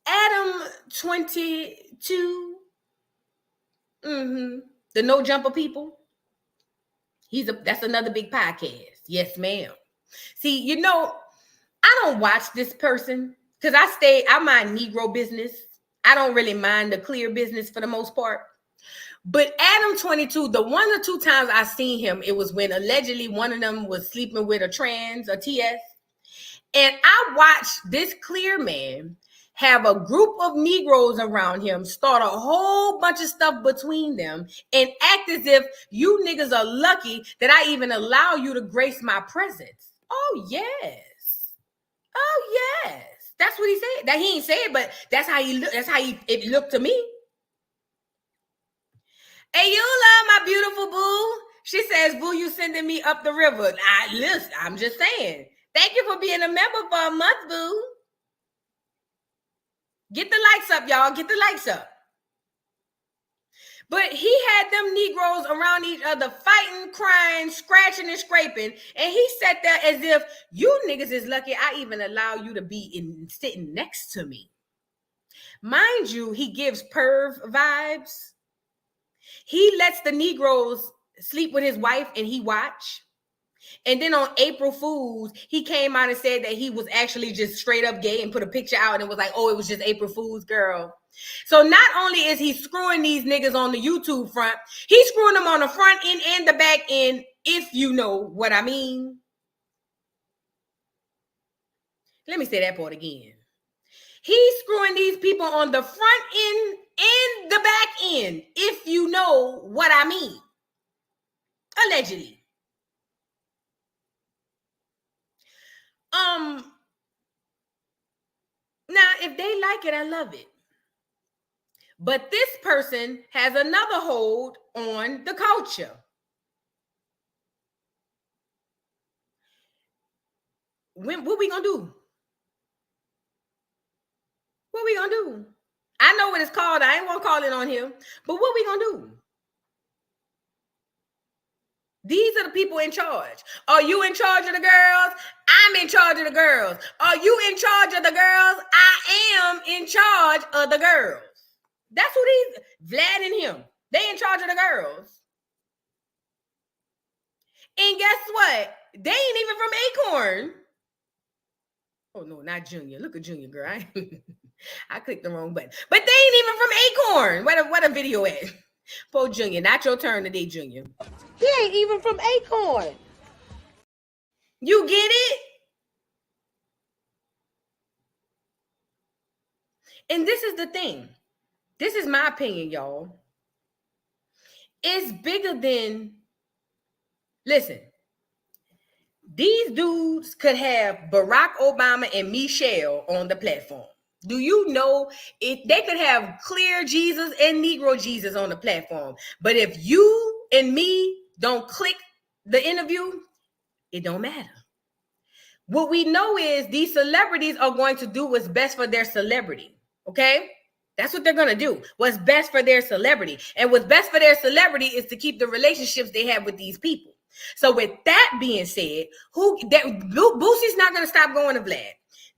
Speaker 1: Adam 22. The No Jumper people. That's another big podcast. Yes, ma'am. See, you know, I don't watch this person because I mind Negro business. I don't really mind the clear business for the most part. But Adam 22, the 1 or 2 times I seen him, it was when allegedly one of them was sleeping with a TS. And I watched this clear man have a group of Negroes around him, start a whole bunch of stuff between them, and act as if you niggas are lucky that I even allow you to grace my presence. Oh, yes. Oh, yes. That's what he said. That he ain't say it, but that's how it looked to me. Hey, you love my beautiful boo. She says, boo, you sending me up the river. Listen, I'm just saying. Thank you for being a member for a month, boo. Get the likes up, y'all. Get the likes up. But he had them Negroes around each other fighting, crying, scratching, and scraping. And he sat there as if you niggas is lucky I even allow you to be sitting next to me. Mind you, he gives perv vibes. He lets the Negroes sleep with his wife and he watch. And then on April Fools, he came out and said that he was actually just straight up gay and put a picture out and was like, oh, it was just April Fools, girl. So not only is he screwing these niggas on the YouTube front, he's screwing them on the front end and the back end, if you know what I mean. Let me say that part again. He's screwing these people on the front end and the back end, if you know what I mean. Allegedly. Now, if they like it, I love it. But this person has another hold on the culture. What we gonna do? What we gonna do? I know what it's called. I ain't gonna call it on here. But what we gonna do? These are the people in charge. Are you in charge of the girls? I'm in charge of the girls. Are you in charge of the girls? I am in charge of the girls. That's who Vlad and him. They in charge of the girls. And guess what? They ain't even from Acorn. Oh, no, not Junior. Look at Junior, girl. I clicked the wrong button. But they ain't even from Acorn. What a video at. Poor Junior. Not your turn today, Junior.
Speaker 3: He ain't even from Acorn.
Speaker 1: You get it? And this is the thing. This is my opinion, y'all. It's bigger than, listen, these dudes could have Barack Obama and Michelle on the platform. Do you know if they could have clear Jesus and Negro Jesus on the platform? But if you and me don't click the interview, it don't matter. What we know is these celebrities are going to do what's best for their celebrity, okay? That's what they're going to do. What's best for their celebrity. And what's best for their celebrity is to keep the relationships they have with these people. So with that being said, Boosie's not going to stop going to Vlad.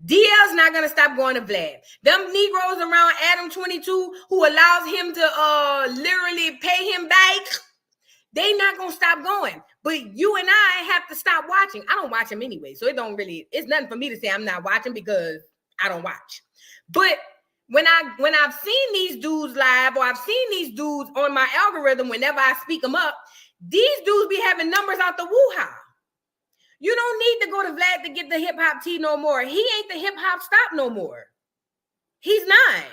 Speaker 1: DL's not going to stop going to Vlad. Them Negroes around Adam 22 who allows him to literally pay him back, they not going to stop going. But you and I have to stop watching. I don't watch him anyway. So it's nothing for me to say I'm not watching because I don't watch. But when I've seen these dudes live or I've seen these dudes on my algorithm, whenever I speak them up, these dudes be having numbers out the woo-ha. You don't need to go to Vlad to get the hip-hop tea no more. He ain't the hip-hop stop no more. He's not.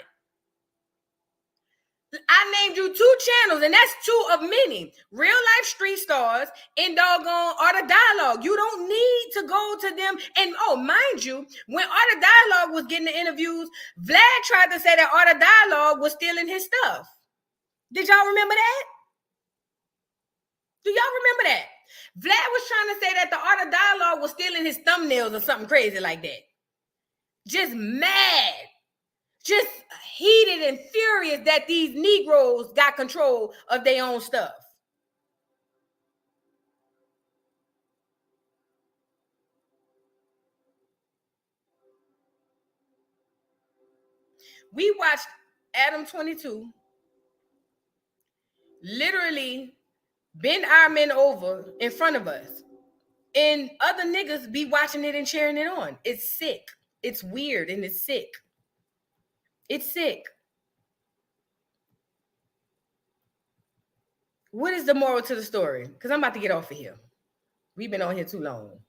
Speaker 1: I named you 2 channels, and that's 2 of many. Real Life Street Stars and doggone Art of Dialogue. You don't need to go to them. And mind you, when Art of Dialogue was getting the interviews, Vlad tried to say that Art of Dialogue was stealing his stuff. Did y'all remember that? Do y'all remember that? Vlad was trying to say that the Art of Dialogue was stealing his thumbnails or something crazy like that. Just mad. Just heated and furious that these Negroes got control of their own stuff. We watched Adam 22 literally bend our men over in front of us. And other niggas be watching it and cheering it on. It's sick. It's weird and it's sick. It's sick. What is the moral to the story? Because I'm about to get off of here. We've been on here too long.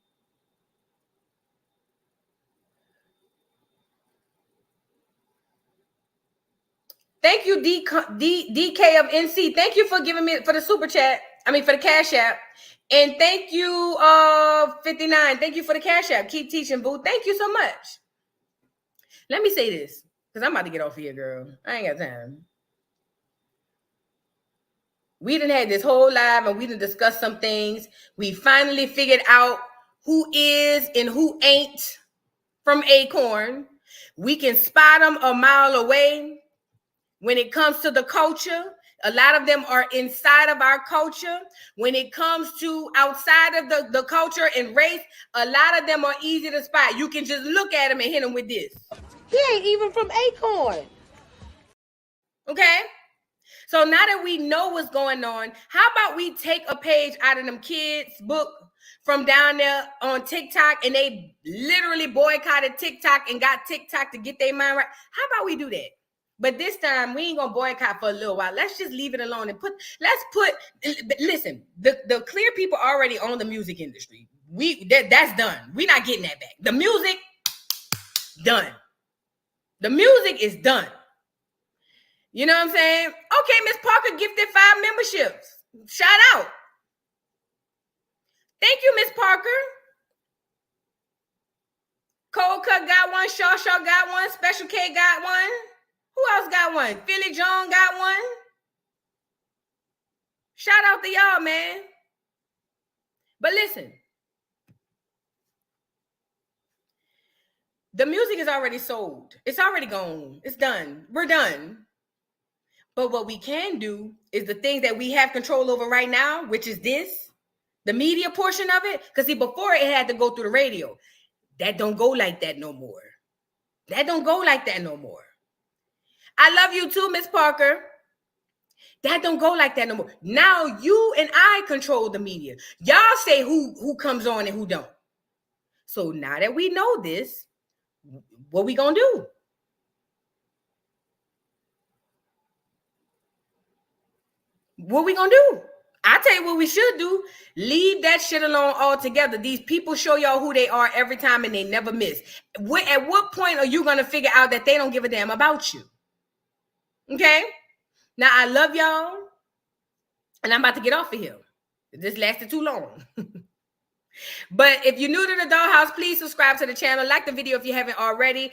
Speaker 1: Thank you, DK of NC. Thank you for giving me for the super chat. For the Cash App. And thank you, 59. Thank you for the Cash App. Keep teaching, boo. Thank you so much. Let me say this. Because I'm about to get off here, girl. I ain't got time. We done had this whole live and we done discussed some things. We finally figured out who is and who ain't from Acorn. We can spot them a mile away. When it comes to the culture, a lot of them are inside of our culture. When it comes to outside of the culture and race, a lot of them are easy to spot. You can just look at them and hit them with this.
Speaker 3: He ain't even from Acorn.
Speaker 1: Okay? So now that we know what's going on, how about we take a page out of them kids' book from down there on TikTok, and they literally boycotted TikTok and got TikTok to get their mind right? How about we do that? But this time, we ain't going to boycott for a little while. Let's just leave it alone and listen, the clear people already own the music industry. That's done. We're not getting that back. The music, done. The music is done. You know what I'm saying? Okay, Miss Parker gifted 5 memberships. Shout out. Thank you, Miss Parker. Cold Cut got one. Shaw got one. Special K got one. Who else got one? Philly John got one. Shout out to y'all, man. But listen. The music is already sold. It's already gone. It's done. We're done. But what we can do is the things that we have control over right now, which is this, the media portion of it. Because see, before it had to go through the radio. That don't go like that no more. That don't go like that no more. I love you too, Miss Parker. That don't go like that no more. Now you and I control the media. Y'all say who comes on and who don't. So now that we know this, what we gonna do? What we gonna do? I tell you what we should do. Leave that shit alone altogether. These people show y'all who they are every time and they never miss. At what point are you gonna figure out that they don't give a damn about you? Okay? Now I love y'all. And I'm about to get off of here. This lasted too long. But if you're new to the Dollhouse, please subscribe to the channel. Like the video if you haven't already.